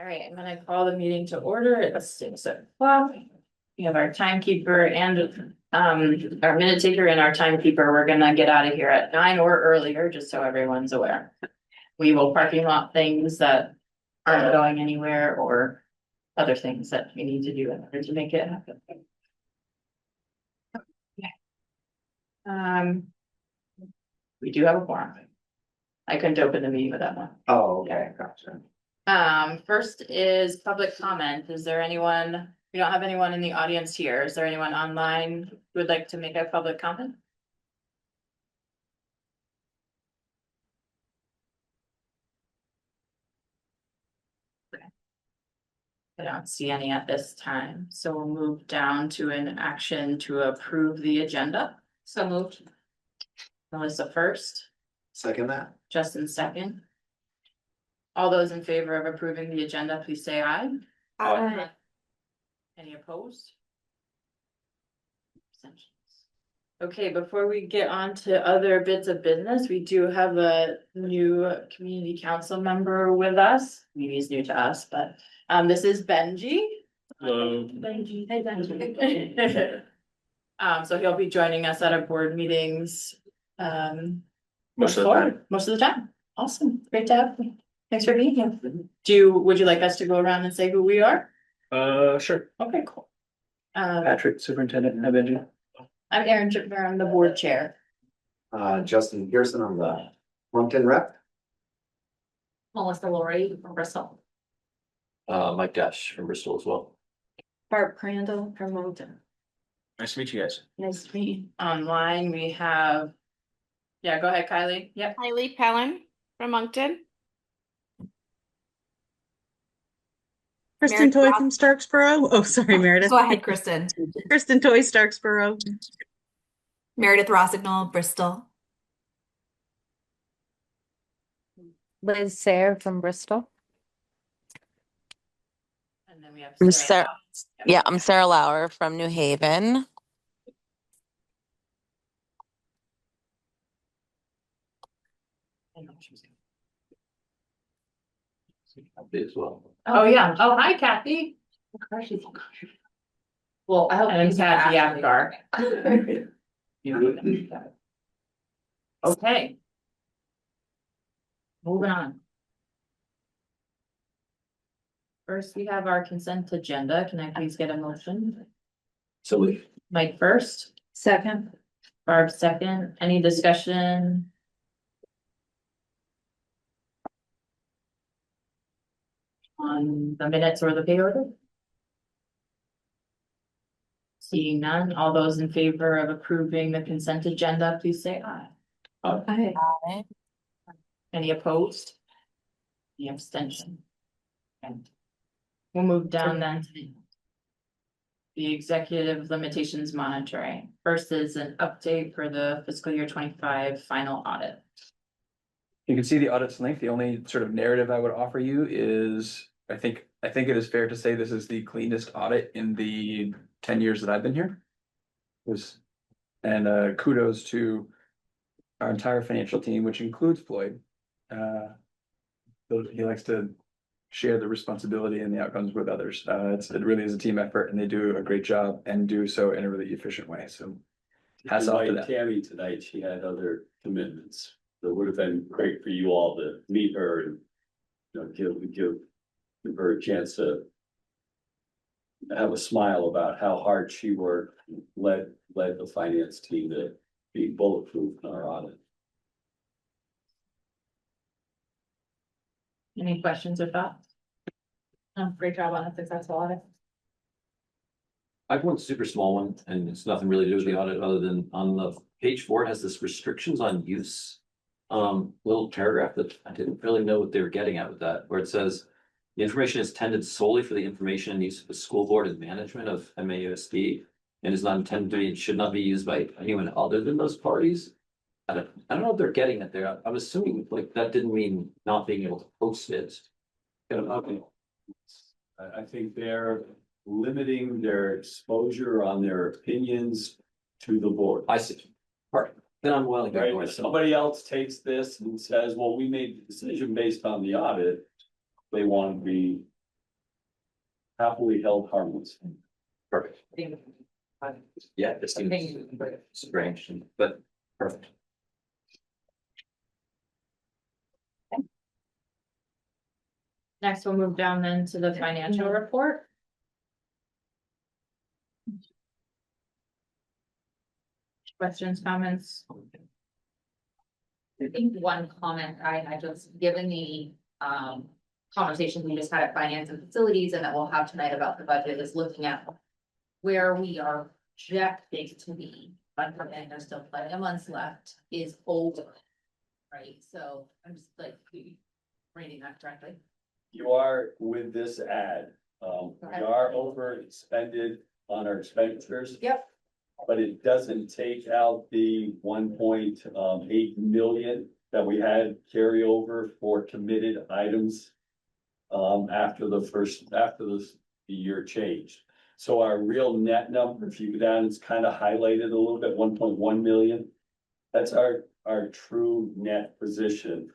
All right, I'm gonna call the meeting to order. It's 6 o'clock. We have our timekeeper and our minute taker and our timekeeper. We're gonna get out of here at 9 or earlier, just so everyone's aware. We will parking lot things that aren't going anywhere or other things that we need to do in order to make it happen. We do have a quorum. I couldn't open the meeting with that one. Oh, okay, gotcha. First is public comment. Is there anyone, we don't have anyone in the audience here. Is there anyone online who would like to make a public comment? I don't see any at this time, so we'll move down to an action to approve the agenda. So moved. Melissa first, Second that. Justin second. All those in favor of approving the agenda, please say aye. Aye. Any opposed? Abstentions. Okay, before we get on to other bits of business, we do have a new community council member with us. Maybe he's new to us, but this is Benji. Hello. Benji, hey Benji. So he'll be joining us at our board meetings. Most of the time. Most of the time. Awesome, great to have you. Thanks for being here. Would you like us to go around and say who we are? Sure. Okay, cool. Patrick, superintendent, hi Benji. I'm Erin Chipner, I'm the board chair. Justin Pearson on the Moncton rep. Melissa Laurie from Bristol. Mike Dash from Bristol as well. Barb Crandall from Moncton. Nice to meet you guys. Nice to meet you. Online, we have. Yeah, go ahead, Kylie. Yep. Kylie Pellin from Moncton. Kristen Toy from Starksboro. Oh, sorry, Meredith. Go ahead, Kristen. Kristen Toy, Starksboro. Meredith Rossignol, Bristol. Liz Sayre from Bristol. And then we have I'm Sarah. I'm Sarah Lauer from New Haven. As well. Oh, yeah. Oh, hi, Kathy. Well, I hope. And Kathy Apgar. Okay. Moving on. First, we have our consent agenda. Can I please get a motion? So Mike first, Second. Barb second. Any discussion? On the minutes or the pay order? Seeing none, all those in favor of approving the consent agenda, please say aye. Aye. Any opposed? Any abstention? Okay. We'll move down then to the executive limitations monitoring. First is an update for the fiscal year 25 final audit. You can see the audit's length. The only sort of narrative I would offer you is, I think it is fair to say this is the cleanest audit in the 10 years that I've been here. And kudos to our entire financial team, which includes Floyd. He likes to share the responsibility and the outcomes with others. It really is a team effort, and they do a great job and do so in a really efficient way. So hats off to that. Tammy tonight, she had other commitments. It would have been great for you all to meet her and, give her a chance to have a smile about how hard she worked, led the finance team to be bulletproof in our audit. Any questions or thoughts? Great job on a successful audit. I have one super small one, and it's nothing really to do with the audit other than on the page 4, it has this restrictions on use. Little paragraph that I didn't really know what they were getting at with that, where it says. The information is intended solely for the information and use of the school board and management of MAUSD and is not intended to be and should not be used by anyone other than those parties. I don't know if they're getting it there. I'm assuming like that didn't mean not being able to post it. I think they're limiting their exposure on their opinions to the board. I see. Part. Then I'm well. Right, if somebody else takes this and says, well, we made the decision based on the audit. They want to be happily held harmless. Perfect. Yeah, this seems strange, but perfect. Next, we'll move down then to the financial report. Questions, comments? I think one comment I had just given the conversation we just had at finance and facilities and that we'll have tonight about the budget is looking at where we are projecting to be, but there's still plenty of months left, is over. Right, so I'm just like reading that correctly. You are with this ad, we are over expended on our expenditures. Yep. But it doesn't take out the 1.8 million that we had carry over for committed items. After the year changed. So our real net number, if you go down, it's kind of highlighted a little bit, 1.1 million. That's our true net position.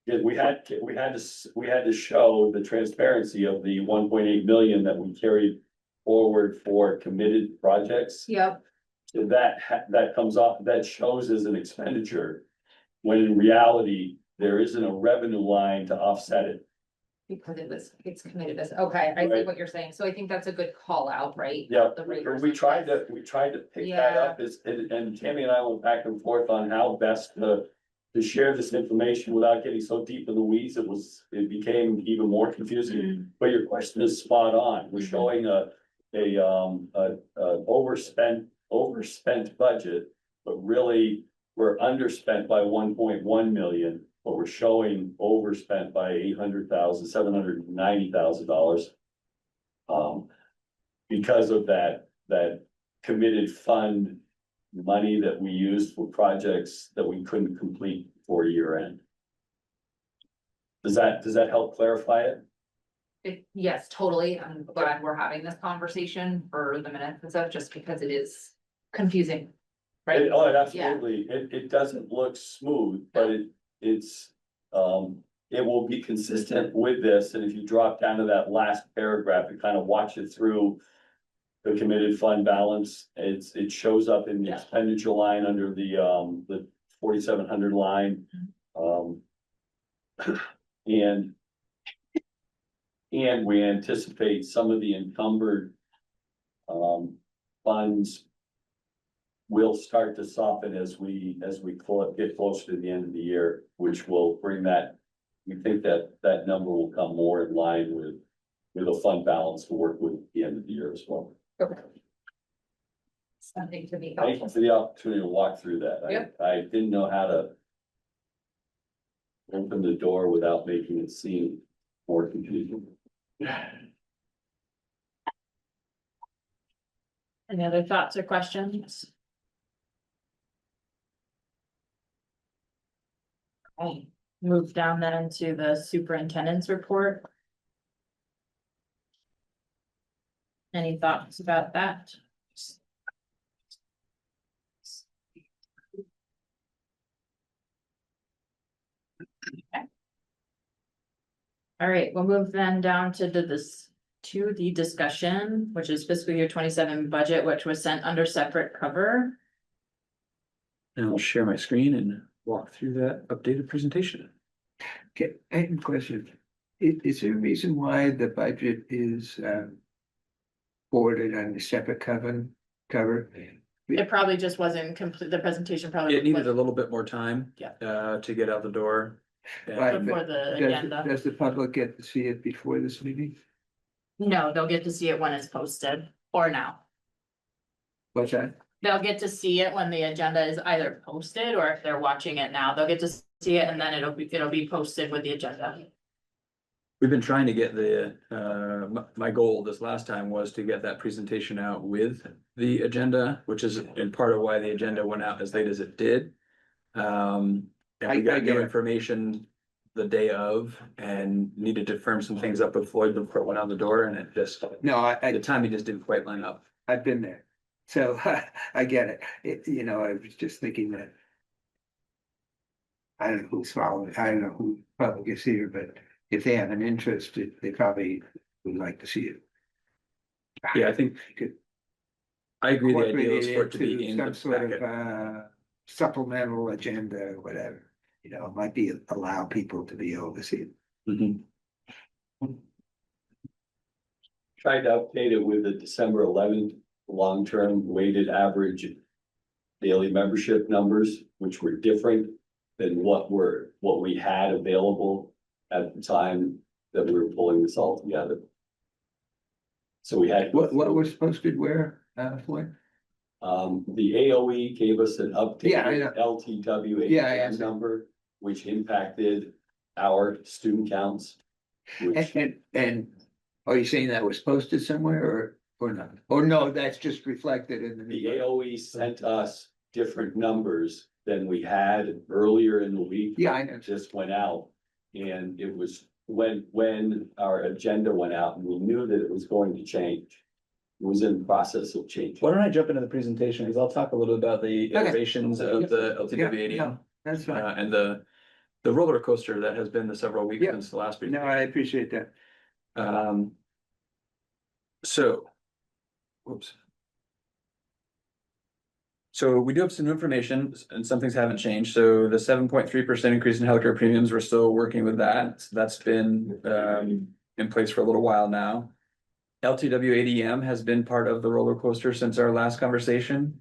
Yeah, we had to show the transparency of the 1.8 million that we carried forward for committed projects. Yep. So that comes off, that shows as an expenditure, when in reality, there isn't a revenue line to offset it. Because it's committed as, okay, I see Right. what you're saying, so I think that's a good call out, right? Yeah, The rate we tried to pick that up, and Tammy and I went back and forth on how best to share this information without getting so deep in the weeds, it became even more confusing. But your question is spot on, we're showing a overspent budget, but really, we're underspent by 1.1 million, but we're showing overspent by $790,000. Because of that committed fund money that we used for projects that we couldn't complete before year end. Does that help clarify it? Yes, totally, I'm glad we're having this conversation for the minutes and stuff, just because it is confusing. Right? It absolutely, it doesn't look smooth, but it will be consistent with this, and if you drop down to that last paragraph, and kind of watch it through. The committed fund balance, it shows up in the expenditure line under the 4,700 line. And we anticipate some of the encumbered funds will start to soften as we get closer to the end of the year, which will bring that, we think that number will come more in line with a fund balance to work with at the end of the year as well. Okay. Something to be Thank you helpful. for the opportunity to walk through that. Yep. I didn't know how to open the door without making it seem more confusing. Any other thoughts or questions? I'll move down then to the superintendent's report. Any thoughts about that? Okay. All right, we'll move then down to the discussion, which is fiscal year 27 budget, which was sent under separate cover. And I'll share my screen and walk through that updated presentation. Okay, I have a question. Is there a reason why the budget is forwarded on the separate cover? It probably just wasn't complete, the presentation probably. It needed a wasn't little bit more time. Yeah. To get out the door. Right. Before the Does, agenda. does the public get to see it before this meeting? No, they'll get to see it when it's posted or now. What's that? They'll get to see it when the agenda is either posted or if they're watching it now, they'll get to see it and then it'll be posted with the agenda. We've been trying to get my goal this last time was to get that presentation out with the agenda, which is in part of why the agenda went out as late as it did. And we got new information the day of and needed to firm some things up with Floyd before it went out the door, and it just, No, the timing just didn't quite line up. I've been there. So I get it. I was just thinking that. I don't know who's following, I don't know who public is here, but if they have an interest, they probably would like to see it. Yeah, I think, I agree, the idea incorporate is for it to be into in the some sort of packet. supplemental agenda or whatever. You know, it might be allow people to be overseen. Mhm. Tried to update it with the December 11th long-term weighted average daily membership numbers, which were different than what we had available at the time that we were pulling this all together. So we had. What was posted where, Floyd? The AOE gave us an Yeah, I know. updated LTW Yeah, I ATM see. number, which impacted our student counts. Which, And are you saying that was posted somewhere or not? Or no, that's just reflected in the. the AOE sent us different numbers than we had earlier in the week. Yeah, I know. Just went out, and it was when our agenda went out, and we knew that it was going to change. It was in the process of change. Why don't I jump into the presentation, because I'll talk a little about the Okay. iterations of the Yeah, LTW no, that's fine. and the roller coaster that has been the several weeks Yeah. since the last No, presentation. I appreciate that. So, whoops. So we do have some information and some things haven't changed. So the 7.3% increase in healthcare premiums, we're still working with that. So that's been in place for a little while now. LTW ADM has been part of the roller coaster since our last conversation.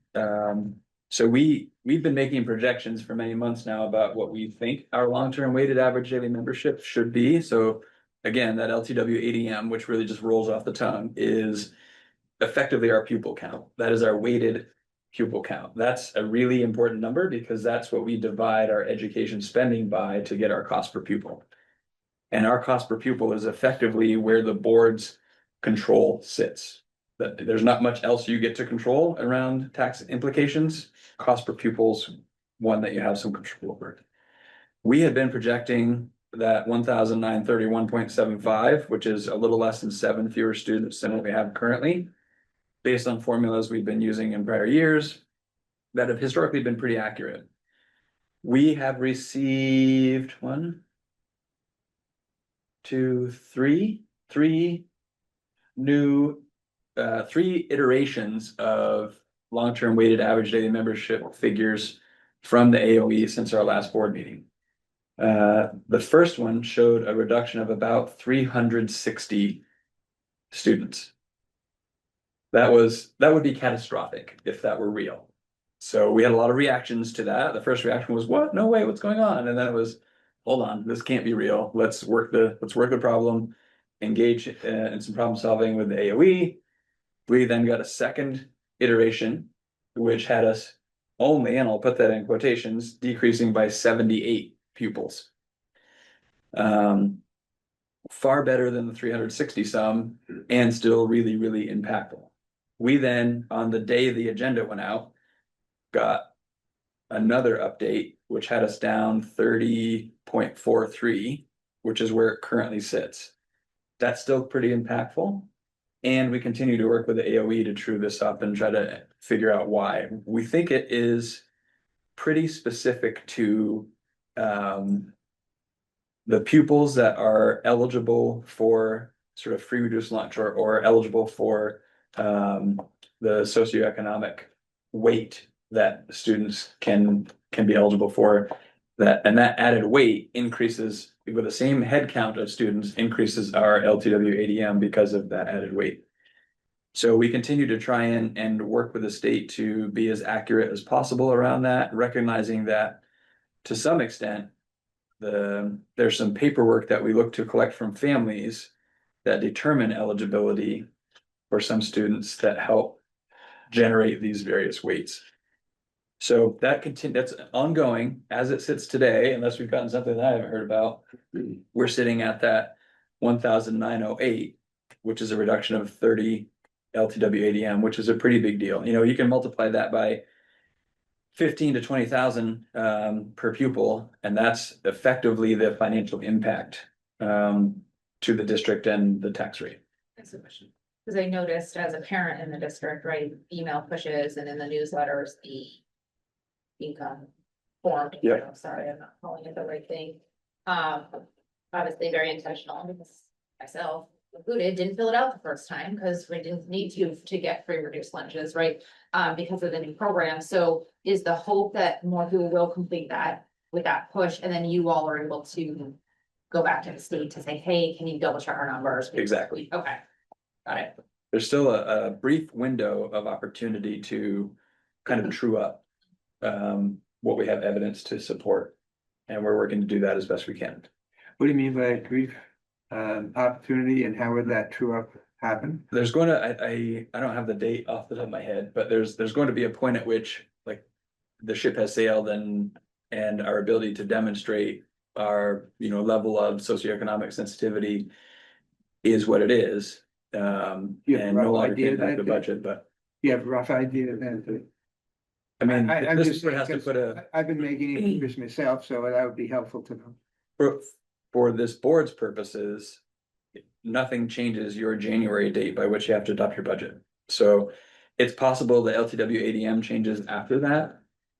So we've been making projections for many months now about what we think our long-term weighted average daily membership should be. So again, that LTW ADM, which really just rolls off the tongue, is effectively our pupil count. That is our weighted pupil count. That's a really important number because that's what we divide our education spending by to get our cost per pupil. And our cost per pupil is effectively where the board's control sits. That there's not much else you get to control around tax implications. Cost per pupil's one that you have some control over. We had been projecting that 1,931.75, which is a little less than 7 fewer students than what we have currently, based on formulas we've been using in prior years that have historically been pretty accurate. We have received three new, 3 iterations of long-term weighted average daily membership figures from the AOE since our last board meeting. The first one showed a reduction of about 360 students. That would be catastrophic if that were real. So we had a lot of reactions to that. The first reaction was, what? No way, what's going on? And then it was, hold on, this can't be real. Let's work the problem, engage in some problem solving with the AOE. We then got a second iteration, which had us only, and I'll put that in quotations, decreasing by 78 pupils. Far better than the 360 some, and still really, really impactful. We then, on the day the agenda went out, got another update, which had us down 30.43, which is where it currently sits. That's still pretty impactful. And we continue to work with the AOE to true this up and try to figure out why. We think it is pretty specific to the pupils that are eligible for sort of free reduced lunch or eligible for the socioeconomic weight that students can be eligible for. And that added weight increases with the same head count of students, increases our LTW ADM because of that added weight. So we continue to try and work with the state to be as accurate as possible around that, recognizing that to some extent, there's some paperwork that we look to collect from families that determine eligibility for some students that help generate these various weights. So that's ongoing as it sits today, unless we've gotten something that I haven't heard about. We're sitting at that 1,908, which is a reduction of 30 LTW ADM, which is a pretty big deal. You know, you can multiply that by 15 to 20,000 per pupil, and that's effectively the financial impact to the district and the tax rate. That's a question. Because I noticed as a parent in the district, right, email pushes and in the newsletters, the income form. Yeah. I'm sorry, I'm not calling it the right thing. Obviously very intentional because myself included, didn't fill it out the first time, because we didn't need to get free reduced lunches, right? Because of the new program, so is the hope that more people will complete that with that push, and then you all are able to go back to the state to say, hey, can you double check our numbers? Exactly. Okay, got it. There's still a brief window of opportunity to kind of true up what we have evidence to support. And we're working to do that as best we can. What do you mean by a brief opportunity, and how would that true up happen? There's going to, I don't have the date off the top of my head, but there's going to be a point at which like the ship has sailed and our ability to demonstrate our, level of socioeconomic sensitivity is what it is. You have a And no rough longer idea can impact the that- budget, but You have a rough idea then? I mean, I'm this just board saying, has to 'cause put a, I've been making it myself, so that would be helpful to know. for this board's purposes, nothing changes your January date by which you have to adopt your budget. So it's possible the LTW ADM changes after that,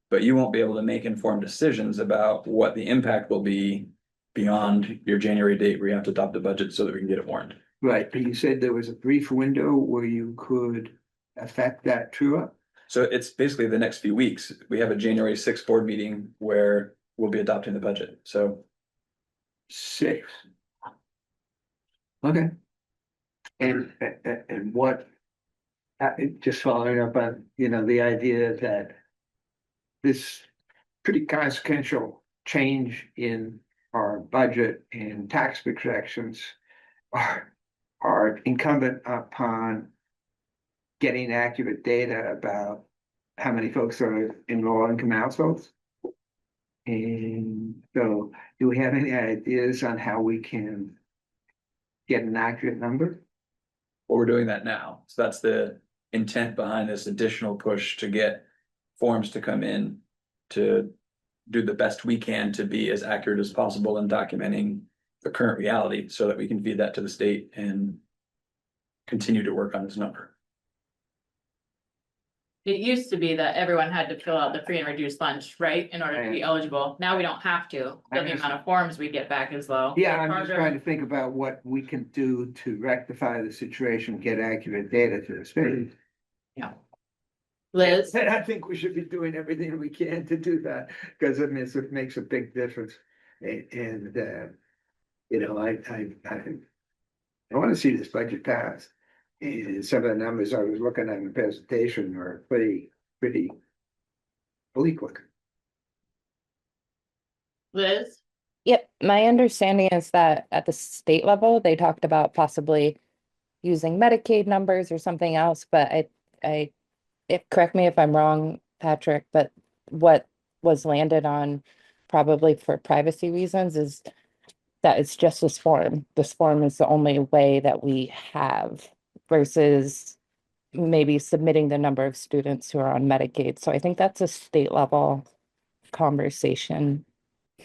but you won't be able to make informed decisions about what the impact will be beyond your January date where you have to adopt the budget so that we can get it warned. Right, but you said there was a brief window where you could affect that true up? So it's basically the next few weeks. We have a January 6th board meeting where we'll be adopting the budget. So 6. Okay. And what, just following up on, the idea that this pretty consequential change in our budget and tax projections are incumbent upon getting accurate data about how many folks are in low income households. And so, do we have any ideas on how we can get an accurate number? well, we're doing that now. So that's the intent behind this additional push to get forms to come in to do the best we can to be as accurate as possible in documenting the current reality so that we can feed that to the state and continue to work on this number. It used to be that everyone had to fill out the free and reduced lunch, right, in order to be eligible. Now we don't have to. So the amount of forms we get back is low. Yeah, I'm just Harder. trying to think about what we can do to rectify the situation, get accurate data to the state. Liz, And I think we should be doing everything we can to do that, because it makes a big difference. And I want to see this budget pass. And some of the numbers I was looking at in the presentation are pretty bleak looking. Liz, Yep, my understanding is that at the state level, they talked about possibly using Medicaid numbers or something else, but correct me if I'm wrong, Patrick, but what was landed on probably for privacy reasons is that it's just this form. This form is the only way that we have versus maybe submitting the number of students who are on Medicaid. So I think that's a state level conversation.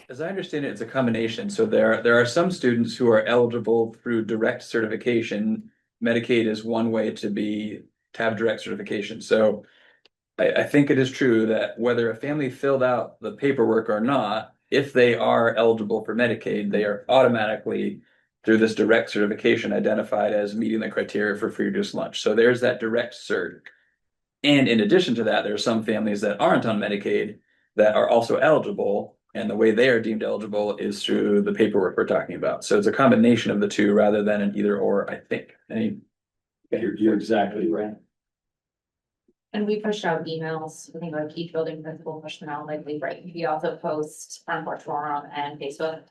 As I understand it, it's a combination. So there are some students who are eligible through direct certification. Medicaid is one way to have direct certification. So I think it is true that whether a family filled out the paperwork or not, if they are eligible for Medicaid, they are automatically through this direct certification identified as meeting the criteria for free reduced lunch. So there's that direct cert. And in addition to that, there are some families that aren't on Medicaid that are also eligible. And the way they are deemed eligible is through the paperwork we're talking about. So it's a combination of the two rather than an either or, I think. You're exactly right. And we pushed out emails, I think like each building principal pushed them out, like we also post on Porch Forum and Facebook.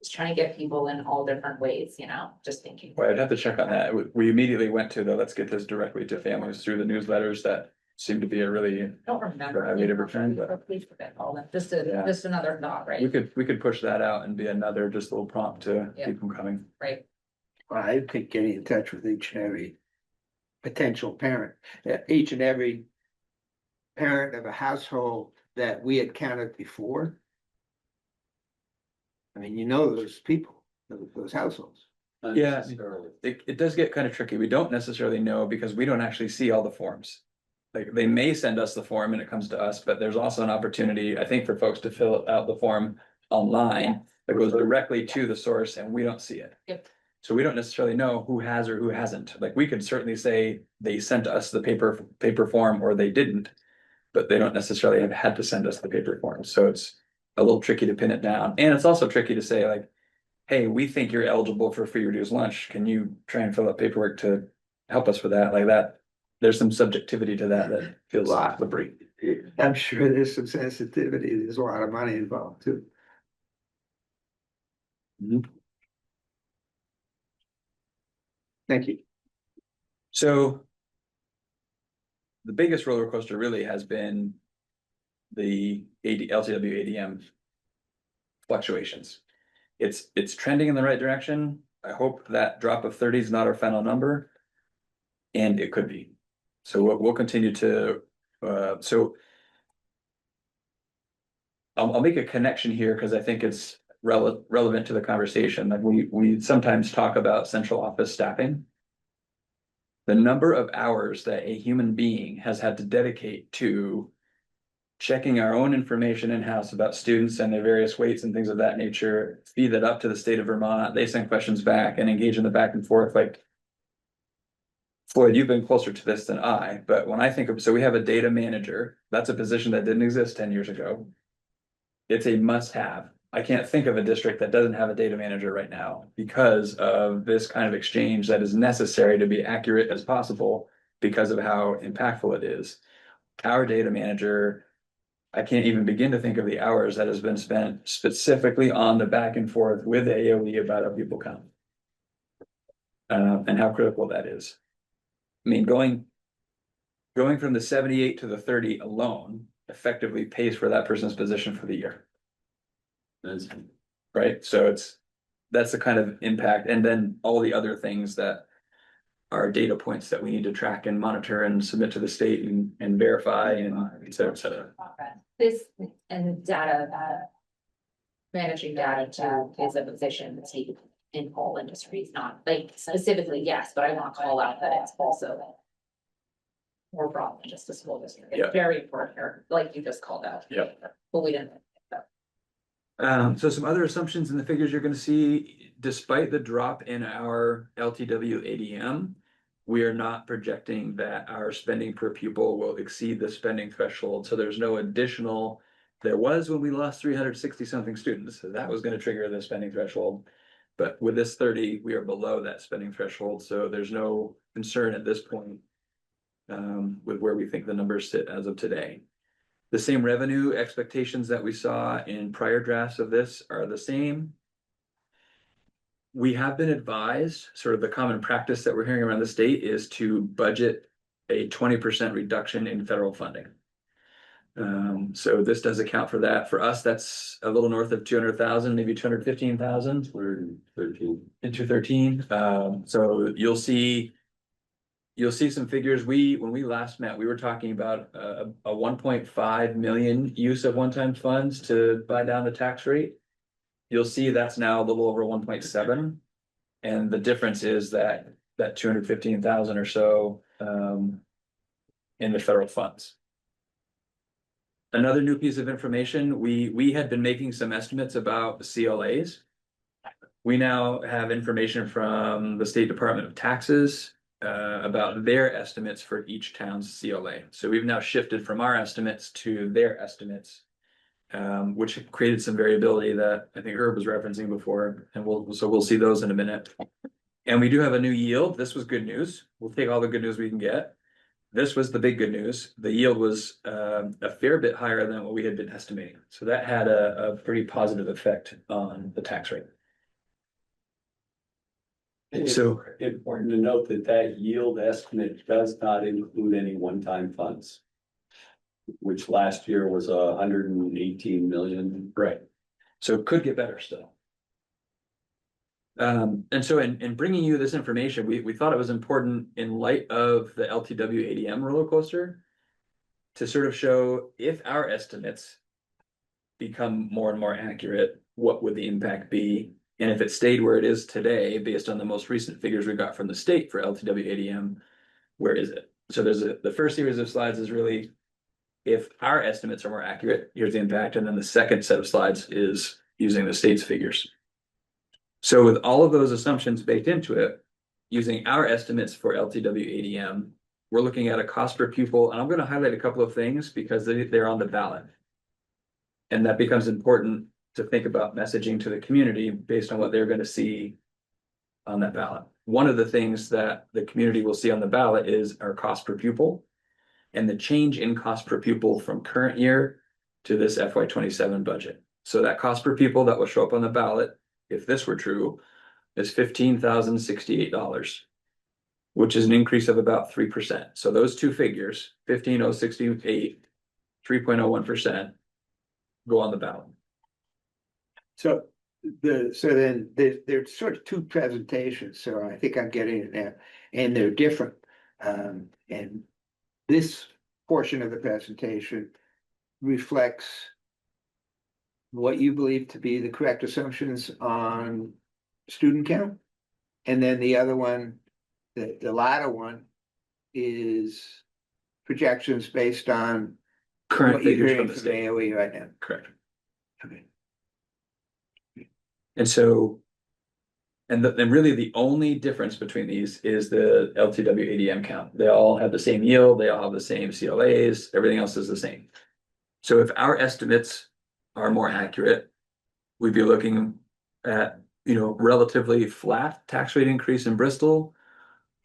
Just trying to get people in all different ways, just thinking. Well, I'd have to check on that. We immediately went to let's get this directly to families through the newsletters. That seemed to be a really, I don't remember. I made a return, but Please forget all that, Yeah. just another thought, right? we could push that out and be another just little prompt to Yeah. keep them coming. Right. Well, I think getting in touch with each and every potential parent, each and every parent of a household that we had counted before. I mean, those people, those households. Yeah. Unnecessarily. It does get kind of tricky. We don't necessarily know because we don't actually see all the forms. Like they may send us the form and it comes to us, but there's also an opportunity, I think, for folks to fill out the form online that goes directly to the source and we don't see it. Yep. So we don't necessarily know who has or who hasn't. Like, we could certainly say they sent us the paper form or they didn't, but they don't necessarily have had to send us the paper form. So it's a little tricky to pin it down. And it's also tricky to say, like, hey, we think you're eligible for free reduced lunch. Can you try and fill out paperwork to help us with that? Like that, there's some subjectivity to that feels slippery. I'm sure there's some sensitivity, there's a lot of money involved too. Thank you. So the biggest roller coaster really has been the LTW ADM fluctuations. It's trending in the right direction. I hope that drop of 30 is not our final number. And it could be. So we'll continue to, so I'll make a connection here because I think it's relevant to the conversation. Like, we sometimes talk about central office staffing. The number of hours that a human being has had to dedicate to checking our own information in-house about students and their various weights and things of that nature, feed that up to the state of Vermont, they send questions back and engage in the back and forth. Like, Floyd, you've been closer to this than I, but when I think of, so we have a data manager, that's a position that didn't exist 10 years ago. It's a must-have. I can't think of a district that doesn't have a data manager right now because of this kind of exchange that is necessary to be accurate as possible because of how impactful it is. Our data manager, I can't even begin to think of the hours that has been spent specifically on the back and forth with AOE about how people come. And how critical that is. I mean, going from the 78 to the 30 alone effectively pays for that person's position for the year. Right, so that's the kind of impact, and then all the other things that are data points that we need to track and monitor and submit to the state and verify and et cetera, et cetera. This and data, managing data too is a position that's needed in all industries, not like specifically, yes, but I want to call out that it's also more broad than just a school district. It's Yeah. very important here, like you just called out. Yeah. But we didn't. So some other assumptions in the figures you're gonna see, despite the drop in our LTW ADM, we are not projecting that our spending per pupil will exceed the spending threshold, so there's no additional. There was when we lost 360 something students, so that was gonna trigger the spending threshold. But with this 30, we are below that spending threshold, so there's no concern at this point. With where we think the numbers sit as of today. The same revenue expectations that we saw in prior drafts of this are the same. We have been advised, sort of the common practice that we're hearing around the state is to budget a 20% reduction in federal funding. So this does account for that. For us, that's a little north of 200,000, maybe 215,000. 213. And 213. So you'll see some figures. When we last met, we were talking about a 1.5 million use of one-time funds to buy down the tax rate. You'll see that's now a little over 1.7. And the difference is that 215,000 or so in the federal funds. Another new piece of information, we had been making some estimates about the CLAs. We now have information from the State Department of Taxes about their estimates for each town's CLA. So we've now shifted from our estimates to their estimates, which created some variability that I think Herb was referencing before, and we'll see those in a minute. And we do have a new yield. This was good news. We'll take all the good news we can get. This was the big good news. The yield was a fair bit higher than what we had been estimating. So that had a pretty positive effect on the tax rate. So Important to note that yield estimate does not include any one-time funds. Which last year was 118 million. Right. So it could get better still. And so in bringing you this information, we thought it was important in light of the LTW ADM roller coaster to sort of show if our estimates become more and more accurate, what would the impact be? And if it stayed where it is today, based on the most recent figures we got from the state for LTW ADM, where is it? So the first series of slides is really, if our estimates are more accurate, here's the impact. And then the second set of slides is using the state's figures. So with all of those assumptions baked into it, using our estimates for LTW ADM, we're looking at a cost per pupil, and I'm going to highlight a couple of things because they're on the ballot. And that becomes important to think about messaging to the community based on what they're going to see on that ballot. One of the things that the community will see on the ballot is our cost per pupil and the change in cost per pupil from current year to this FY27 budget. So that cost per pupil that will show up on the ballot, if this were true, is $15,068, which is an increase of about 3%. So those two figures, 15,068, 3.01%, go on the ballot. So then there's sort of two presentations, so I think I'm getting it now, and they're different. And this portion of the presentation reflects what you believe to be the correct assumptions on student count. And then the other one, the latter one, is projections based on Current what you're figures hearing from the from state. AOE right now. Correct. Okay. And so, and really the only difference between these is the LTW ADM count. They all have the same yield, they all have the same CLAs, everything else is the same. So if our estimates are more accurate, we'd be looking at, relatively flat tax rate increase in Bristol,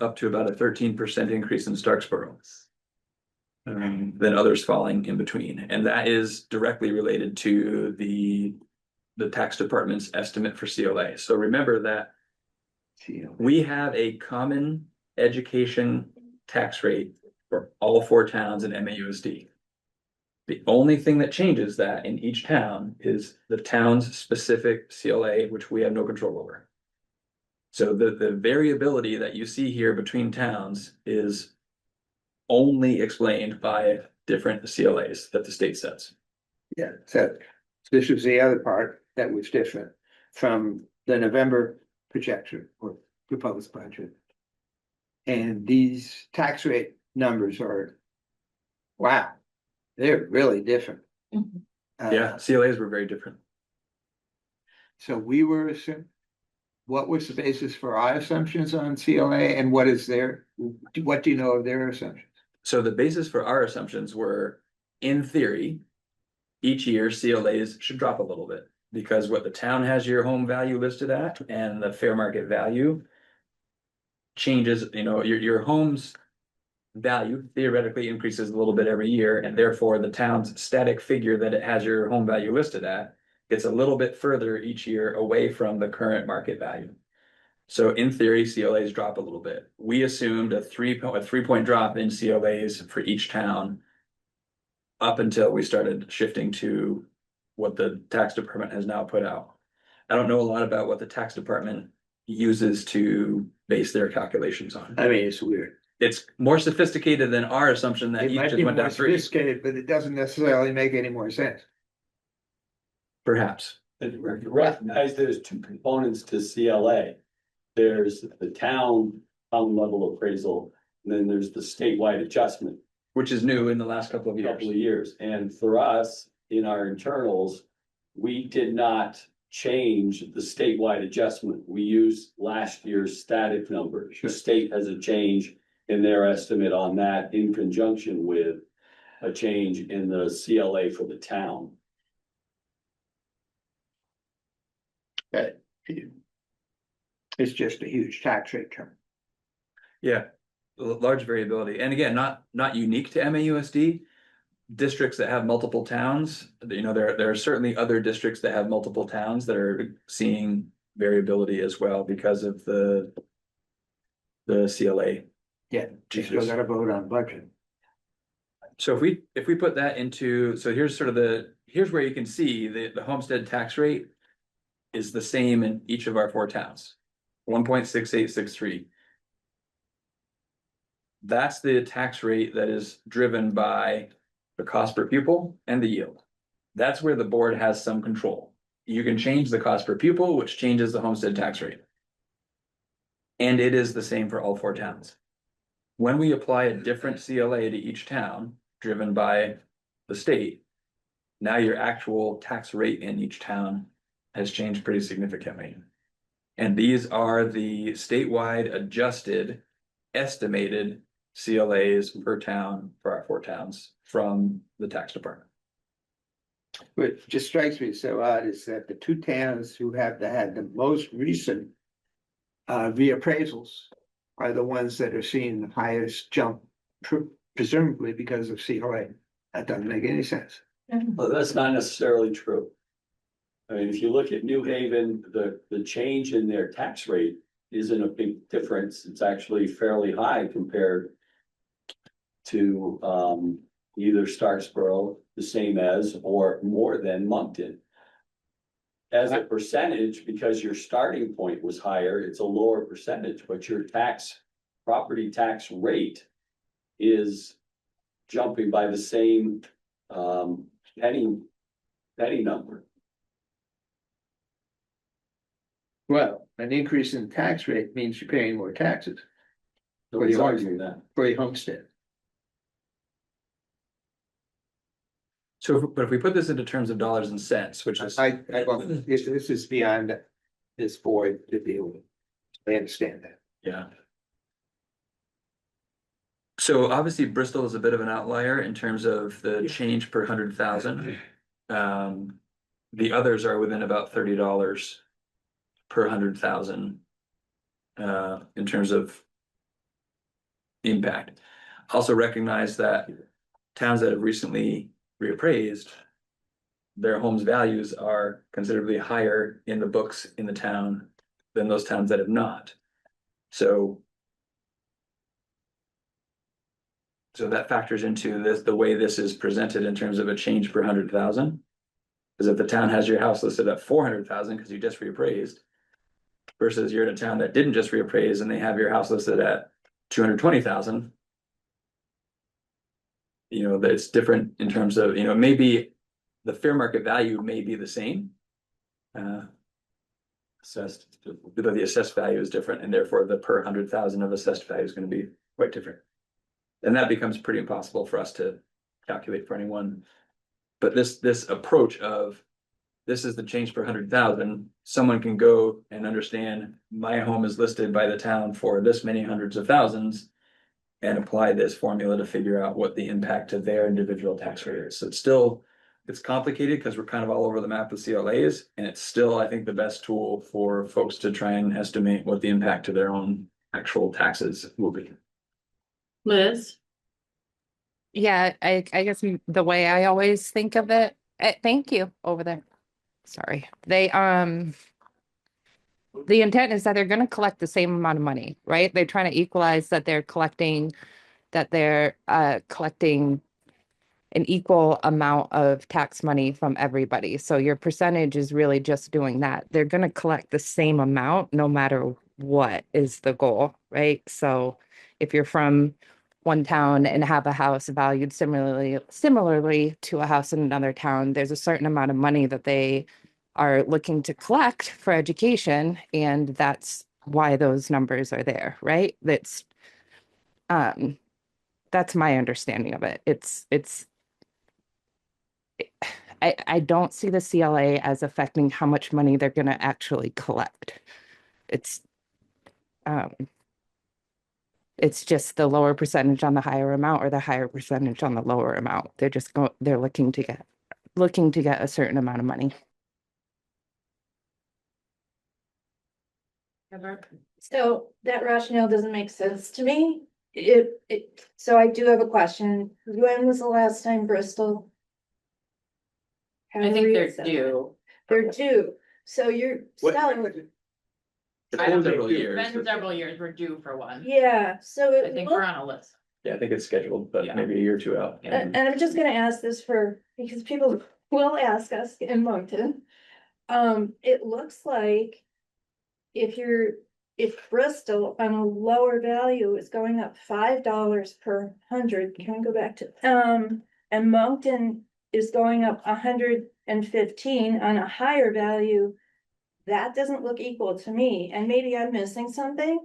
up to about a 13% increase in Starksboro. Then others falling in between. And that is directly related to the tax department's estimate for CLA. So remember that we have a common education tax rate for all four towns in MAUSD. The only thing that changes that in each town is the town's specific CLA, which we have no control over. So the variability that you see here between towns is only explained by different CLAs that the state sets. Yeah, so this was the other part that was different from the November projection or proposed budget. And these tax rate numbers are, wow, they're really different. Yeah, CLAs were very different. So we were assuming, what was the basis for our assumptions on CLA and what do you know of their assumptions? So the basis for our assumptions were, in theory, each year CLAs should drop a little bit because what the town has your home value listed at and the fair market value changes, your home's value theoretically increases a little bit every year, and therefore the town's static figure that it has your home value listed at gets a little bit further each year away from the current market value. So in theory, CLAs drop a little bit. We assumed a 3-point drop in CLAs for each town up until we started shifting to what the tax department has now put out. I don't know a lot about what the tax department uses to base their calculations on. I mean, it's weird. It's more sophisticated than our assumption that It each might just be went more down 3, sophisticated, but it doesn't necessarily make any more sense. perhaps. And recognize there's two components to CLA. There's the town level appraisal, and then there's the statewide adjustment. Which is new in the last couple of years. And for us, in our internals, we did not change the statewide adjustment. We used last year's static number. The state has a change in their estimate on that in conjunction with a change in the CLA for the town. It's just a huge tax rate term. Yeah, large variability. And again, not unique to MAUSD. Districts that have multiple towns, there are certainly other districts that have multiple towns that are seeing variability as well because of the CLA. Yeah, you still gotta vote on budget. So if we put that into, so here's here's where you can see the homestead tax rate is the same in each of our four towns, 1.6863. That's the tax rate that is driven by the cost per pupil and the yield. That's where the board has some control. You can change the cost per pupil, which changes the homestead tax rate. And it is the same for all four towns. When we apply a different CLA to each town, driven by the state, now your actual tax rate in each town has changed pretty significantly. And these are the statewide adjusted estimated CLAs per town for our 4 towns from the tax department. What just strikes me so odd is that the 2 towns who have had the most recent reappraisals are the ones that are seeing the highest jump, presumably because of CLA. That doesn't make any sense. Well, that's not necessarily true. I mean, if you look at New Haven, the change in their tax rate isn't a big difference. It's actually fairly high compared to either Starksboro, the same as, or more than Moncton. As a percentage, because your starting point was higher, it's a lower percentage, but your property tax rate is jumping by the same penny number. Well, an increase in tax rate means you're paying more taxes Nobody's arguing that. for your homestead. So, but if we put this into terms of dollars and cents, which is, This is beyond this board to deal with. I understand that. yeah. So obviously Bristol is a bit of an outlier in terms of the change per 100,000. The others are within about $30 per 100,000 in terms of impact. Also recognize that towns that have recently reappraised, their homes values are considerably higher in the books in the town than those towns that have not. So that factors into this, the way this is presented in terms of a change per 100,000. Because if the town has your house listed at 400,000 because you just reappraised, versus you're in a town that didn't just reappraise and they have your house listed at 220,000. You know, that it's different in terms of, you know, maybe the fair market value may be the same. Assessed, but the assessed value is different, and therefore the per 100,000 of assessed value is going to be quite different. And that becomes pretty impossible for us to calculate for anyone. But this approach of this is the change per 100,000, someone can go and understand my home is listed by the town for this many hundreds of thousands and apply this formula to figure out what the impact to their individual tax rate is. So it's complicated because we're kind of all over the map with CLAs, and it's still, I think, the best tool for folks to try and estimate what the impact to their own actual taxes will be. Liz? Yeah, I guess the way I always think of it, thank you over there. Sorry. The intent is that they're going to collect the same amount of money, right? They're trying to equalize that they're collecting an equal amount of tax money from everybody. So your percentage is really just doing that. They're going to collect the same amount no matter what is the goal, right? So if you're from one town and have a house valued similarly to a house in another town, there's a certain amount of money that they are looking to collect for education, and that's why those numbers are there, right? That's my understanding of it. I don't see the CLA as affecting how much money they're going to actually collect. It's just the lower percentage on the higher amount or the higher percentage on the lower amount. They're looking to get a certain amount of money. So that rationale doesn't make sense to me. So I do have a question. When was the last time Bristol? I think they're due. They're due. So you're What- selling, It's been several years. It's been several years, we're due for one. yeah, so I it think we're look- on a list. Yeah, I think it's scheduled, but Yeah. maybe a year or two out. and I'm just gonna ask this because people will ask us in Moncton. It looks like if Bristol on a lower value is going up $5 per 100, can we go back to, and Moncton is going up 115 on a higher value, that doesn't look equal to me, and maybe I'm missing something.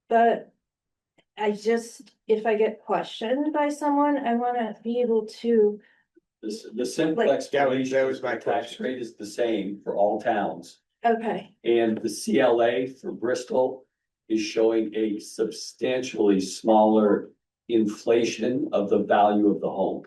But if I get questioned by someone, I wanna be able to The simple Like- explanation That is was my the tax question. rate is the same for all towns. Okay, And the CLA for Bristol is showing a substantially smaller inflation of the value of the home.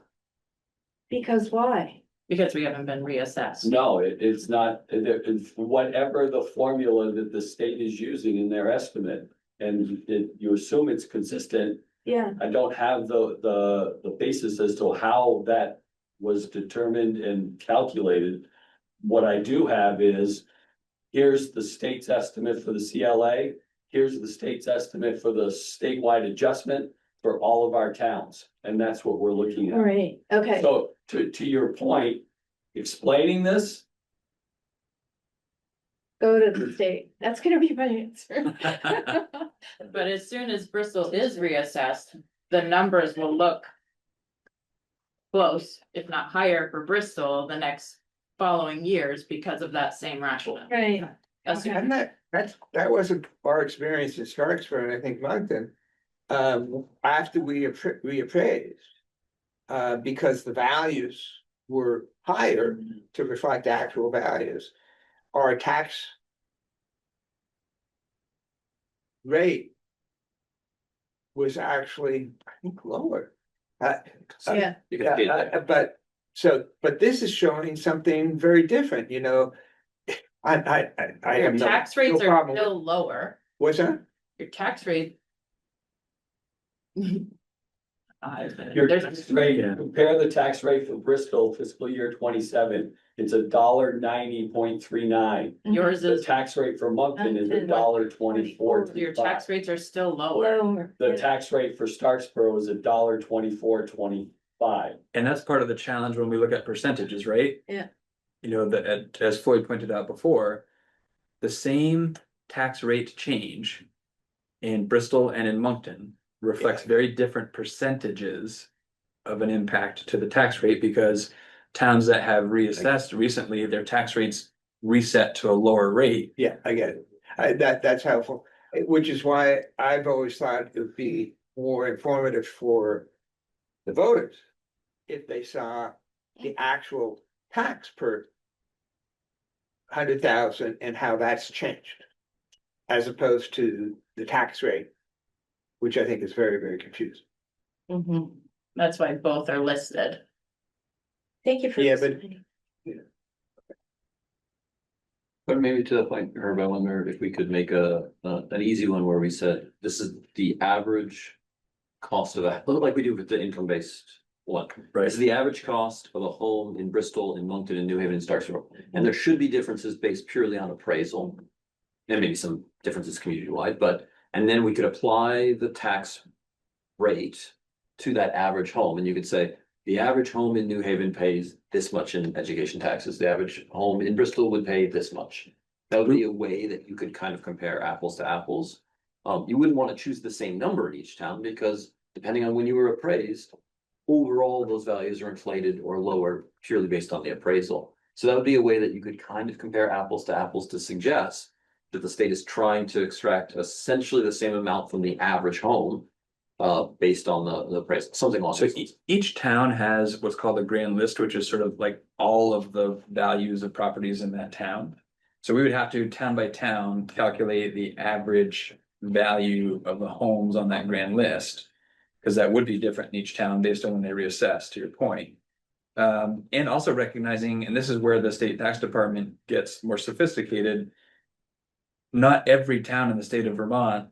because why? Because we haven't been reassessed. No, it's not, it's whatever the formula that the state is using in their estimate. And you assume it's consistent. Yeah, I don't have the basis as to how that was determined and calculated. What I do have is, here's the state's estimate for the CLA, here's the state's estimate for the statewide adjustment for all of our towns, and that's what we're looking all at. right, okay. So to your point, explaining this, Go to the state. That's gonna be my answer. But as soon as Bristol is reassessed, the numbers will look close, if not higher for Bristol the next following years because of that same rationale. Right, And that wasn't our experience in Starksville, and I think Moncton. After we reappraised, because the values were higher to reflect actual values, our tax rate was actually, I think, lower. yeah, You can get that. But this is showing something very different, you know. I Your have no tax rates are problem with- still lower, What's that? your tax rate. your There's- tax rate, compare the tax rate for Bristol fiscal year 27. It's $1.90.39. Yours The is, tax rate for Moncton is Moncton, $1.24. your tax rates are still lower. lower. The tax rate for Starksboro is $1.2425. And that's part of the challenge when we look at percentages, right? Yeah. You know, that as Floyd pointed out before, the same tax rate change in Bristol and in Moncton reflects very different percentages of an impact to the tax rate, because towns that have reassessed recently, their tax rates reset to a lower rate. Yeah, I get it. That's helpful, which is why I've always thought it would be more informative for the voters if they saw the actual tax per 100,000 and how that's changed, as opposed to the tax rate, which I think is very, very confusing. Mhm. That's why both are listed. Thank you for. Yeah, but- explaining. But maybe to the point, Herb, I wonder if we could make an easy one where we said, this is the average cost of that, like we do with the income-based one. Right. This is the average cost of a home in Bristol, in Moncton, in New Haven, and Starksville. And there should be differences based purely on appraisal. And maybe some differences community-wide, and then we could apply the tax rate to that average home, and you could say, the average home in New Haven pays this much in education taxes, the average home in Bristol would pay this much. That would be a way that you could kind of compare apples to apples. You wouldn't want to choose the same number in each town, because depending on when you were appraised, overall, those values are inflated or lower purely based on the appraisal. So that would be a way that you could kind of compare apples to apples to suggest that the state is trying to extract essentially the same amount from the average home, based on the price, something along So those lines. each town has what's called a grand list, which is sort of like all of the values of properties in that town. So we would have to, town by town, calculate the average value of the homes on that grand list. Because that would be different in each town based on when they reassess, to your point. And also recognizing, and this is where the state tax department gets more sophisticated. Not every town in the state of Vermont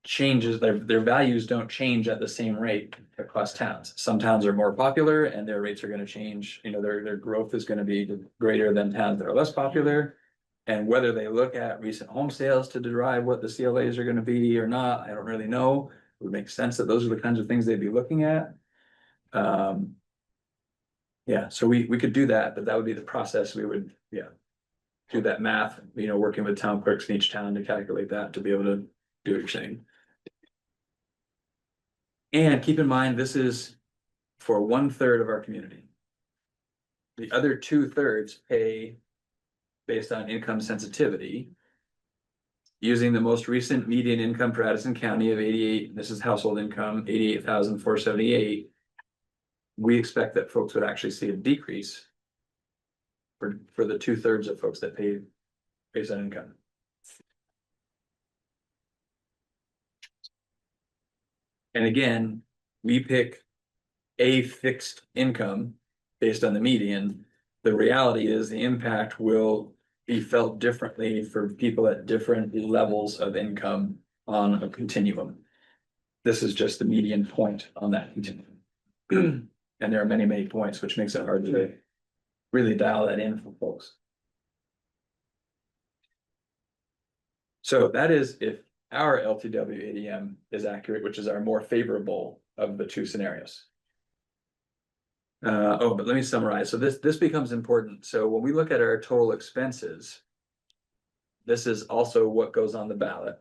changes, their values don't change at the same rate across towns. Some towns are more popular and their rates are gonna change, you know, their growth is gonna be greater than towns that are less popular. And whether they look at recent home sales to derive what the CLAs are gonna be or not, I don't really know. It would make sense that those are the kinds of things they'd be looking at. Yeah, so we could do that, but that would be the process. We would, do that math, you know, working with town clerks in each town to calculate that, to be able to do what you're saying. And keep in mind, this is for 1/3 of our community. The other 2/3 pay based on income sensitivity. Using the most recent median income for Addison County of 88, this is household income, 88,478. we expect that folks would actually see a decrease for the 2/3 of folks that pay based on income. And again, we pick a fixed income based on the median. The reality is the impact will be felt differently for people at different levels of income on a continuum. This is just the median point on that continuum. And there are many, many points, which makes it hard to really dial that in for folks. So that is if our LTW ADM is accurate, which is our more favorable of the two scenarios. But let me summarize. So this becomes important. So when we look at our total expenses, this is also what goes on the ballot.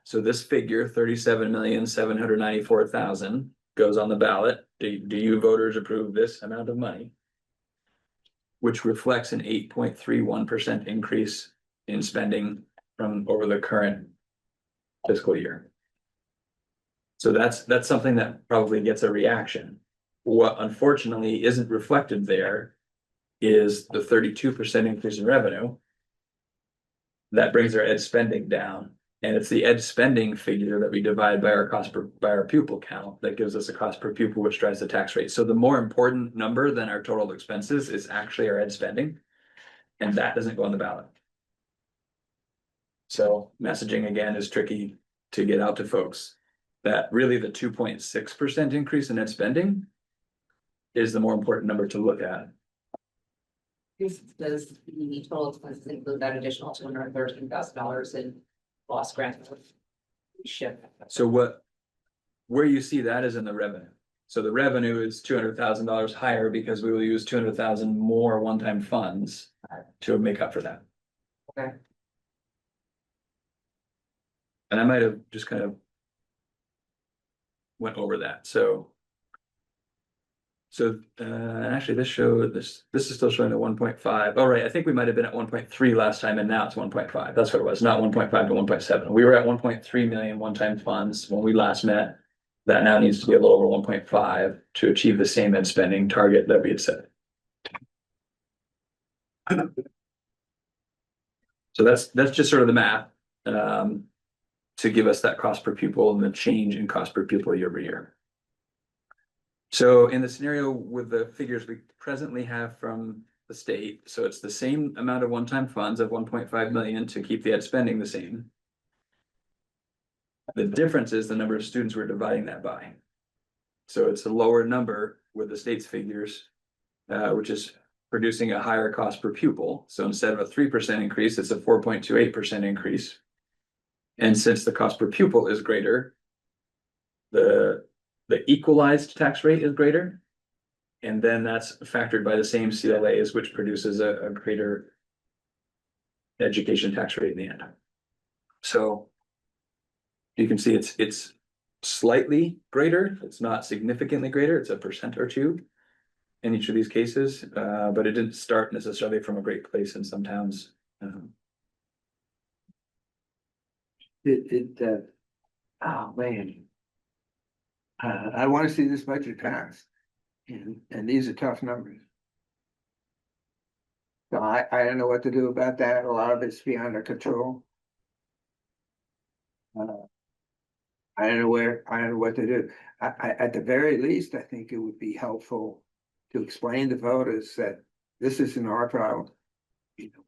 So this figure, 37,794,000, goes on the ballot. Do you voters approve this amount of money? Which reflects an 8.31% increase in spending from over the current fiscal year. So that's something that probably gets a reaction. What unfortunately isn't reflected there is the 32% increase in revenue. That brings our ed spending down. And it's the ed spending figure that we divide by our pupil count that gives us a cost per pupil, which drives the tax rate. So the more important number than our total expenses is actually our ed spending. And that doesn't go on the ballot. So messaging again is tricky to get out to folks. That really the 2.6% increase in ed spending is the more important number to look at. Does the total expenses include that additional $213,000 in lost grant shift? So where you see that is in the revenue. So the revenue is $200,000 higher because we will use 200,000 more one-time funds to make up for that. Okay. And I might have just kind of went over that. So actually this is still showing the 1.5. Oh, right. I think we might have been at 1.3 last time and now it's 1.5. That's what it was, not 1.5 to 1.7. We were at 1.3 million one-time funds when we last met. That now needs to be a little over 1.5 to achieve the same ed spending target that we had set. So that's just sort of the math to give us that cost per pupil and the change in cost per pupil year over year. So in the scenario with the figures we presently have from the state, so it's the same amount of one-time funds of 1.5 million to keep the ed spending the same. The difference is the number of students we're dividing that by. So it's a lower number with the state's figures, which is producing a higher cost per pupil. So instead of a 3% increase, it's a 4.28% increase. And since the cost per pupil is greater, the equalized tax rate is greater. And then that's factored by the same CLAs, which produces a greater education tax rate in the end. So you can see it's slightly greater. It's not significantly greater. It's a % or two in each of these cases, but it didn't start necessarily from a great place in some towns. Oh, man. I want to see this budget pass, and these are tough numbers. So I don't know what to do about that. A lot of it's beyond our control. I don't know what to do. At the very least, I think it would be helpful to explain to voters that this isn't our problem. You know,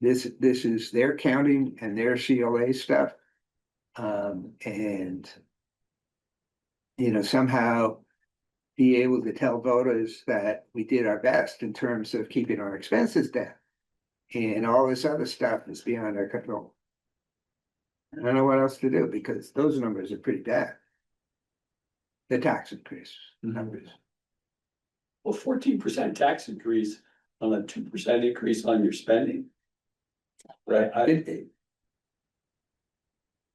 this is their counting and their CLA stuff. And somehow be able to tell voters that we did our best in terms of keeping our expenses down. And all this other stuff is beyond our control. I don't know what else to do because those numbers are pretty bad. The tax increase numbers. Well, 14% tax increase on a 2% increase on your spending. Right.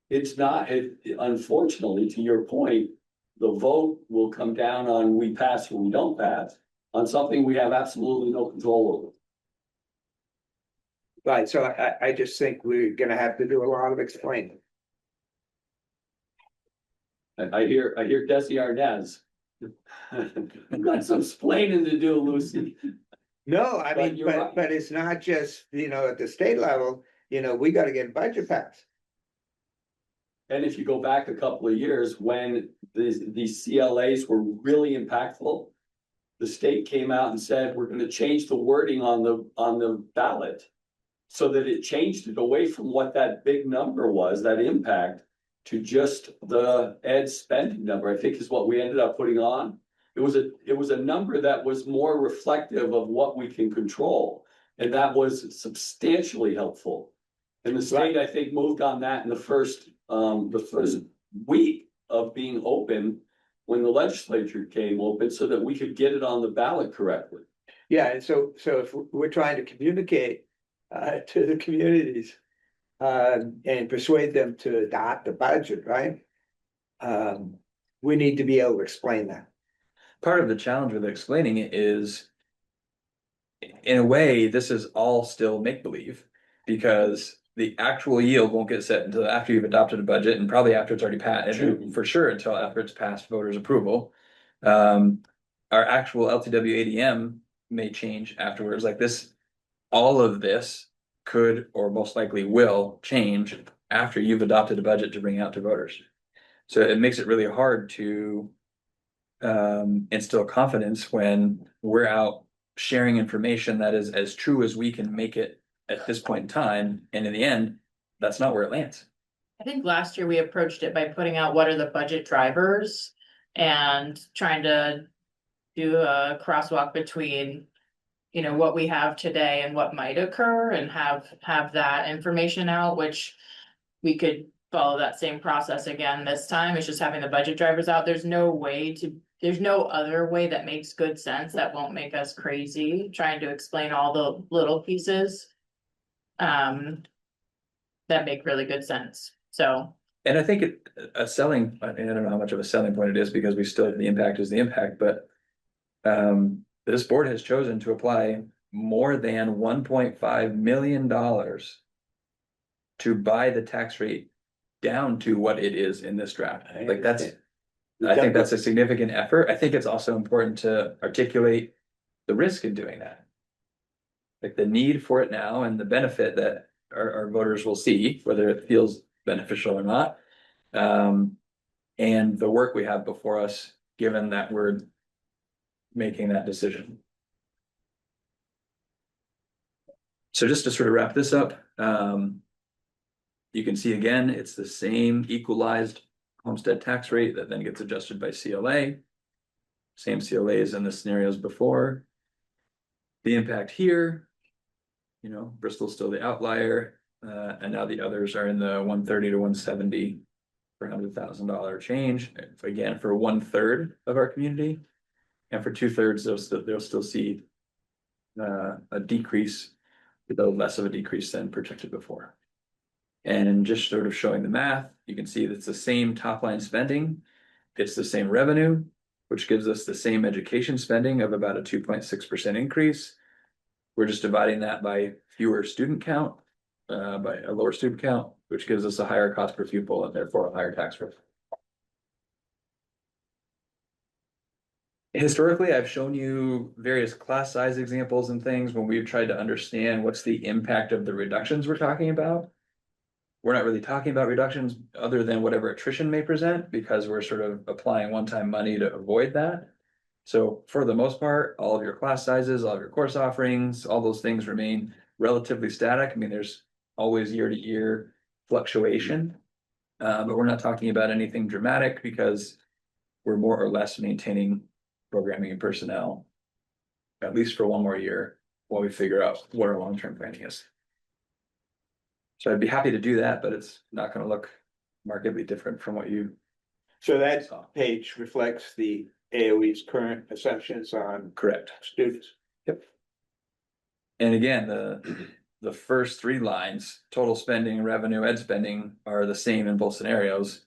It's not, unfortunately, to your point, the vote will come down on we pass or we don't pass on something we have absolutely no control over. Right, so I just think we're gonna have to do a lot of explaining. I hear Desi Arnaz I've got some explaining to do, Lucy. No, I But mean, you're right. but it's not just, at the state level, we gotta get budget passed. And if you go back a couple of years, when these CLAs were really impactful, the state came out and said, we're gonna change the wording on the ballot. So that it changed it away from what that big number was, that impact, to just the ed spending number, I think is what we ended up putting on. It was a number that was more reflective of what we can control, and that was substantially helpful. And the state, I think, moved on that in the first week of being open, when the legislature came open, so that we could get it on the ballot correctly. Yeah, and so if we're trying to communicate to the communities and persuade them to adopt the budget, right? We need to be able to explain that. Part of the challenge with explaining it is, in a way, this is all still make-believe, because the actual yield won't get set until after you've adopted a budget, and probably after it's already passed, and for sure until after it's passed voters' approval. Our actual LTW ADM may change afterwards, like this. All of this could, or most likely will, change after you've adopted a budget to bring out to voters. So it makes it really hard to instill confidence when we're out sharing information that is as true as we can make it at this point in time, and in the end, that's not where it lands. I think last year we approached it by putting out what are the budget drivers and trying to do a crosswalk between, what we have today and what might occur, and have that information out, which we could follow that same process again this time. It's just having the budget drivers out. There's no other way that makes good sense, that won't make us crazy trying to explain all the little pieces that make really good sense. So, and I think I don't know how much of a selling point it is, because the impact is the impact, but this board has chosen to apply more than $1.5 million to buy the tax rate down to what it is in this draft. I think that's a significant effort. I think it's also important to articulate the risk in doing that. Like the need for it now, and the benefit that our voters will see, whether it feels beneficial or not. And the work we have before us, given that we're making that decision. So just to sort of wrap this up, you can see again, it's the same equalized homestead tax rate that then gets adjusted by CLA. Same CLAs in the scenarios before. The impact here, Bristol's still the outlier, and now the others are in the 130 to 170 for $100,000 change. Again, for 1/3 of our community, and for 2/3, they'll still see a decrease, though less of a decrease than projected before. And just sort of showing the math, you can see that it's the same top line spending, it's the same revenue, which gives us the same education spending of about a 2.6% increase. We're just dividing that by fewer student count, by a lower student count, which gives us a higher cost per pupil and therefore a higher tax rate. Historically, I've shown you various class size examples and things when we've tried to understand what's the impact of the reductions we're talking about. We're not really talking about reductions other than whatever attrition may present, because we're sort of applying one-time money to avoid that. So for the most part, all of your class sizes, all of your course offerings, all those things remain relatively static. I mean, there's always year-to-year fluctuation, but we're not talking about anything dramatic, because we're more or less maintaining programming and personnel, at least for one more year, while we figure out what our long-term planning is. So I'd be happy to do that, but it's not going to look markedly different from what you. So that page reflects the AOE's current assumptions on Correct. students. Yep. And again, the first three lines, total spending, revenue, ed spending, are the same in both scenarios.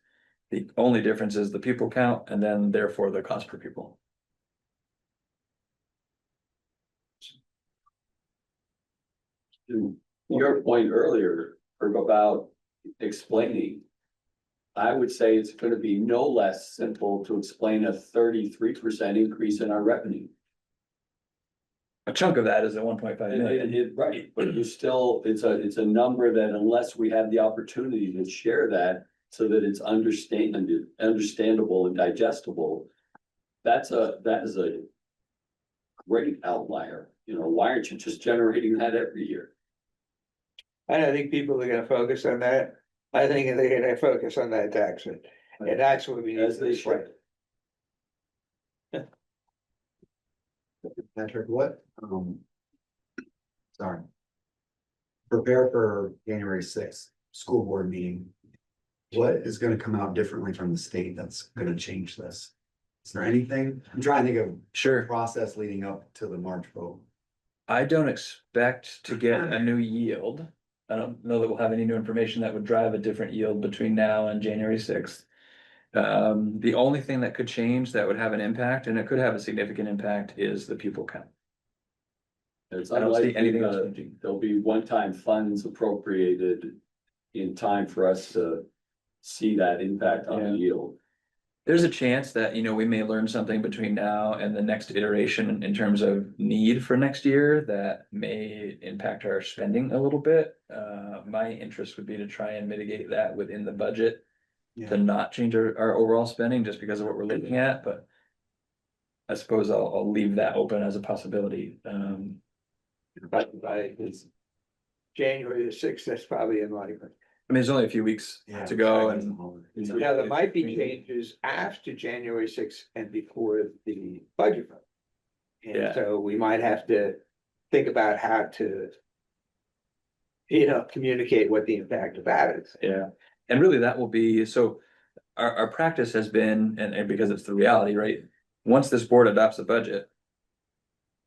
The only difference is the pupil count, and then therefore the cost per pupil. To your point earlier about explaining, I would say it's gonna be no less simple to explain a 33% increase in our revenue. A chunk of that is a 1.5 million. Right, but you still, it's a number that unless we have the opportunity to share that so that it's understandable and digestible. That is a great outlier, you know, why aren't you just generating that every year? I don't think people are gonna focus on that. I think they're gonna focus on that tax rate, and that's what we need As to they explain. should. Patrick, what, sorry. Prepare for January 6th, school board meeting. What is gonna come out differently from the state that's gonna change this? Is there anything? I'm trying to think of Sure. process leading up to the March vote. I don't expect to get a new yield. I don't know that we'll have any new information that would drive a different yield between now and January 6th. The only thing that could change that would have an impact, and it could have a significant impact, is the pupil count. It's I don't see unlikely anything else that changing. there'll be one-time funds appropriated in time for us to see that impact on Yeah. the yield. There's a chance that, you know, we may learn something between now and the next iteration in terms of need for next year that may impact our spending a little bit. My interest would be to try and mitigate that within the budget. To not change our overall spending just because of what we're looking at, but. I suppose I'll leave that open as a possibility. But by it's January the 6th, that's probably unlikely. I mean, there's only a few weeks to go and. Now, there might be changes after January 6th and before the budget vote. And Yeah. so we might have to think about how to, communicate what the impact of that is. Yeah, and really that will be, so our practice has been, and because it's the reality, right? Once this board adopts a budget.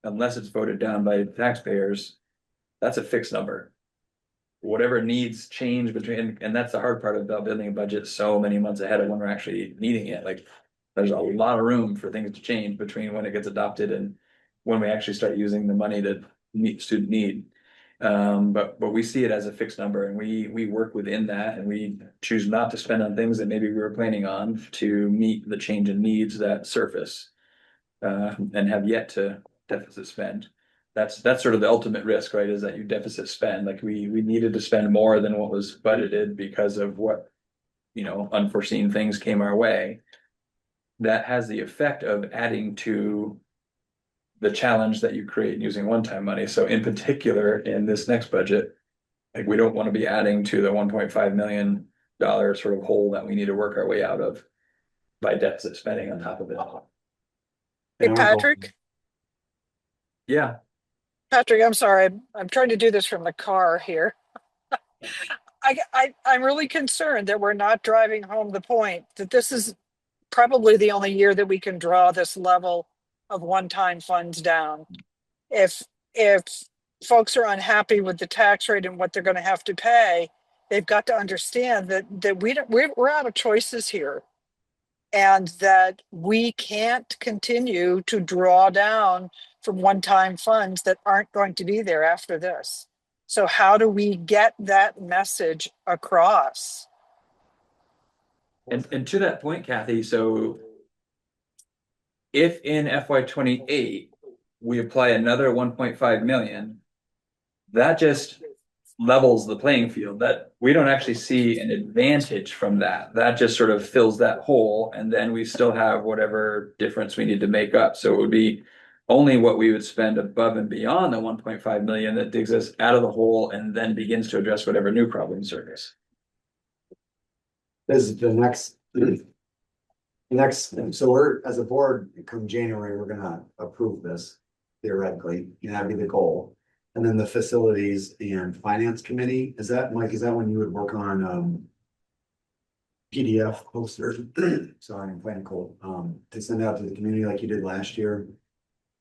Unless it's voted down by taxpayers, that's a fixed number. Whatever needs change between, and that's the hard part about building a budget so many months ahead of when we're actually needing it, like. There's a lot of room for things to change between when it gets adopted and when we actually start using the money to meet student need. But we see it as a fixed number and we work within that and we choose not to spend on things that maybe we were planning on to meet the change in needs that surface. And have yet to deficit spend. That's sort of the ultimate risk, right? Is that you deficit spend, like we needed to spend more than what was budgeted because of what. Unforeseen things came our way. That has the effect of adding to. The challenge that you create using one-time money. So in particular, in this next budget. Like we don't want to be adding to the $1.5 million sort of hole that we need to work our way out of. By deficit spending on top of it. Hey, Patrick, Yeah, I'm sorry, I'm trying to do this from the car here. I'm really concerned that we're not driving home the point that this is probably the only year that we can draw this level of one-time funds down. If folks are unhappy with the tax rate and what they're going to have to pay, they've got to understand that we're out of choices here. And that we can't continue to draw down from one-time funds that aren't going to be there after this. So how do we get that message across? and to that point, Kathy, so. If in FY 28, we apply another 1.5 million. That just levels the playing field, that we don't actually see an advantage from that. That just sort of fills that hole, and then we still have whatever difference we need to make up. So it would be only what we would spend above and beyond the 1.5 million that digs us out of the hole and then begins to address whatever new problems surface. This is the next, so we're, as a board, come January, we're gonna approve this theoretically, and that'd be the goal. And then the facilities and finance committee, is that, Mike, is that when you would work on, PDF posters? Sorry, I'm playing cold, to send out to the community like you did last year?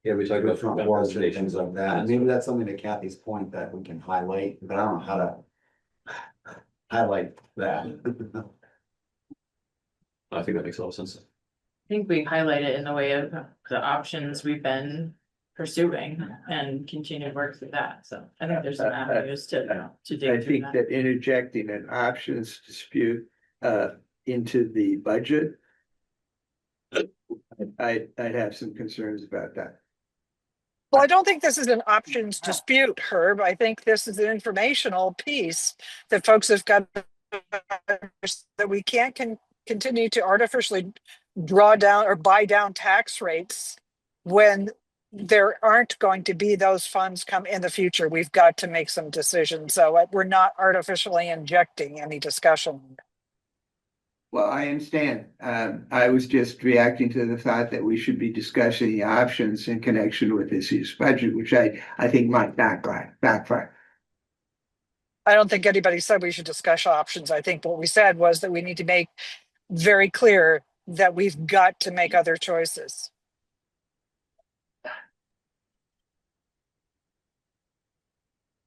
Yeah, we talked about Front doors and things like that. Maybe that's something to Kathy's point that we can highlight, but I don't know how to highlight that. I think that makes a lot of sense. I think we highlight it in the way of the options we've been pursuing and continue to work through that. So I think there's some avenues to I dig through think that. that interjecting an options dispute into the budget, I'd have some concerns about that. Well, I don't think this is an options dispute, Herb. I think this is an informational piece that folks have got that we can't continue to artificially draw down or buy down tax rates when there aren't going to be those funds come in the future. We've got to make some decisions. So we're not artificially injecting any discussion. Well, I understand. I was just reacting to the thought that we should be discussing the options in connection with this year's budget, which I think might backfire. I don't think anybody said we should discuss options. I think what we said was that we need to make very clear that we've got to make other choices.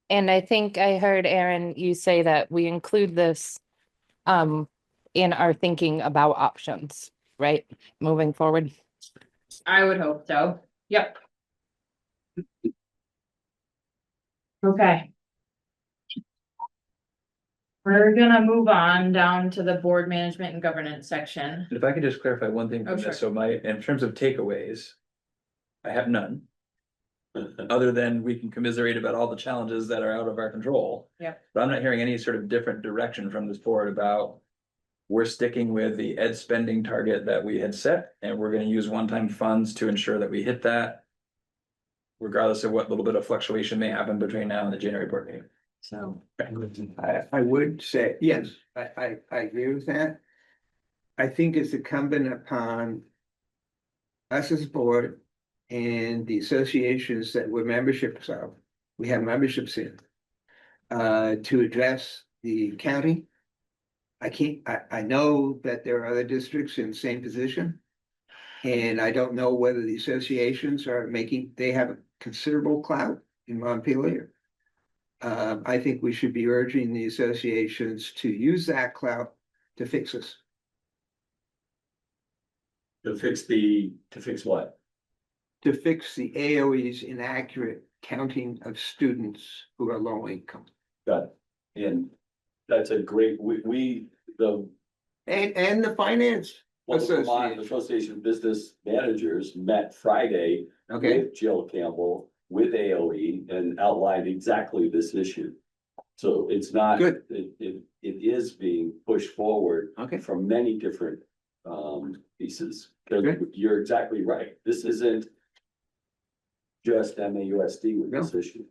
And I think I heard Aaron, you say that we include this in our thinking about options, right? Moving forward. I would hope so. Yep. Okay. We're gonna move on down to the board management and governance section. If I could just clarify one thing Oh, from sure. this, so in terms of takeaways, I have none. Other than we can commiserate about all the challenges that are out of our control. Yep. But I'm not hearing any sort of different direction from this board about. We're sticking with the ed spending target that we had set, and we're gonna use one-time funds to ensure that we hit that. Regardless of what little bit of fluctuation may happen between now and the January board meeting. So, I would say, yes, I agree with that. I think it's incumbent upon us as a board and the associations that we're memberships of, we have memberships in, to address the county. I know that there are other districts in the same position. And I don't know whether the associations they have a considerable clout in Montpelier. I think we should be urging the associations to use that clout to fix us. To fix what? To fix the AOE's inaccurate counting of students who are low income. Got it. And that's a great, And the finance. well, the Vermont Association of Business Managers met Friday Okay, with Jill Campbell, with AOE, and outlined exactly this issue. So it's not. Good. It is being pushed forward. Okay. From many different pieces. 'Cause Good. you're exactly right. This isn't just MAUSD with this issue.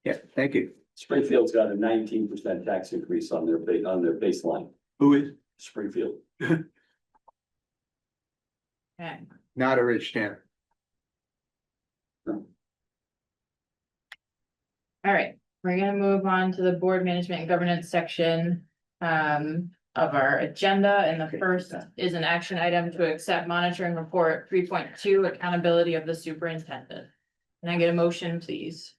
yeah, thank you. Springfield's got a 19% tax increase on their baseline. Who is? Springfield. okay. Not a rich town. All right, we're gonna move on to the board management and governance section of our agenda. And the first is an action item to accept monitoring report 3.2 accountability of the superintendent. Can I get a motion, please?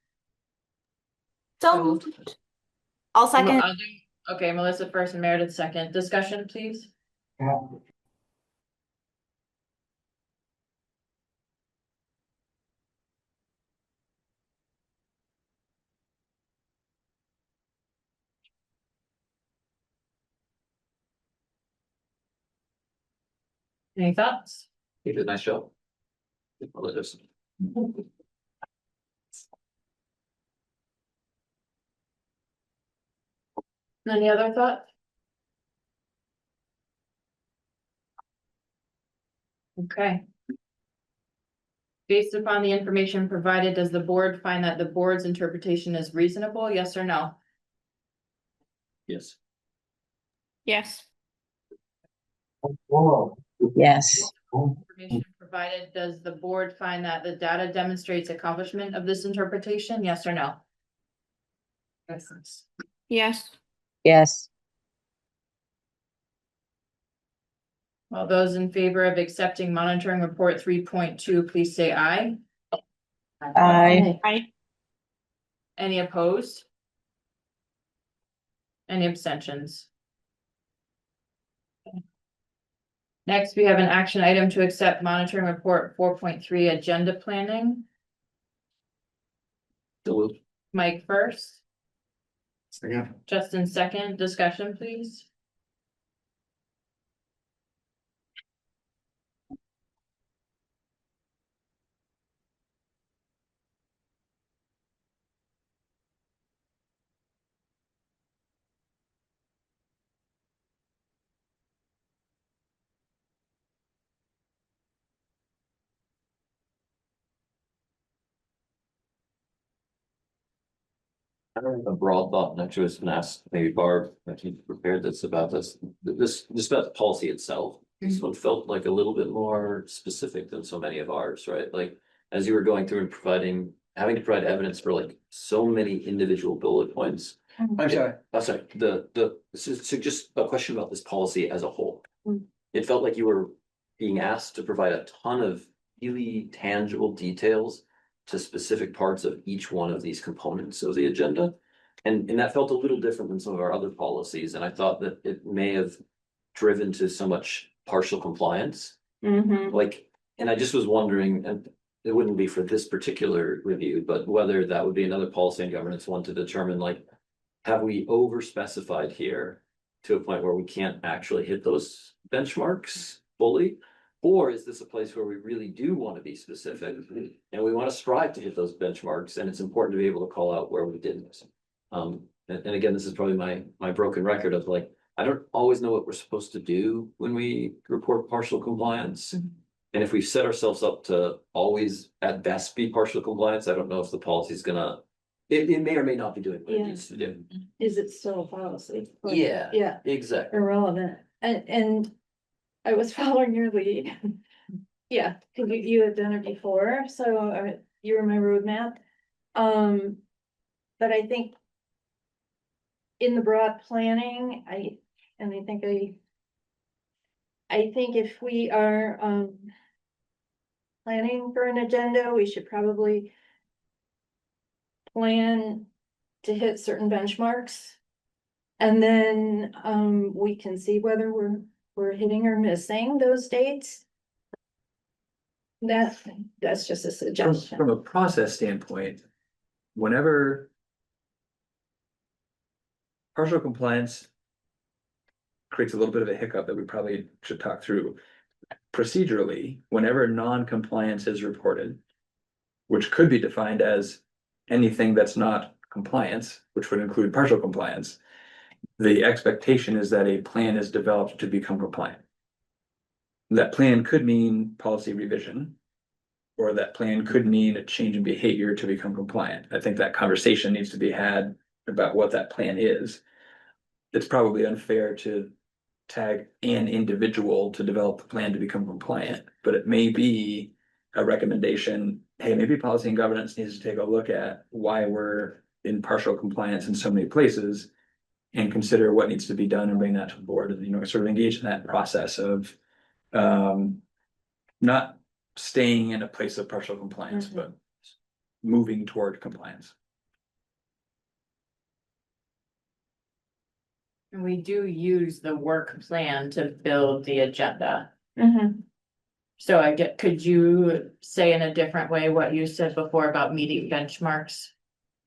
So moved. I'll second. I'll do- Okay, Melissa first and Meredith second. Discussion, please. Any thoughts? You did a nice job. Apologies. Any other thoughts? Okay. Based upon the information provided, does the board find that the board's interpretation is reasonable? Yes or no? Yes. Yes. Yes. Information provided, does the board find that the data demonstrates accomplishment of this interpretation? Yes or no? Yes. Yes. All those in favor of accepting monitoring report 3.2, please say aye. Aye. Aye. Any opposed? Any abstentions? Next, we have an action item to accept monitoring report 4.3 agenda planning. Mike first, Second. Justin second. Discussion, please. A broad thought, and actually I was gonna ask maybe Barb, if you prepared this about this about the policy itself. This one felt like a little bit more specific than so many of ours, right? Like, as you were going through and having to provide evidence for like so many individual bullet points. I'm sorry. I'm sorry, so just a question about this policy as a whole. Mm. It felt like you were being asked to provide a ton of really tangible details to specific parts of each one of these components of the agenda. And that felt a little different than some of our other policies, and I thought that it may have driven to so much partial compliance. Mm-hmm. Like, and I just was wondering, and it wouldn't be for this particular review, but whether that would be another policy and governance one to determine, like, have we over specified here to a point where we can't actually hit those benchmarks fully? Or is this a place where we really do want to be specific and we want to strive to hit those benchmarks, and it's important to be able to call out where we didn't? And again, this is probably my broken record of like, I don't always know what we're supposed to do when we report partial compliance. And if we set ourselves up to always at best be partial compliance, I don't know if the policy is gonna, it may or may not be doing what it Yeah. needs to do. Is it still a policy? Like, Yeah. Yeah, Exactly. irrelevant. And I was following your lead. Yeah, because you had done it before, so you were my roadmap. But I think in the broad planning, I think if we are planning for an agenda, we should probably plan to hit certain benchmarks. And then we can see whether we're hitting or missing those dates. That's just a suggestion. From a process standpoint, whenever partial compliance creates a little bit of a hiccup that we probably should talk through. Procedurally, whenever non-compliance is reported, which could be defined as anything that's not compliance, which would include partial compliance, the expectation is that a plan is developed to become compliant. That plan could mean policy revision, or that plan could mean a change in behavior to become compliant. I think that conversation needs to be had about what that plan is. It's probably unfair to tag an individual to develop the plan to become compliant, but it may be a recommendation. Hey, maybe policy and governance needs to take a look at why we're in partial compliance in so many places and consider what needs to be done and bring that to the board, and, sort of engage in that process of not staying in a place of partial compliance, but moving toward compliance. And we do use the work plan to build the agenda. Mhm. So could you say in a different way what you said before about meeting benchmarks?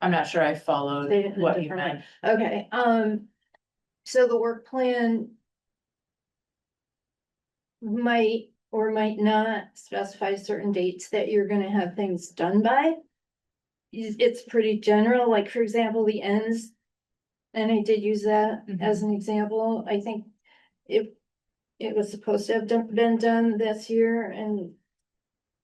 I'm not sure I followed Say it in a what you different way. meant. Okay, so the work plan might or might not specify certain dates that you're gonna have things done by. It's pretty general, like for example, the ends. And I did use that as an example. I think it was supposed to have been done this year and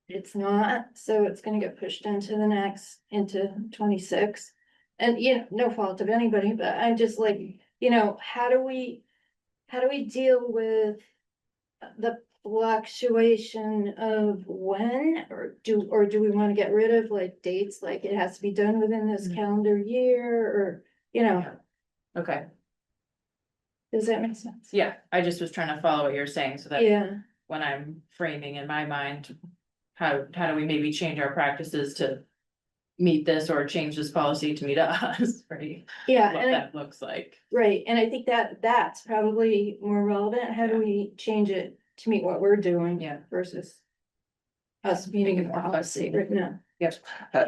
it's not, so it's gonna get pushed into 26. And no fault of anybody, but I'm just like, how do we deal with the fluctuation of when, or do we want to get rid of like dates, like it has to be done within this calendar year, or Okay, does that make sense? yeah, I just was trying to follow what you're saying so that Yeah, when I'm framing in my mind, how do we maybe change our practices to meet this or change this policy to meet us, right? yeah, What and that looks like. right, and I think that's probably more relevant. How do we change it to meet what we're doing? Yeah. Versus us meeting a policy right now. Yep. I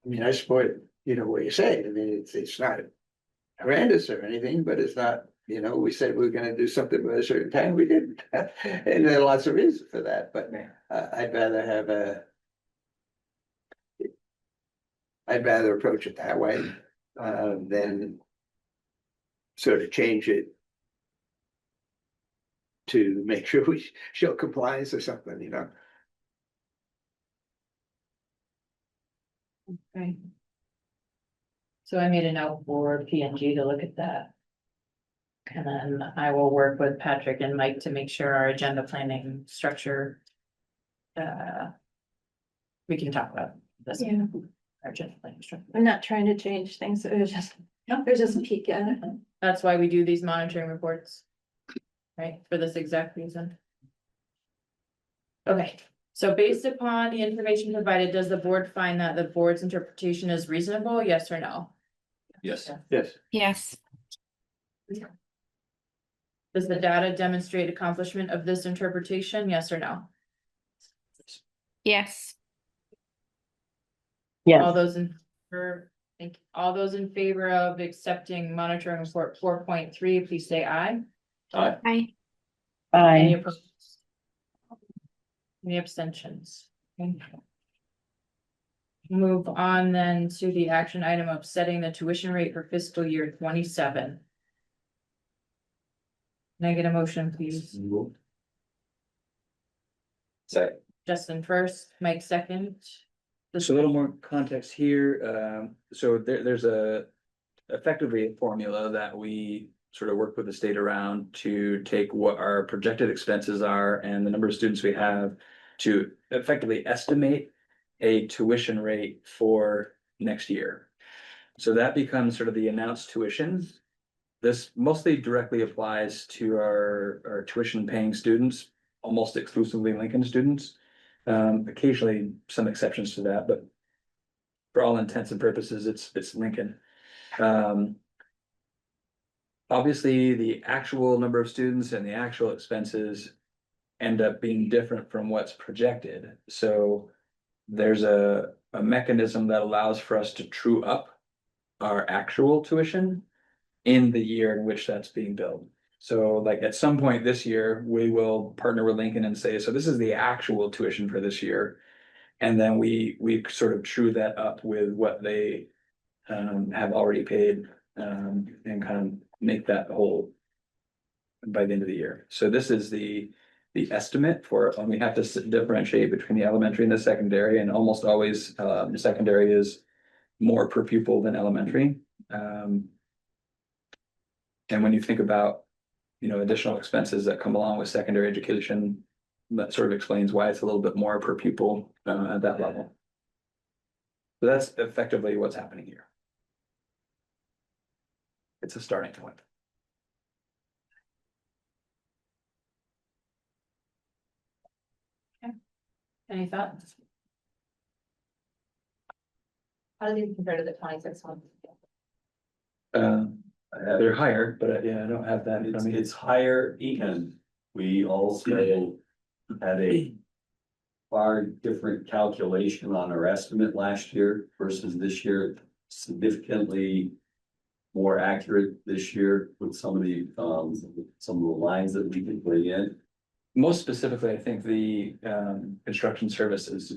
mean, I support, what you say. I mean, it's not horrendous or anything, but it's not, we said we were gonna do something by a certain time, we didn't. And there are lots of reasons for that, but I'd rather approach it that way than sort of change it to make sure we show compliance or something, Right. So I made a note for P and G to look at that. And then I will work with Patrick and Mike to make sure our agenda planning structure. We can talk about this. Yeah. Our agenda planning structure. I'm not trying to change things, it was just, there's just a peek at it. That's why we do these monitoring reports. Right, for this exact reason. Okay, so based upon the information provided, does the board find that the board's interpretation is reasonable, yes or no? Yes. Yes. Yes. Does the data demonstrate accomplishment of this interpretation, yes or no? Yes. Yes. All those in, all those in favor of accepting monitoring report 4.3, please say aye. Aye. Aye. Any Aye. opposed? Any abstentions? Okay. Move on then to the action item of setting the tuition rate for fiscal year 27. Can I get a motion, please? Second. Justin first, Mike second. So a little more context here, so there's effectively a formula that we sort of work with the state around to take what our projected expenses are and the number of students we have to effectively estimate a tuition rate for next year. So that becomes sort of the announced tuition. This mostly directly applies to our tuition paying students, almost exclusively Lincoln students. Occasionally some exceptions to that, but for all intents and purposes, it's Lincoln. Obviously, the actual number of students and the actual expenses end up being different from what's projected. So there's a mechanism that allows for us to true up our actual tuition in the year in which that's being billed. So like at some point this year, we will partner with Lincoln and say, so this is the actual tuition for this year. And then we sort of true that up with what they have already paid and kind of make that whole by the end of the year. So this is the estimate for, we have to differentiate between the elementary and the secondary, and almost always the secondary is more per pupil than elementary. And when you think about, additional expenses that come along with secondary education, that sort of explains why it's a little bit more per pupil at that level. So that's effectively what's happening here. It's a starting point. Any thoughts? How do these compare to the 26 ones? They're higher, but yeah, I don't have that. It's, it's higher, and we also had a far different calculation on our estimate last year versus this year, significantly more accurate this year with some of the lines that we can bring in. Most specifically, I think the construction services.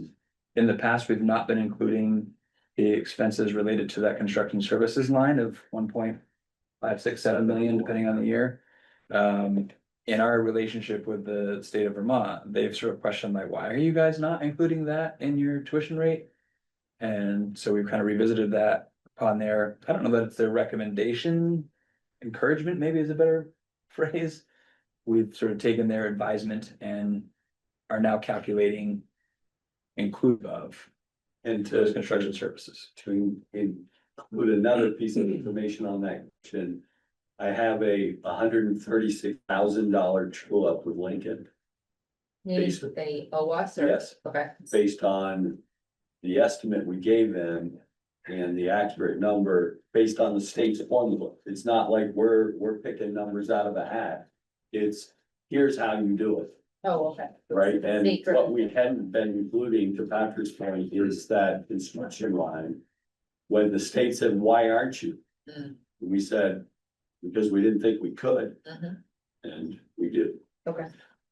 In the past, we've not been including the expenses related to that construction services line of 1.567 million, depending on the year. In our relationship with the state of Vermont, they've sort of questioned like, why are you guys not including that in your tuition rate? And so we've kind of revisited that upon their, I don't know that it's their recommendation, encouragement maybe is a better phrase. We've sort of taken their advisement and are now calculating inclusive of And those to construction services. to include another piece of information on that question, I have a $136,000 true up with Lincoln. They owe us or? Yes. Okay. Based on the estimate we gave them and the accurate number based on the state's formula. It's not like we're picking numbers out of a hat. It's, here's how you do it, Oh, okay. right? And State what we hadn't been including, to Patrick's point, is that construction line. When the state said, why aren't you? Mm. We said, because we didn't think we could, Mhm. and we did. Okay.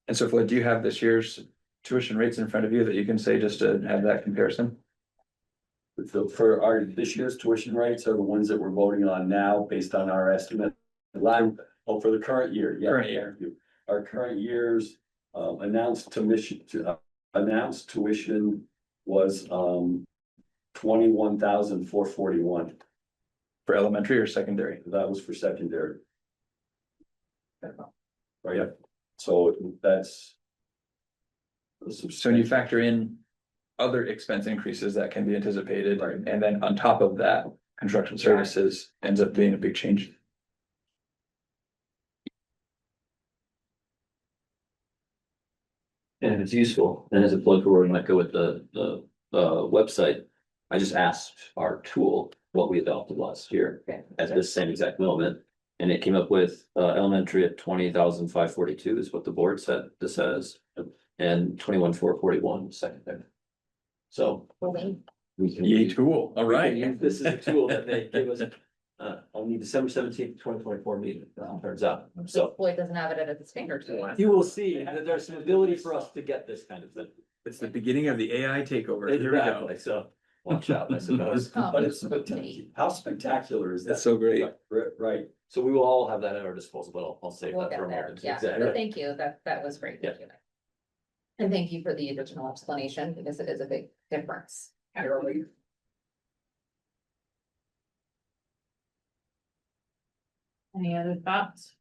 And so Floyd, do you have this year's tuition rates in front of you that you can say just to have that comparison? For our, this year's tuition rates are the ones that we're voting on now, based on our estimate. For the current year, yeah. Current year. Our current year's announced tuition was 21,441. For elementary or secondary? That was for secondary. Right, so that's. So when you factor in other expense increases that can be anticipated, Right. and then on top of that, construction services ends up being a big change. And if it's useful, then as a plug forward, we might go with the website. I just asked our tool what we adopted last year at this same exact moment. And it came up with elementary at 20,542 is what the board said this says. And 21,441 secondary. So we can. Yay tool, all right. This is a tool that they give us on the December 17th, 2024 meeting, turns out. So Floyd doesn't have it at his fingertips. you will see that there's some ability for us to get this kind of thing. It's the beginning of the AI takeover. Here we go. Exactly, so watch out, I suppose. But it's spectacular. How spectacular is that? That's so great. Right. So we will all have that at our disposal, but I'll save We'll that get for a there, moment. yeah, Exactly. but thank you, that was great. Thank you. And thank you for the additional explanation, because it is a big difference. Any other thoughts?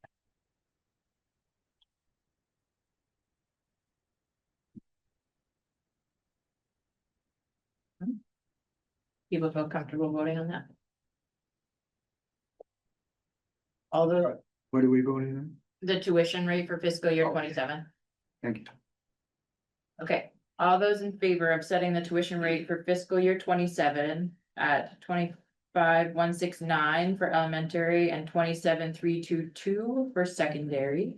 People feel comfortable voting on that? All What are we voting on? the tuition rate for fiscal year 27. Thank you. Okay, all those in favor of setting the tuition rate for fiscal year 27 at 25,169 for elementary and 27,322 for secondary.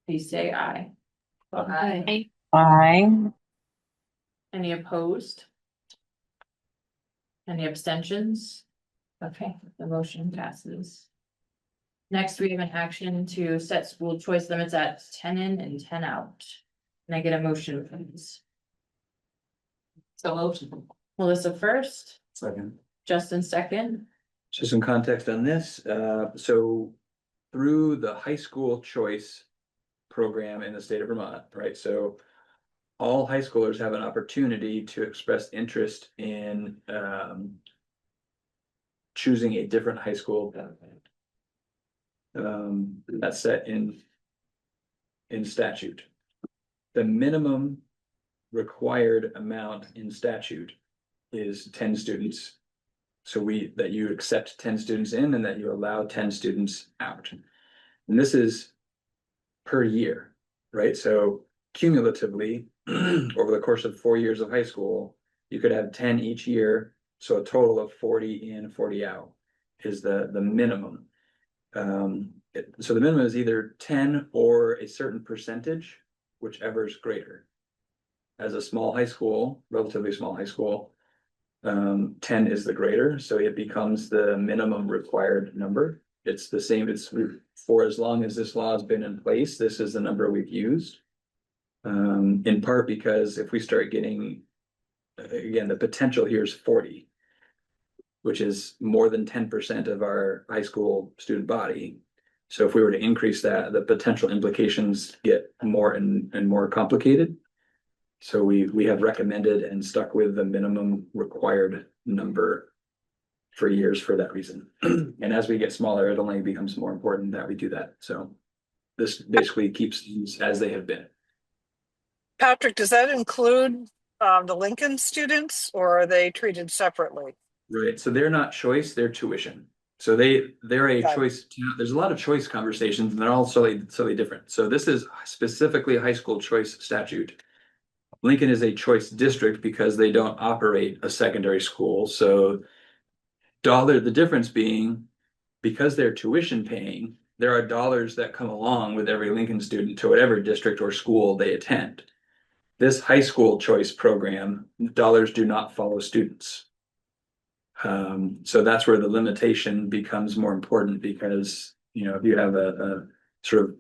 Please say aye. Aye. Any opposed? Any abstentions? Okay, the motion passes. Next, we have an action to set school choice limits at 10 in and 10 out. Can I get a motion, please? So moved. Melissa first, Second. Justin second. So some context on this, so through the high school choice program in the state of Vermont, right? So all high schoolers have an opportunity to express interest in choosing a different high school. That's set in statute. The minimum required amount in statute is 10 students. So that you accept 10 students in and that you allow 10 students out. And this is per year, right? So cumulatively, over the course of 4 years of high school, you could have 10 each year. So a total of 40 in, 40 out is the minimum. So the minimum is either 10 or a certain percentage, whichever is greater. As a small high school, relatively small high school, 10 is the greater, so it becomes the minimum required number. It's the same, it's for as long as this law has been in place, this is the number we've used. In part because if we start getting, again, the potential here is 40, which is more than 10% of our high school student body. So if we were to increase that, the potential implications get more and more complicated. So we have recommended and stuck with the minimum required number for years for that reason. And as we get smaller, it only becomes more important that we do that. So this basically keeps things as they have been. Patrick, does that include the Lincoln students, or are they treated separately? Right, so they're not choice, they're tuition. So they're a Got it. choice, there's a lot of choice conversations and they're all slightly different. So this is specifically a high school choice statute. Lincoln is a choice district because they don't operate a secondary school. So the difference being, because they're tuition paying, there are dollars that come along with every Lincoln student to whatever district or school they attend. This high school choice program, dollars do not follow students. So that's where the limitation becomes more important because, if you have a sort of,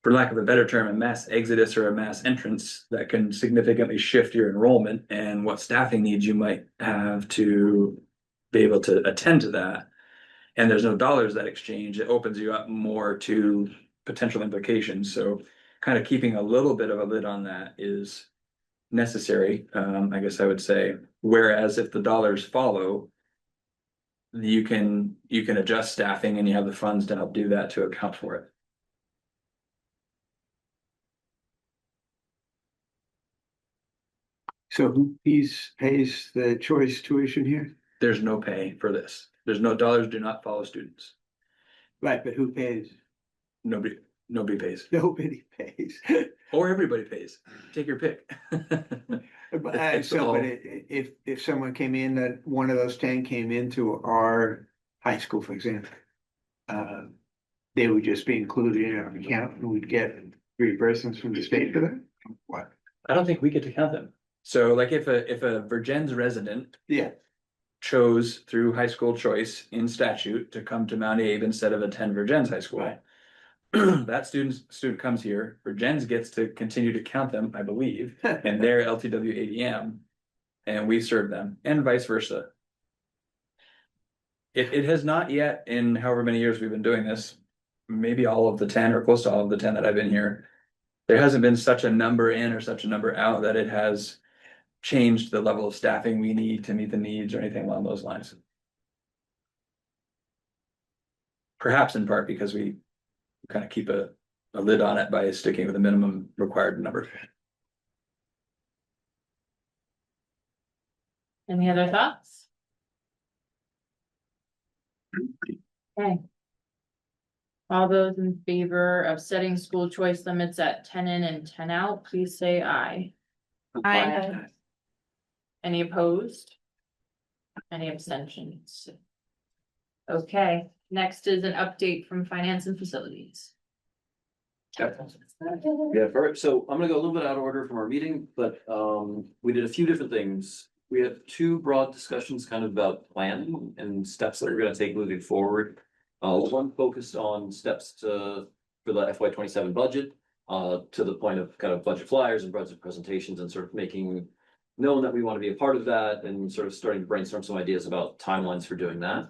for lack of a better term, a mass exodus or a mass entrance, that can significantly shift your enrollment and what staffing needs you might have to be able to attend to that. And there's no dollars that exchange, it opens you up more to potential implications. So kind of keeping a little bit of a lid on that is necessary, I guess I would say. Whereas if the dollars follow, you can adjust staffing and you have the funds to help do that to account for it. So who pays the choice tuition here? There's no pay for this. There's no dollars do not follow students. Right, but who pays? Nobody pays. Nobody pays. Or everybody pays. Take your pick. It's So, all- but if someone came in, that one of those 10 came into our high school, for example. They would just be included in our account and we'd get reimbursements from the state for that? What? I don't think we get to count them. So like if a Virgin's resident Yeah, chose through high school choice in statute to come to Mount Abe instead of attend Virgin's high school. Right. That student comes here, Virgin's gets to continue to count them, I believe, in their LTW ADM. And we serve them and vice versa. It has not yet, in however many years we've been doing this, maybe all of the 10 or close to all of the 10 that I've been here. There hasn't been such a number in or such a number out that it has changed the level of staffing we need to meet the needs or anything along those lines. Perhaps in part because we kind of keep a lid on it by sticking with the minimum required number. Any other thoughts? Okay. All those in favor of setting school choice limits at 10 in and 10 out, please say aye. Aye. Any opposed? Any abstentions? Okay, next is an update from finance and facilities. Yeah, perfect. So I'm gonna go a little bit out of order from our meeting, but we did a few different things. We had two broad discussions kind of about planning and steps that we're gonna take moving forward. One focused on steps for the FY 27 budget, to the point of kind of budget flyers and budget presentations and sort of making known that we want to be a part of that and sort of starting to brainstorm some ideas about timelines for doing that.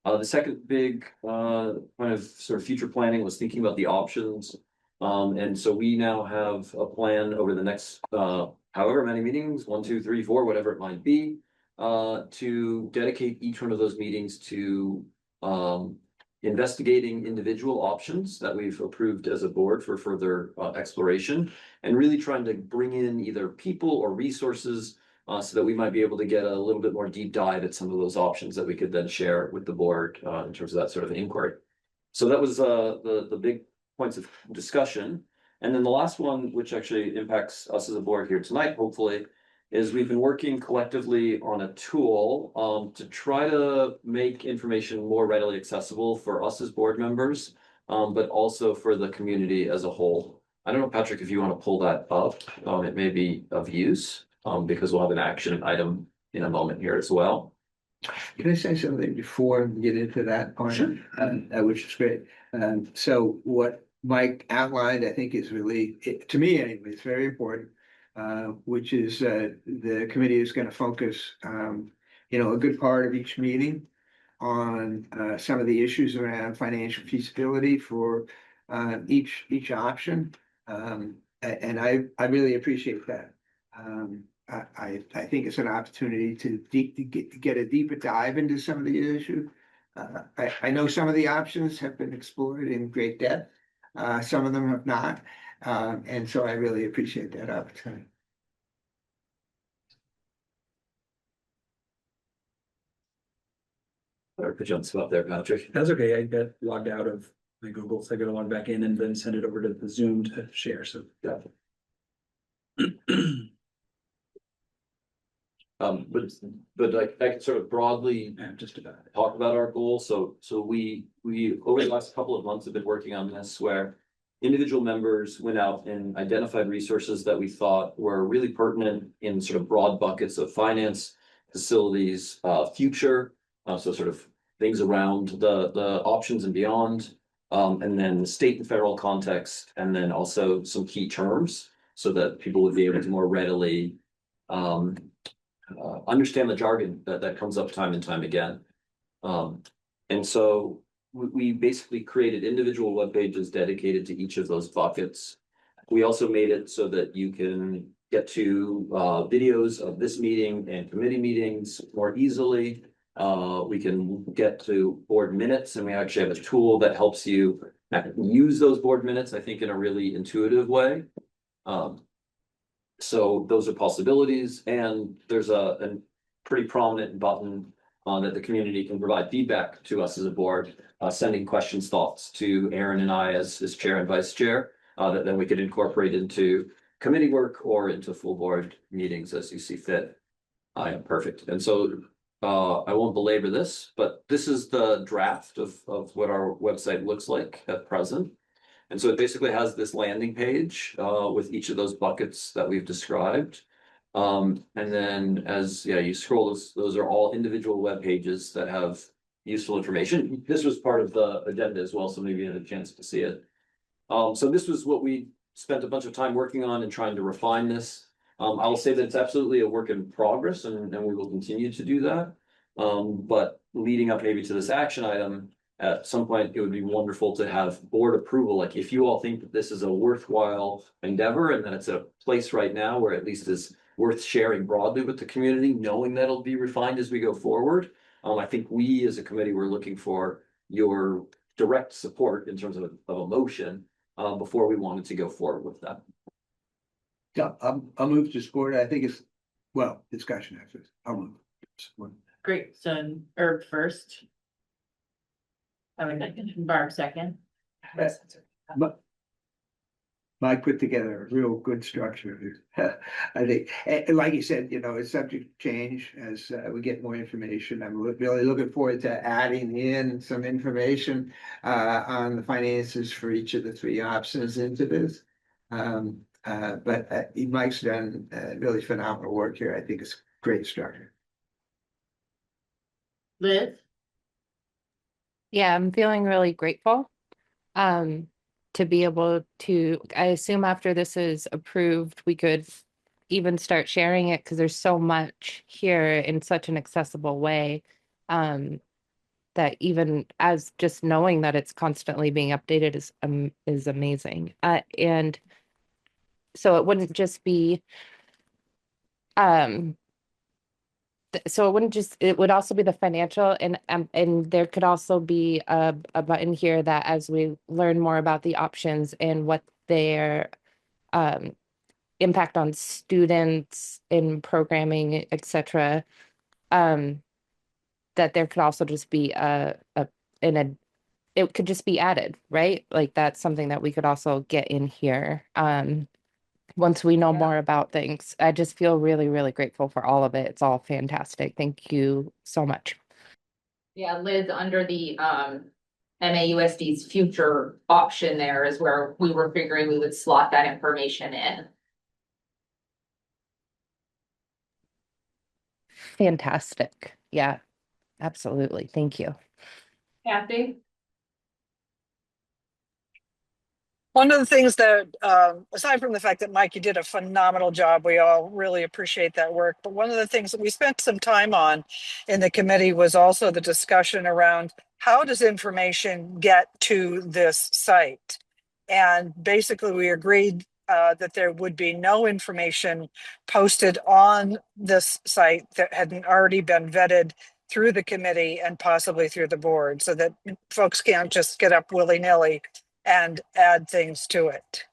The second big kind of sort of future planning was thinking about the options. And so we now have a plan over the next however many meetings, 1, 2, 3, 4, whatever it might be, to dedicate each one of those meetings to investigating individual options that we've approved as a board for further exploration, and really trying to bring in either people or resources so that we might be able to get a little bit more deep dive at some of those options that we could then share with the board in terms of that sort of inquiry. So that was the big points of discussion. And then the last one, which actually impacts us as a board here tonight, hopefully, is we've been working collectively on a tool to try to make information more readily accessible for us as board members, but also for the community as a whole. I don't know, Patrick, if you want to pull that up, it may be of use, because we'll have an action item in a moment here as well. can I say something before we get into that part? Sure. Which is great. So what Mike outlined, I think is really, to me anyway, it's very important. Which is the committee is going to focus, a good part of each meeting on some of the issues around financial feasibility for each option. And I really appreciate that. I think it's an opportunity to get a deeper dive into some of the issues. I know some of the options have been explored in great depth. Some of them have not. And so I really appreciate that opportunity. Or put you on the spot there, Patrick. That's okay. I got logged out of my Google, so I gotta log back in and then send it over to the Zoom to share. So Yeah. But I can sort of broadly yeah, just about it. talk about our goal. So we over the last couple of months have been working on this, where individual members went out and identified resources that we thought were really pertinent in sort of broad buckets of finance, facilities, future. So sort of things around the options and beyond, and then state and federal context, and then also some key terms so that people would be able to more readily understand the jargon that comes up time and time again. And so we basically created individual web pages dedicated to each of those buckets. We also made it so that you can get to videos of this meeting and committee meetings more easily. We can get to board minutes, and we actually have a tool that helps you use those board minutes, I think, in a really intuitive way. So those are possibilities, and there's a pretty prominent button that the community can provide feedback to us as a board, sending questions, thoughts to Aaron and I as chair and vice chair, that then we could incorporate into committee work or into full board meetings as you see fit. I am perfect. And so I won't belabor this, but this is the draft of what our website looks like at present. And so it basically has this landing page with each of those buckets that we've described. And then as you scroll, those are all individual web pages that have useful information. This was part of the agenda as well, so maybe you had a chance to see it. So this was what we spent a bunch of time working on and trying to refine this. I'll say that it's absolutely a work in progress, and we will continue to do that. But leading up maybe to this action item, at some point, it would be wonderful to have board approval. Like if you all think that this is a worthwhile endeavor and that it's a place right now where at least is worth sharing broadly with the community, knowing that it'll be refined as we go forward. I think we as a committee, we're looking for your direct support in terms of a motion before we wanted to go forward with that. Yeah, I'll move to support. I think it's, well, discussion after. I'll move. Support. Great, so Herb first. I would Barb second. But Mike put together a real good structure. I think, and like you said, it's subject to change as we get more information. I'm really looking forward to adding in some information on the finances for each of the three options into this. But Mike's done really phenomenal work here. I think it's a great structure. Liz? Yeah, I'm feeling really grateful to be able to, I assume after this is approved, we could even start sharing it because there's so much here in such an accessible way that even as just knowing that it's constantly being updated is amazing. And so it wouldn't just be so it wouldn't just, it would also be the financial, and there could also be a button here that as we learn more about the options and what their impact on students in programming, etc., that there could also just be it could just be added, right? Like that's something that we could also get in here. Once we know more about things. I just feel really, really grateful for all of it. It's all fantastic. Thank you so much. Yeah, Liz, under the MAUSD's future option there is where we were figuring we would slot that information in. Fantastic. Yeah, absolutely. Thank you. Kathy? One of the things that, aside from the fact that Mike, you did a phenomenal job, we all really appreciate that work. But one of the things that we spent some time on in the committee was also the discussion around how does information get to this site? And basically we agreed that there would be no information posted on this site that hadn't already been vetted through the committee and possibly through the board, so that folks can't just get up willy-nilly and add things to it.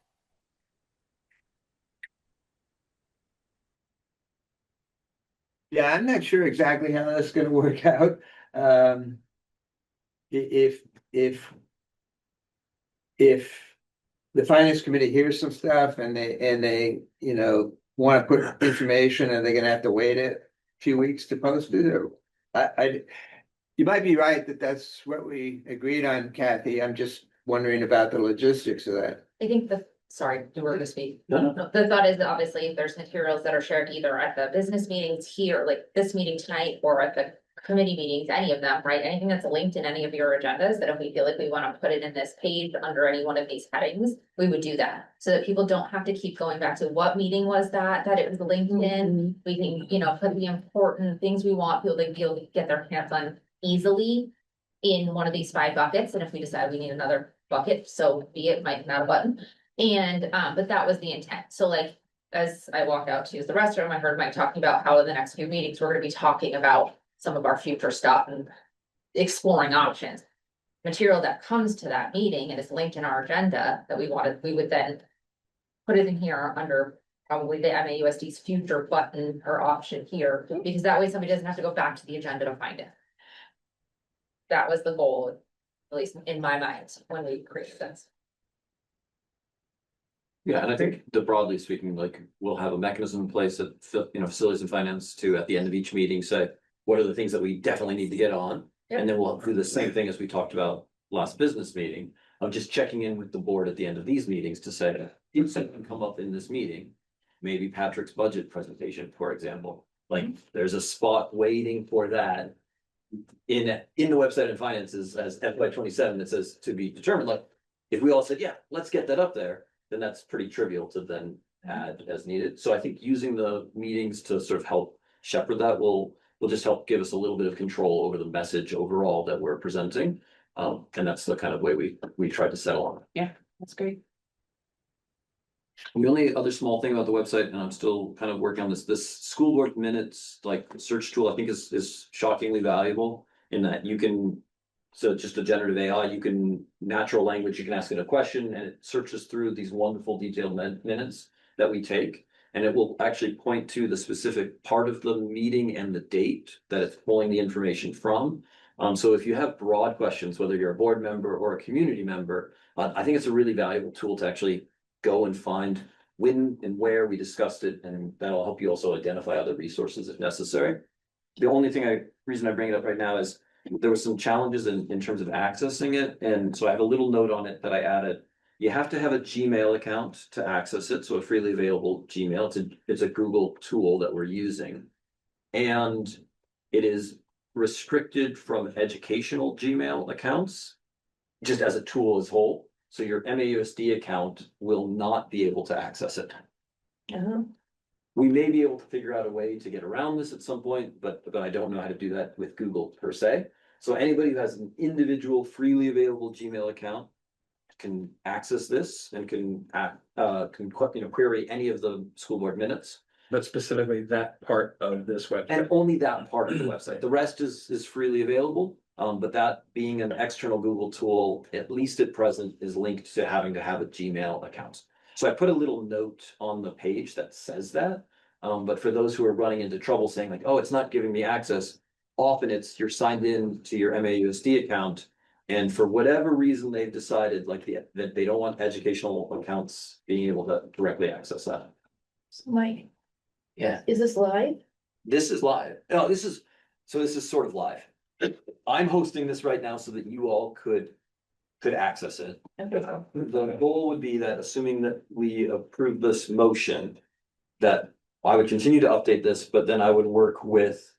Yeah, I'm not sure exactly how that's gonna work out. If the finance committee hears some stuff and they want to put information and they're gonna have to wait a few weeks to post it, or you might be right that that's what we agreed on, Kathy. I'm just wondering about the logistics of that. I think sorry, do we to speak? No. The thought is that obviously if there's materials that are shared either at the business meetings here, like this meeting tonight, or at the committee meetings, any of them, right? Anything that's linked in any of your agendas, that if we feel like we want to put it in this page under any one of these headings, we would do that. So that people don't have to keep going back to what meeting was that it was linked in. We can, put the important things we want people to be able to get their hands on easily in one of these 5 buckets. And if we decide we need another bucket, so be it, might not a button. And but that was the intent. So like as I walked out to use the restroom, I heard Mike talking about how in the next few meetings we're going to be talking about some of our future stuff and exploring options. Material that comes to that meeting and is linked in our agenda that we would then put it in here under probably the MAUSD's future button or option here, because that way somebody doesn't have to go back to the agenda to find it. That was the goal, at least in my mind, when we created this. Yeah, and I think that broadly speaking, like, we'll have a mechanism in place at, facilities and finance to, at the end of each meeting, say, what are the things that we definitely need to get on? Yep. And then we'll do the same thing as we talked about last business meeting, of just checking in with the board at the end of these meetings to say, if something come up in this meeting, maybe Patrick's budget presentation, for example, like, there's a spot waiting for that in the website and finances as FY 27 that says to be determined, like, if we all said, yeah, let's get that up there, then that's pretty trivial to then add as needed. So I think using the meetings to sort of help shepherd that will just help give us a little bit of control over the message overall that we're presenting. And that's the kind of way we tried to settle on it. That's great. The only other small thing about the website, and I'm still kind of working on this school board minutes, like, search tool, I think is shockingly valuable in that you can, so just a generative AI, you can natural language, you can ask it a question and it searches through these wonderful detailed minutes that we take. And it will actually point to the specific part of the meeting and the date that it's pulling the information from. So if you have broad questions, whether you're a board member or a community member, I think it's a really valuable tool to actually go and find when and where we discussed it, and that'll help you also identify other resources if necessary. The only reason I bring it up right now is there was some challenges in terms of accessing it, and so I have a little note on it that I added. You have to have a Gmail account to access it, so a freely available Gmail. It's a Google tool that we're using, and it is restricted from educational Gmail accounts, just as a tool as whole. So your MAUSD account will not be able to access it. We may be able to figure out a way to get around this at some point, but I don't know how to do that with Google per se. So anybody who has an individual freely available Gmail account can access this and can query any of the school board minutes. But specifically that part of this website. And only that part of the website. The rest is freely available. But that being an external Google tool, at least at present, is linked to having to have a Gmail account. So I put a little note on the page that says that. But for those who are running into trouble saying like, oh, it's not giving me access, often it's you're signed in to your MAUSD account. And for whatever reason, they've decided that they don't want educational accounts being able to directly access that. Mike, Yeah, is this live? this is live. No, this is sort of live. I'm hosting this right now so that you all could access it. Okay. The goal would be that, assuming that we approve this motion, that I would continue to update this, but then I would work with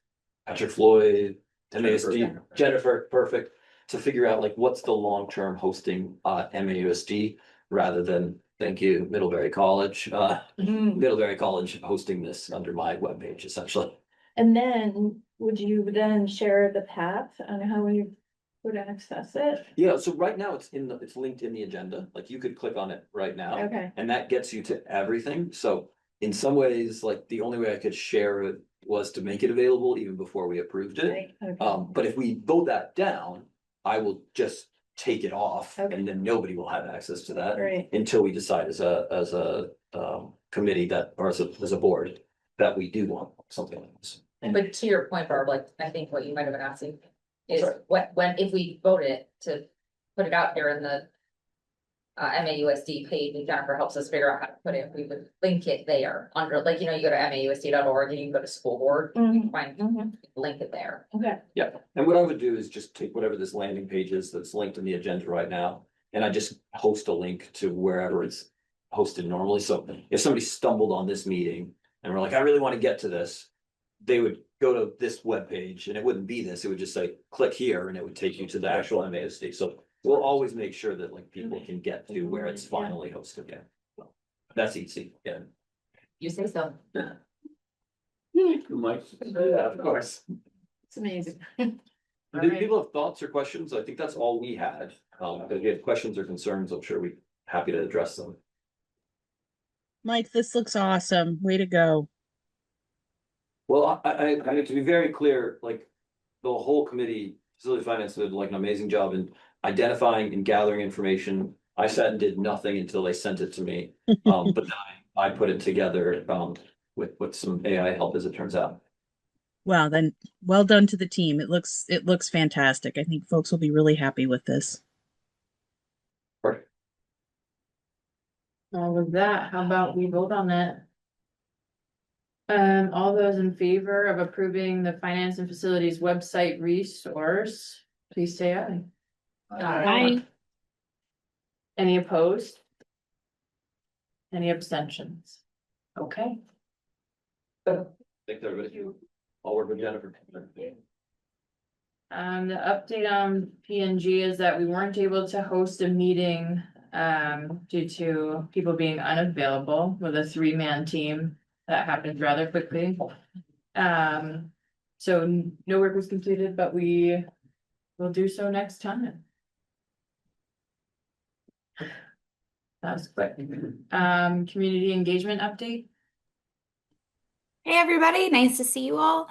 Patrick Floyd, MAUSD, Jennifer, perfect, to figure out like what's the long-term hosting MAUSD rather than, thank you, Middlebury College. Middlebury College hosting this under my webpage essentially. And then, would you then share the path on how we would access it? Yeah, so right now it's linked in the agenda, like you could click on it right now. Okay. And that gets you to everything, so in some ways, like the only way I could share it was to make it available even before we approved it. Right, okay. But if we vote that down, I will just take it off Okay. and then nobody will have access to that. Right. Until we decide as a committee or as a board that we do want something like this. But to your point, Barb, like, I think what you might have been asking is Sorry. if we voted to put it out there in the MAUSD page, and Jennifer helps us figure out how to put it, we would link it there under, like, you go to mausd.org and you can go to school board, you can find, link it there. Okay. Yeah, and what I would do is just take whatever this landing page is that's linked in the agenda right now, and I just host a link to wherever it's hosted normally. So if somebody stumbled on this meeting and we're like, I really want to get to this, they would go to this webpage and it wouldn't be this, it would just say, click here, and it would take you to the actual MASD. So we'll always make sure that like people can get to where it's finally hosted. Yeah, that's easy. Yeah. You say so. Mike, Yeah, of course. It's amazing. Do people have thoughts or questions? I think that's all we had. If you have questions or concerns, I'm sure we're happy to address them. Mike, this looks awesome. Way to go. Well, I to be very clear, like the whole committee, facility finance did like an amazing job in identifying and gathering information. I sat and did nothing until they sent it to me. But then I put it together, with some AI help, as it turns out. Well, then, well done to the team. It looks fantastic. I think folks will be really happy with this. Perfect. With that, how about we vote on it? All those in favor of approving the finance and facilities website resource, please say aye. Aye. Any opposed? Any abstentions? Okay. Thanks, everybody. I'll work with Jennifer. The update on PNG is that we weren't able to host a meeting due to people being unavailable with a 3-man team. That happened rather quickly. So no work was completed, but we will do so next time. That was quick. Community engagement update. Hey, everybody, nice to see you all.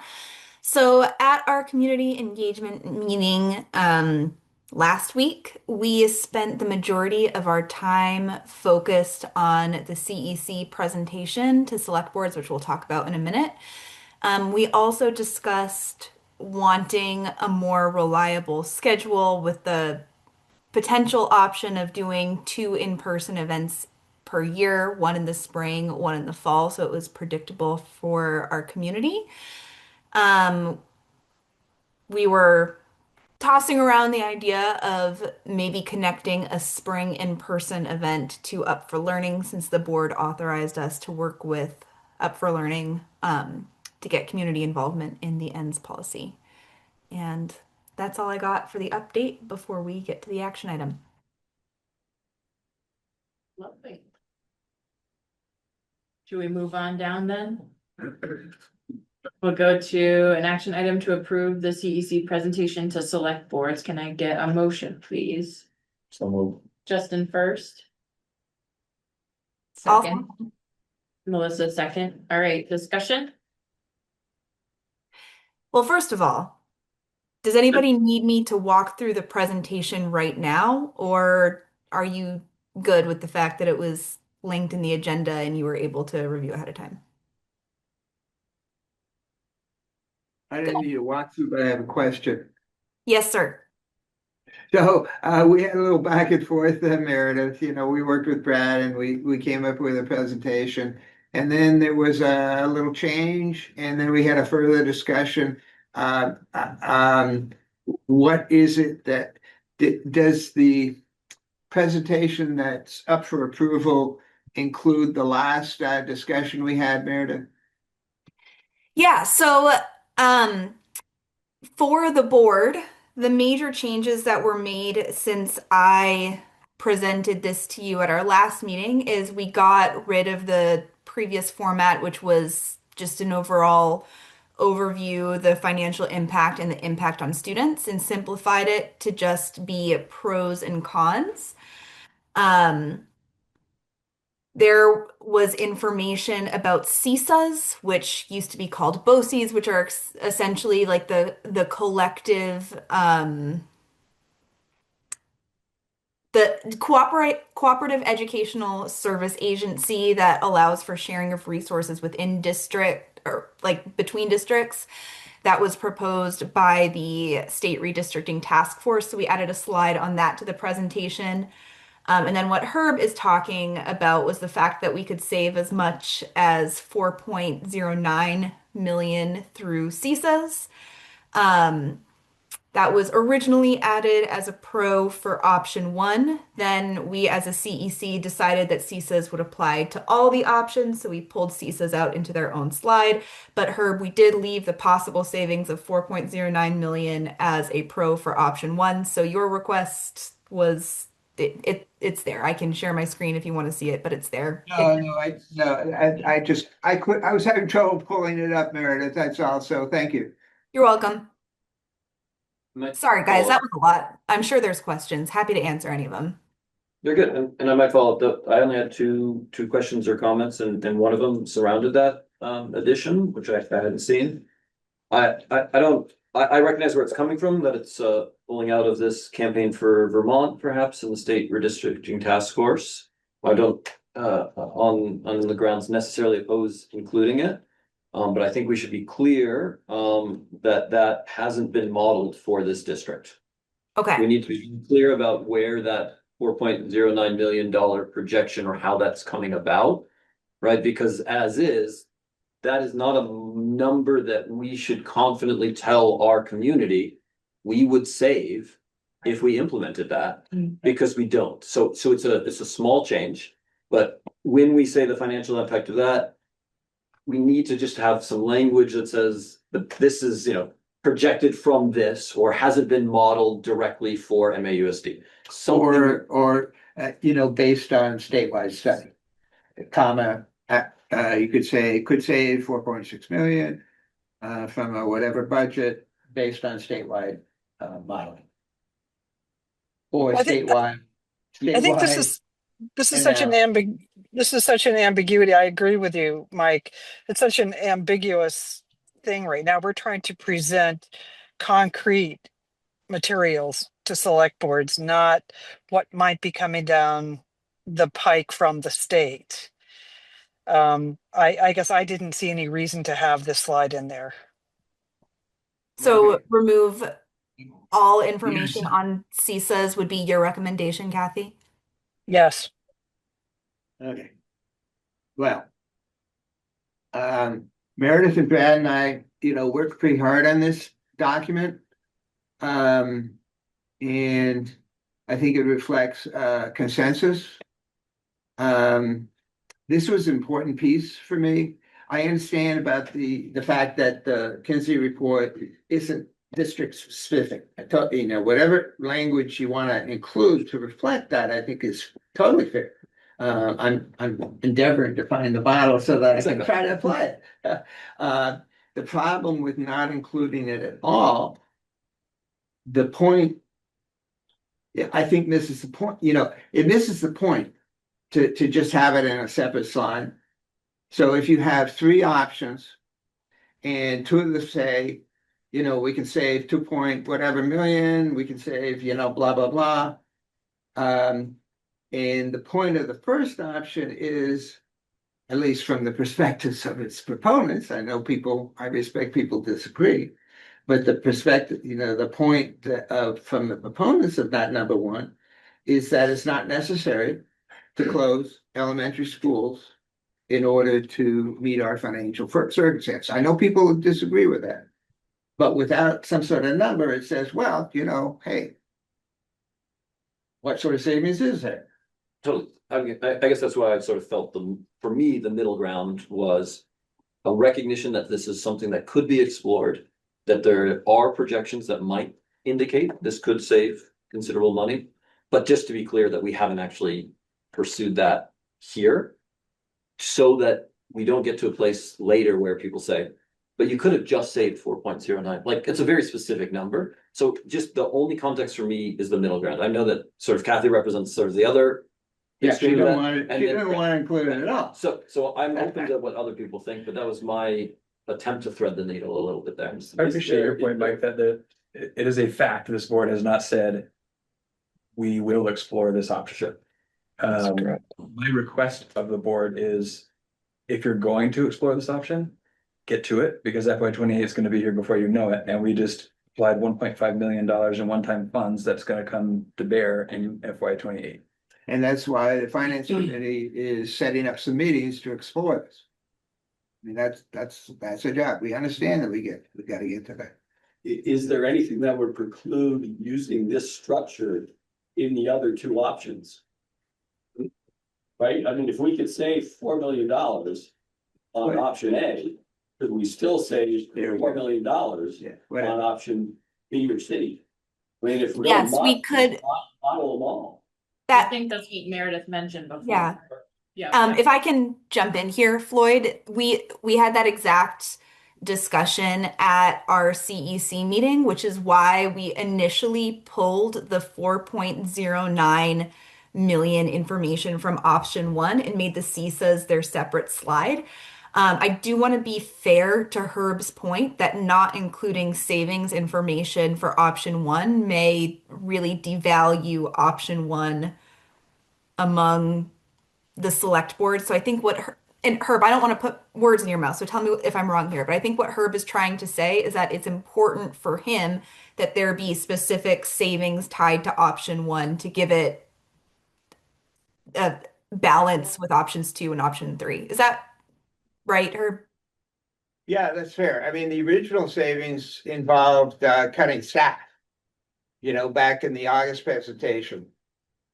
So at our community engagement meeting last week, we spent the majority of our time focused on the CEC presentation to select boards, which we'll talk about in a minute. We also discussed wanting a more reliable schedule with the potential option of doing 2 in-person events per year, one in the spring, one in the fall, so it was predictable for our community. We were tossing around the idea of maybe connecting a spring in-person event to Up for Learning, since the board authorized us to work with Up for Learning to get community involvement in the ends policy. And that's all I got for the update before we get to the action item. Lovely. Should we move on down then? We'll go to an action item to approve the CEC presentation to select boards. Can I get a motion, please? So move. Justin first. I'll- Second. Melissa second. All right, discussion? Well, first of all, does anybody need me to walk through the presentation right now, or are you good with the fact that it was linked in the agenda and you were able to review ahead of time? I didn't need to walk through, but I have a question. Yes, sir. So we had a little back and forth, Meredith. We worked with Brad and we came up with a presentation. And then there was a little change, and then we had a further discussion. What is it that does the presentation that's up for approval include the last discussion we had, Meredith? Yeah, so for the board, the major changes that were made since I presented this to you at our last meeting is we got rid of the previous format, which was just an overall overview, the financial impact and the impact on students, and simplified it to just be pros and cons. There was information about CISAs, which used to be called BOCES, which are essentially like the collective, the cooperative educational service agency that allows for sharing of resources within district or like between districts. That was proposed by the state redistricting task force. So we added a slide on that to the presentation. And then what Herb is talking about was the fact that we could save as much as 4.09 million through CISAs. That was originally added as a pro for option 1. Then we as a CEC decided that CISAs would apply to all the options, so we pulled CISAs out into their own slide. But Herb, we did leave the possible savings of 4.09 million as a pro for option 1. So your request was it's there. I can share my screen if you want to see it, but it's there. I was having trouble pulling it up, Meredith. That's all. So thank you. You're welcome. Sorry, guys, follow that up. was a lot. I'm sure there's questions. Happy to answer any of them. They're good, and I might follow up, I only had two questions or comments, and one of them surrounded that addition, which I hadn't seen. I don't I recognize where it's coming from, that it's pulling out of this campaign for Vermont, perhaps, in the state redistricting task force. I don't on the grounds necessarily oppose including it. But I think we should be clear that that hasn't been modeled for this district. We Okay, need to be clear about where that $4.09 million projection or how that's coming about, right? Because as is, that is not a number that we should confidently tell our community we would save if we implemented that, because we don't. So it's a small change, but when we say the financial impact of that, we need to just have some language that says that this is, projected from this or hasn't been modeled directly for MAUSD. Something, Or, based on statewide study, comma, you could say, could save 4.6 million from a whatever budget based on statewide modeling. Or I think, statewide, I think statewide, this is and such an now, this is such an ambiguity. I agree with you, Mike. It's such an ambiguous thing right now. We're trying to present concrete materials to select boards, not what might be coming down the pike from the state. I guess I didn't see any reason to have this slide in there. so okay. remove all Yes. information on CISAs would be your recommendation, Kathy? Yes. Okay. Well. Meredith and Brad and I, worked pretty hard on this document. And I think it reflects consensus. This was an important piece for me. I understand about the fact that the Kinsey report isn't district specific. I thought, whatever language you want to include to reflect that, I think is totally fair. I'm endeavoring to find the bottle so that I can try to apply it. The problem with not including it at all, the point, I think misses the point, it misses the point to just have it in a separate slide. So if you have three options and two of them say, we can save 2 point whatever million, we can save, blah, blah, blah. And the point of the first option is, at least from the perspectives of its proponents, I respect people disagree, but the perspective, the point from the proponents of that number one is that it's not necessary to close elementary schools in order to meet our financial circumstance. I know people disagree with that, but without some sort of number, it says, well, hey, what sort of savings is there? totally. I guess that's why I sort of felt for me, the middle ground was a recognition that this is something that could be explored, that there are projections that might indicate this could save considerable money. But just to be clear that we haven't actually pursued that here, so that we don't get to a place later where people say, but you could have just saved 4.09. Like, it's a very specific number. So just the only context for me is the middle ground. I know that sort of Kathy represents sort of the other. Yeah, she extreme of didn't that, want and she then- didn't want to include it at all. So I'm open to what other people think, but that was my attempt to thread the needle a little bit there. I appreciate your point, Mike, that it is a fact, this board has not said we will explore this option. My request of the board is, if you're going to explore this option, get to it, because FY 28 is gonna be here before you know it, and we just applied $1.5 million in one-time funds that's gonna come to bear in FY 28. And that's why the finance committee is setting up some meetings to explore this. I mean, that's a job. We understand that we gotta get to that. Is there anything that would preclude using this structure in the other two options? Right? I mean, if we could save $4 million on Right. option A, could we still save There we $4 go. million on Yeah, whatever. option B or C? I mean, if we're Yes, gonna we could, model them all. I that, think that's what Meredith mentioned before. yeah. Yeah. If I can jump in here, Floyd, we had that exact discussion at our CEC meeting, which is why we initially pulled the 4.09 million information from option one and made the CISAs their separate slide. I do want to be fair to Herb's point that not including savings information for option one may really devalue option one among the select board. So I think and Herb, I don't want to put words in your mouth, so tell me if I'm wrong here, but I think what Herb is trying to say is that it's important for him that there be specific savings tied to option one to give it a balance with options two and option three. Is that right, Herb? Yeah, that's fair. I mean, the original savings involved cutting staff, back in the August presentation.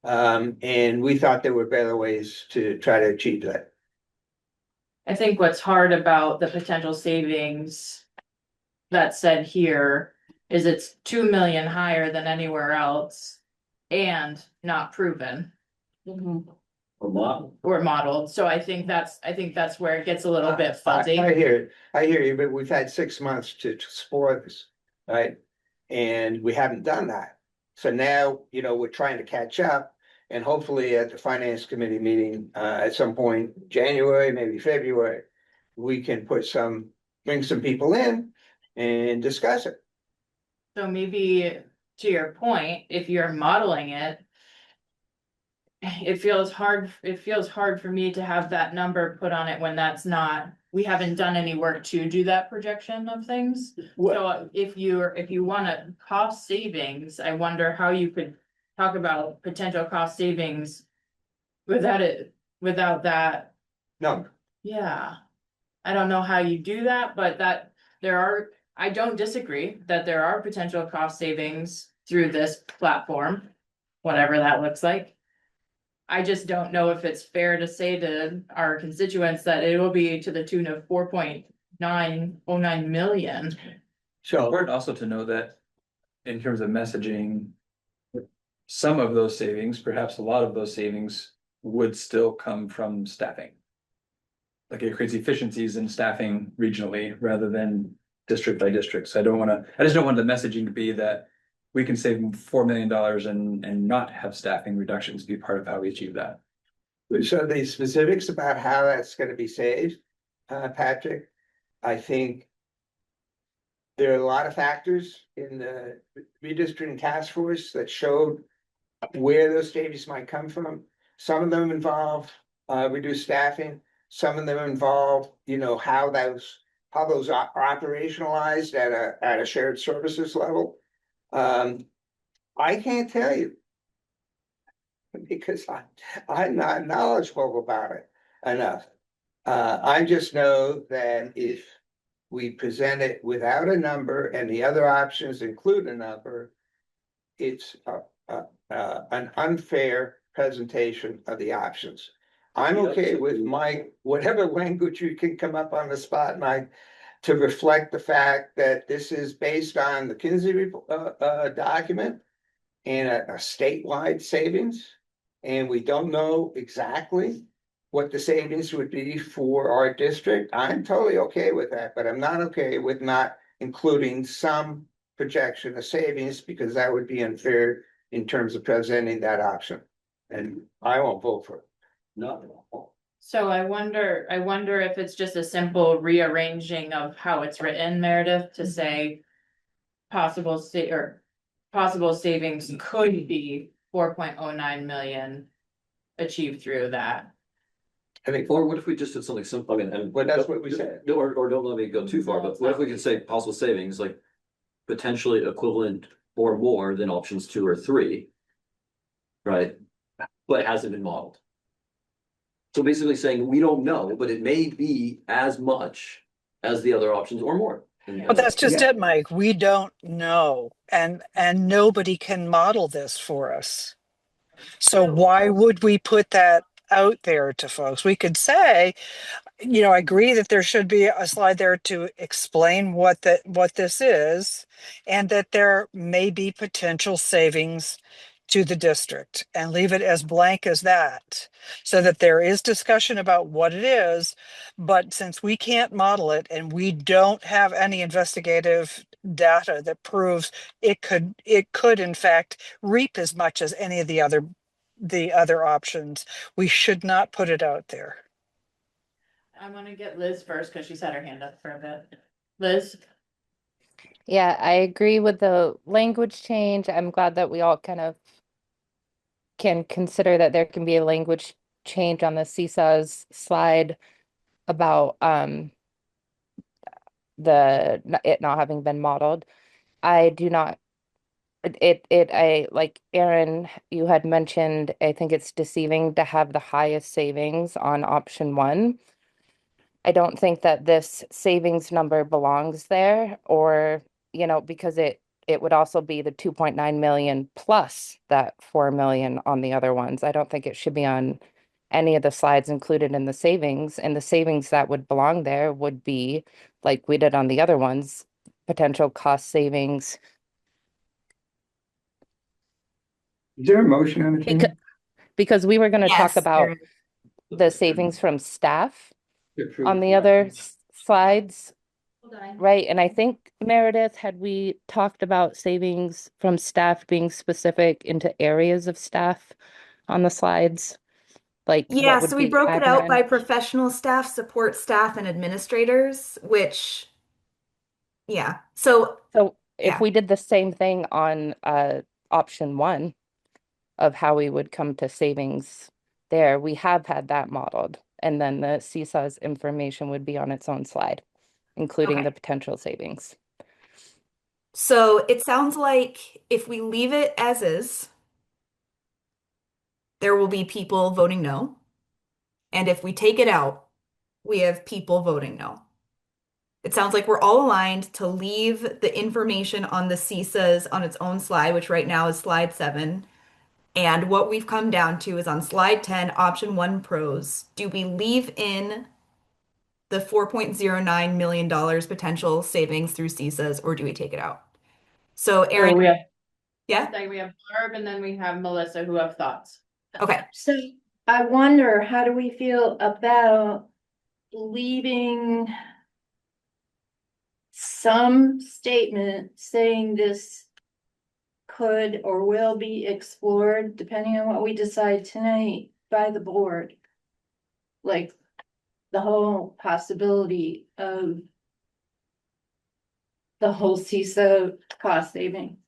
And we thought there were better ways to try to achieve that. I think what's hard about the potential savings that's said here is it's 2 million higher than anywhere else and not proven Or model. or modeled. So I think that's where it gets a little bit fuzzy. I hear you, but we've had 6 months to explore this, right? And we haven't done that. So now, we're trying to catch up, and hopefully at the finance committee meeting, at some point, January, maybe February, we can bring some people in and discuss it. So maybe to your point, if you're modeling it, it feels hard for me to have that number put on it when we haven't done any work to do that projection of things. So if you want a cost savings, I wonder how you could talk about potential cost savings without that. No, Yeah. I don't know how you do that, but I don't disagree that there are potential cost savings through this platform, whatever that looks like. I just don't know if it's fair to say to our constituents that it will be to the tune of 4.909 million. so Important also to know that in terms of messaging, some of those savings, perhaps a lot of those savings would still come from staffing. Like it creates efficiencies in staffing regionally rather than district by district. So I just don't want the messaging to be that we can save $4 million and not have staffing reductions be part of how we achieve that. So the specifics about how that's going to be saved, Patrick, I think there are a lot of factors in the redistricting task force that showed where those savings might come from. Some of them involve reduced staffing. Some of them involve, how those are operationalized at a shared services level. I can't tell you because I'm not knowledgeable about it enough. I just know that if we present it without a number and the other options include a number, it's an unfair presentation of the options. I'm okay with whatever language you can come up on the spot, Mike, to reflect the fact that this is based on the Kinsey document and a statewide savings. And we don't know exactly what the savings would be for our district. I'm totally okay with that, but I'm not okay with not including some projection of savings because that would be unfair in terms of presenting that option. And I won't vote for it. Not at all. So I wonder if it's just a simple rearranging of how it's written, Meredith, to say possible savings could be 4.09 million achieved through that. I think, Or what if we just did something simple, and. But that's what we said. Or don't let me go too far, but what if we could say possible savings, like potentially equivalent or more than options 2 or 3? Right, but it hasn't been modeled. So basically saying, we don't know, but it may be as much as the other options or more. But that's just Yeah. it, Mike. We don't know. And nobody can model this for us. So why would we put that out there to folks? We could say, I agree that there should be a slide there to explain what this is, and that there may be potential savings to the district, and leave it as blank as that, so that there is discussion about what it is. But since we can't model it and we don't have any investigative data that proves it could in fact reap as much as any of the other options, we should not put it out there. I wanna get Liz first, cause she's had her hand up for a bit. Liz? Yeah, I agree with the language change. I'm glad that we all kind of can consider that there can be a language change on the seesaws slide about it not having been modeled. I do not I like Aaron, you had mentioned, I think it's deceiving to have the highest savings on option one. I don't think that this savings number belongs there, or, because it would also be the 2.9 million plus that 4 million on the other ones. I don't think it should be on any of the slides included in the savings, and the savings that would belong there would be, like we did on the other ones, potential cost savings. Is there a motion on the Because, table? because we were going to talk Yes, there about is. the savings from staff To approve on the other slides. Hold on. Right, and I think Meredith, had we talked about savings from staff being specific into areas of staff on the slides? Like Yeah, what would so we be broke it out admin? by professional staff, support staff, and administrators, which, yeah. So, So if yeah. we did the same thing on option one of how we would come to savings there, we have had that modeled. And then the seesaws information would be on its own slide, including Okay. the potential savings. So it sounds like if we leave it as is, there will be people voting no. And if we take it out, we have people voting no. It sounds like we're all aligned to leave the information on the CISAs on its own slide, which right now is slide 7. And what we've come down to is on slide 10, option 1 pros. Do we leave in the $4.09 million potential savings through CISAs, or do we take it out? So So Aaron, we have, yeah? like, we have Barb and then we have Melissa who have thoughts. Okay. So I wonder, how do we feel about leaving some statement saying this could or will be explored, depending on what we decide tonight by the board? Like the whole possibility of the whole CISA cost saving,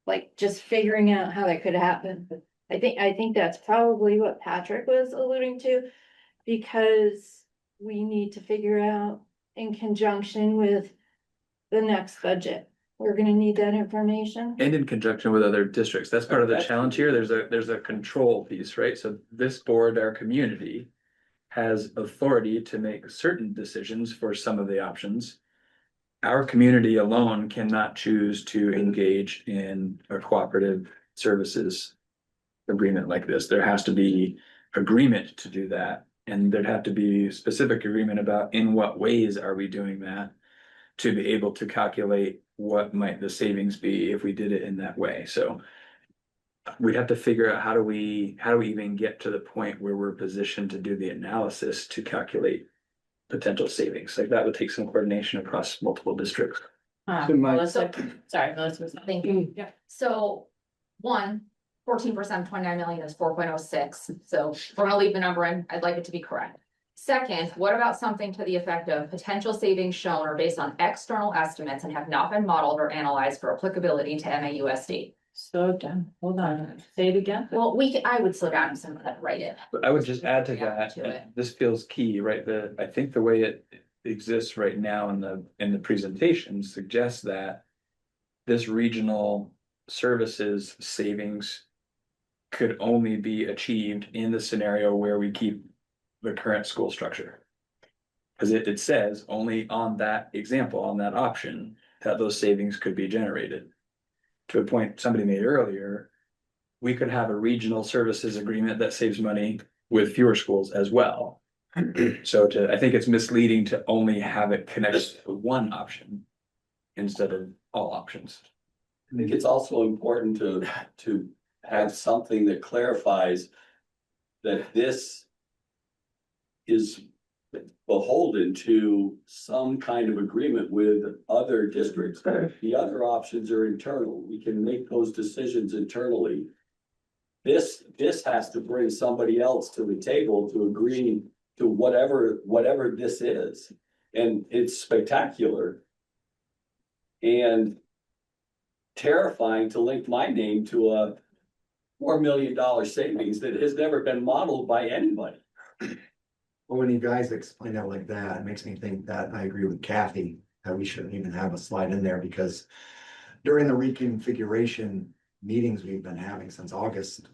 like just figuring out how that could happen. I think that's probably what Patrick was alluding to, because we need to figure out in conjunction with the next budget. We're gonna need that information. And in conjunction with other districts. That's part of the challenge here. There's a control piece, right? So this board, our community, has authority to make certain decisions for some of the options. Our community alone cannot choose to engage in a cooperative services agreement like this. There has to be agreement to do that. And there'd have to be specific agreement about in what ways are we doing that to be able to calculate what might the savings be if we did it in that way. So we'd have to figure out how do we even get to the point where we're positioned to do the analysis to calculate potential savings. Like that would take some coordination across multiple districts. So my- Melissa, sorry, Melissa was. Thank you. Yeah. So, 14% of 29 million is 4.06. So we're gonna leave the number in. I'd like it to be correct. Second, what about something to the effect of potential savings shown are based on external estimates and have not been modeled or analyzed for applicability to MAUSD? Slow down, hold on, say it again. Well, I would slow down and some of that, write it. But I would just add to Yeah, that, to it. and this feels key, right? I think the way it exists right now in the presentation suggests that this regional services savings could only be achieved in the scenario where we keep the current school structure. Because it says only on that example, on that option, that those savings could be generated. To a point somebody made earlier, we could have a regional services agreement that saves money with fewer schools as well. So I think it's misleading to only have it connected to one option instead of all options. I think it's also important to have something that clarifies that this is beholden to some kind of agreement with other districts. The other options are internal. We can make those decisions internally. This has to bring somebody else to the table to agree to whatever this is. And it's spectacular. And terrifying to link my name to a $4 million savings that has never been modeled by anybody. Well, when you guys explain it like that, it makes me think that I agree with Kathy, that we shouldn't even have a slide in there because during the reconfiguration meetings we've been having since August,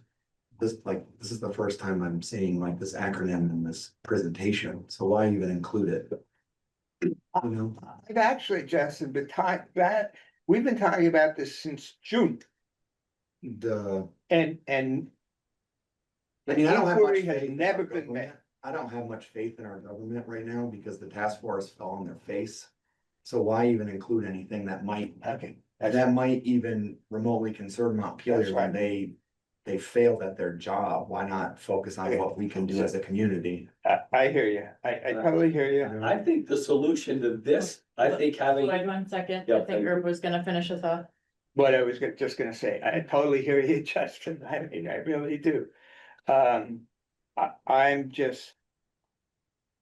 this is the first time I'm seeing like this acronym in this presentation. So why even include it? You know, I've actually, Justin, we've been talking about this since June, the, and I the mean, I don't have much inquiry has faith in never our been government. met. I don't have much faith in our government right now because the task force fell on their face. So why even include anything that might, Okay, that might even remotely concern Montpelier That's right. when they failed at their job? Why not focus on what we can do as a community? I hear you. I totally hear you. I think the solution to this, I think having, Wait 1 second, Yeah, I think Herb was gonna finish a thought. What I was just gonna say, I totally hear you, Justin. I mean, I really do. I'm just.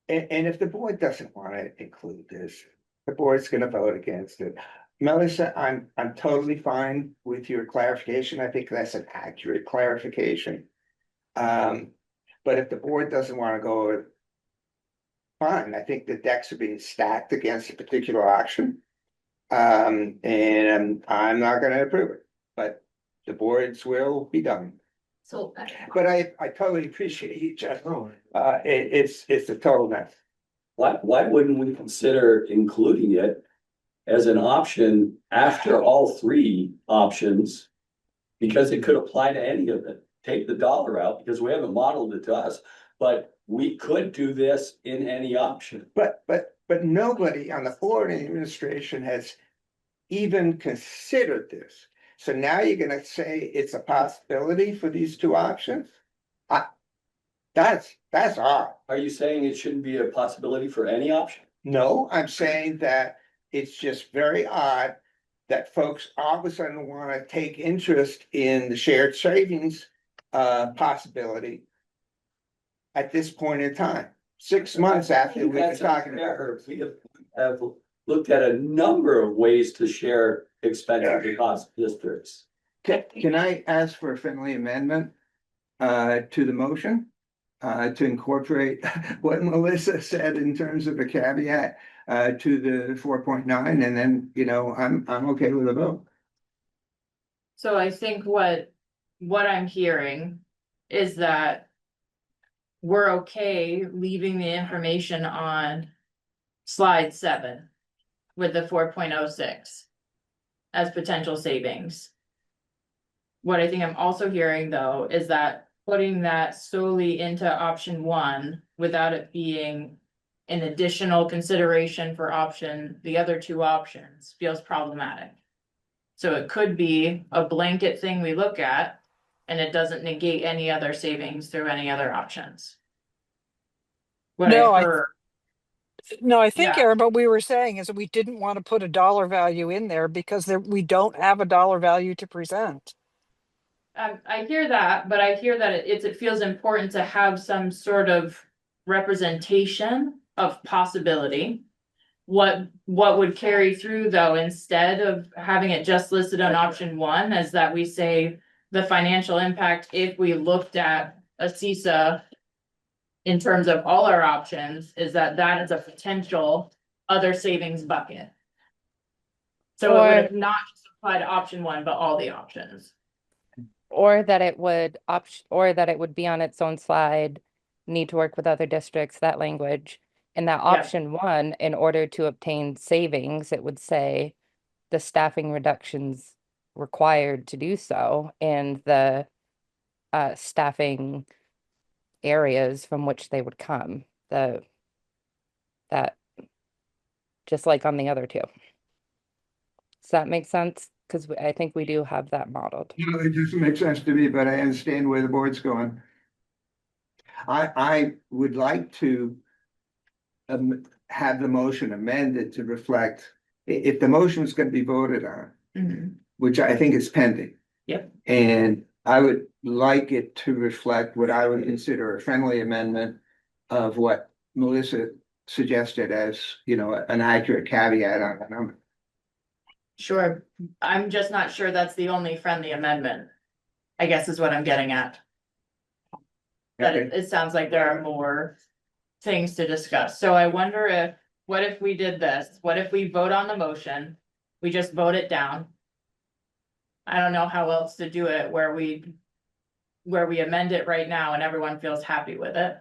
And if the board doesn't want to include this, the board's gonna vote against it. Melissa, I'm totally fine with your clarification. I think that's an accurate clarification. But if the board doesn't want to go, fine, I think the decks are being stacked against a particular option. And I'm not gonna approve it, but the boards will be done. So But I totally appreciate you, Justin. It's a total mess. why wouldn't we consider including it as an option after all three options? Because it could apply to any of it. Take the dollar out because we haven't modeled it to us, but we could do this in any option. But nobody on the board and administration has even considered this. So now you're gonna say it's a possibility for these two options? That's odd. Are you saying it shouldn't be a possibility for any option? No, I'm saying that it's just very odd that folks all of a sudden wanna take interest in the shared savings possibility at this point in time, 6 months after we've been That's talking unfair, about Herb. this. We have looked at a number of ways to share expenses across districts. Can I ask for a friendly amendment to the motion? To incorporate what Melissa said in terms of a caveat to the 4.9, and then, I'm okay with a vote. So I think what I'm hearing is that we're okay leaving the information on slide 7 with the 4.06 as potential savings. What I think I'm also hearing though is that putting that solely into option 1 without it being an additional consideration for the other 2 options feels problematic. So it could be a blanket thing we look at and it doesn't negate any other savings through any other options. What No, I heard, No, I think, Yeah. Aaron, what we were saying is that we didn't want to put a dollar value in there because we don't have a dollar value to present. I hear that, but I hear that it feels important to have some sort of representation of possibility. What would carry through though, instead of having it just listed on option 1, is that we say the financial impact if we looked at a CISA in terms of all our options, is that is a potential other savings bucket. So it would not just apply to option 1, but all the options. Or that it would or that it would be on its own slide, need to work with other districts, that language. In that option 1, in order to obtain savings, it would say the staffing reductions required to do so and the staffing areas from which they would come. That just like on the other 2. Does that make sense? Because I think we do have that modeled. It doesn't make sense to me, but I understand where the board's going. I would like to have the motion amended to reflect, if the motion is going to be voted on, which I think is pending. Yep. And I would like it to reflect what I would consider a friendly amendment of what Melissa suggested as, you know, an accurate caveat on the number. Sure, I'm just not sure that's the only friendly amendment. I guess is what I'm getting at. That it sounds like there are more things to discuss, so I wonder if, what if we did this, what if we vote on the motion? We just vote it down. I don't know how else to do it, where we amend it right now and everyone feels happy with it.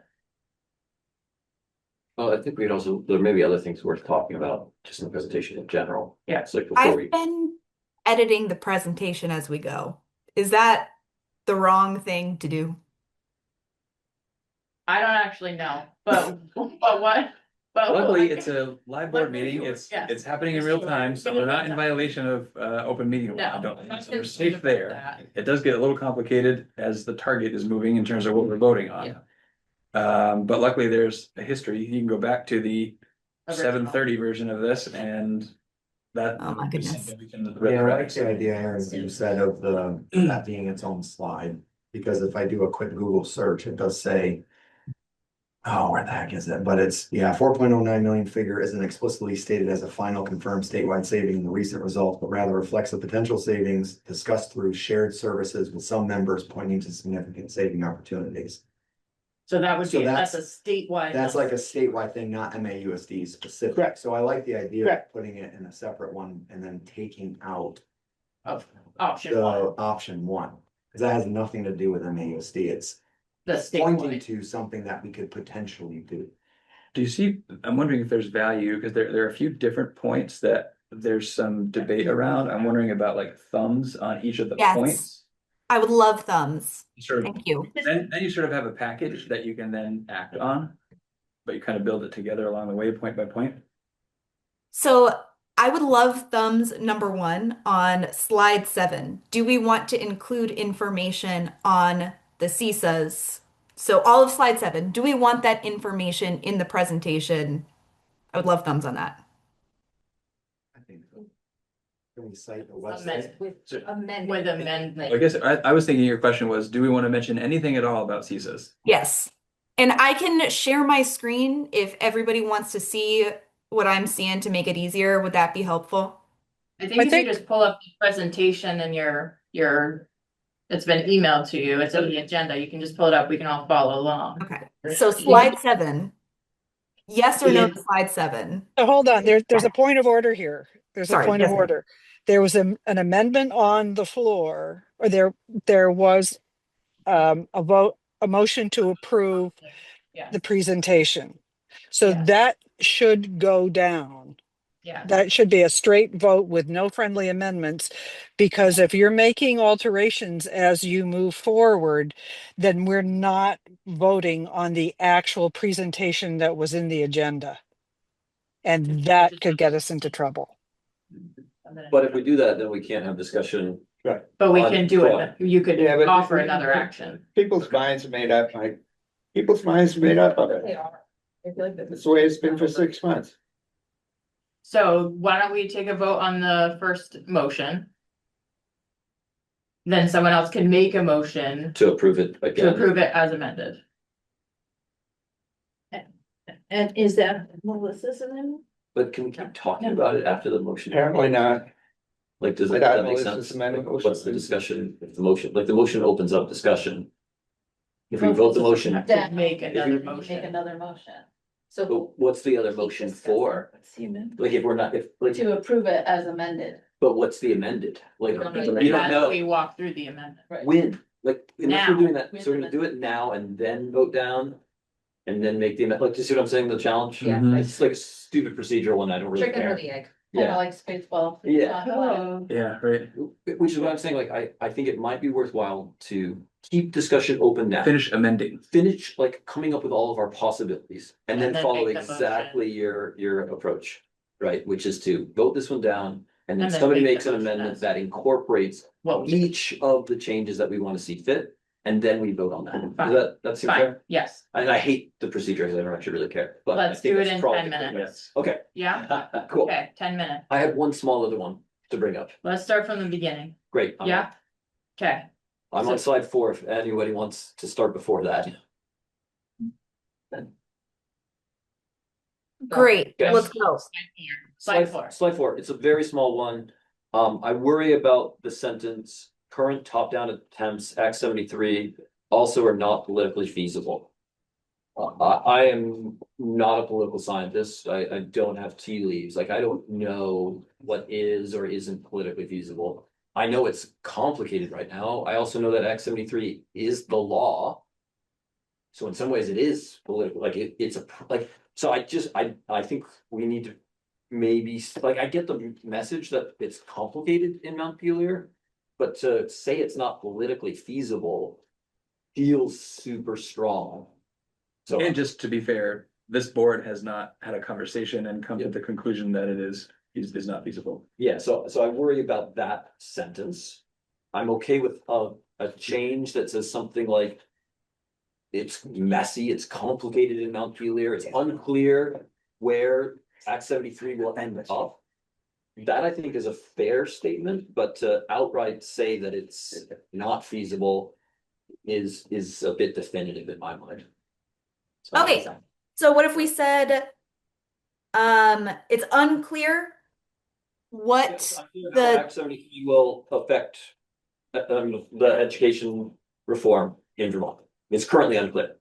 Well, I think we'd also, there may be other things worth talking about, just in the presentation in general. Yeah. It's like before I've we, been editing the presentation as we go. Is that the wrong thing to do? I don't actually know, but what, but. Luckily, it's a live board Luckily, meeting. It's yes. happening in real time, so we're not in violation of open meeting law. I don't think. So we're safe there. It does get a little complicated as the target is moving in terms of what we're voting on. But luckily there's a history. You can go back to the Original. 7:30 version of this and that. Oh my goodness. Yeah, I like the idea, Aaron, you said of that being its own slide, because if I do a quick Google search, it does say. Oh, where the heck is it? But it's, yeah, 4.09 million figure isn't explicitly stated as a final confirmed statewide saving in the recent results, but rather reflects the potential savings discussed through shared services with some members pointing to significant saving opportunities. So that would So be, that's that's- a statewide. That's like a statewide thing, not MAUSD specific. Correct. So I like the idea of Correct. putting it in a separate one and then taking out Of option the one, option one. Cause that has nothing to do with MAUSD. It's the pointing statewide. to something that we could potentially do. Do you see, I'm wondering if there's value, because there are a few different points that there's some debate around. I'm wondering about like thumbs on each of the Yes. points. I would love thumbs. Sort of, Thank you. then you sort of have a package that you can then act on. But you kind of build it together along the way, point by point. So I would love thumbs number 1 on slide 7. Do we want to include information on the CISAs? So all of slide 7, do we want that information in the presentation? I would love thumbs on that. I think so. Can we cite the Amend- website? With amendment. I guess I was thinking your question was, do we want to mention anything at all about CISAs? Yes. And I can share my screen if everybody wants to see what I'm seeing to make it easier. Would that be helpful? I think if you just pull up the presentation and your, it's been emailed to you, it's on the agenda, you can just pull it up, we can all follow along. Okay. So slide 7. Yes or no to slide 7? Hold on, there's a point of order here. There's a Sorry, point of yes, ma'am. order. There was an amendment on the floor, or there was a motion to approve Yeah, the presentation. So Yeah. that should go down. yeah, That should be a straight vote with no friendly amendments, because if you're making alterations as you move forward, then we're not voting on the actual presentation that was in the agenda. And that could get us into trouble. but if we do that, then we can't have discussion. but we can do it, you could Yeah, but- offer another action. People's minds are made up, people's minds are made up of it. That's the way it's been for 6 months. So why don't we take a vote on the first motion? Then someone else can make a motion To approve it to again. approve it as amended. And is that Melissa's amendment? But can we keep talking about it after the motion? Apparently not. Like, does I that thought that make Melissa's sense? amendment Like, was- what's the discussion, if the motion, like the motion opens up discussion? If we vote the motion, Have to make another Make motion. another motion. So but what's the other motion for? Like, if we're not, if, like, to approve it as amended. but what's the amended? Like, We don't you know don't that, know. We walk through the amendment. When, like, unless we're Now. doing that, so we're gonna do it now and then vote down. And then make the, like, do you see what I'm saying, the challenge? Yeah. Mhm. It's like a stupid procedural one, I don't really Chicken or care. the egg, kind Yeah. of like Spaceball. Yeah. Oh, Yeah, right. Which is what I'm saying, like, I think it might be worthwhile to keep discussion open now. Finish amending. Finish, like, coming up with all of our possibilities, and then And then follow make the motion. exactly your approach. Right, which is to vote this one down, and then And then somebody make the makes an motion amendment as- that incorporates What we, each of the changes that we wanna see fit, and then we vote on that. Fine. Does that seem fine, fair? yes, And I hate the procedure, because I don't actually really care, but. I Let's think do it that's in probably 10 the cleanest. minutes. Okay. yeah, Cool. okay, 10 minutes, I have one small other one to bring up. let's start from the beginning, Great. yeah? Okay, I'm on slide 4 if anybody wants to start before that. Great, Okay. let's go. Slide four. Slide four, it's a very small one. I worry about the sentence, current top-down attempts, Act 73 also are not politically feasible. I am not a political scientist. I don't have tea leaves. Like, I don't know what is or isn't politically feasible. I know it's complicated right now. I also know that Act 73 is the law. So in some ways it is political, like it's a, like, so I think we need to maybe, like, I get the message that it's complicated in Montpelier. But to say it's not politically feasible feels super strong. So, And just to be fair, this board has not had a conversation and come to the conclusion that it is not feasible. yeah, so I worry about that sentence. I'm okay with a change that says something like, it's messy, it's complicated in Montpelier, it's unclear where Act 73 will end up. That I think is a fair statement, but to outright say that it's not feasible is a bit definitive in my mind. So, Okay, so what if we said, it's unclear what the, Act 73 will affect the education reform in Vermont. It's currently unclear.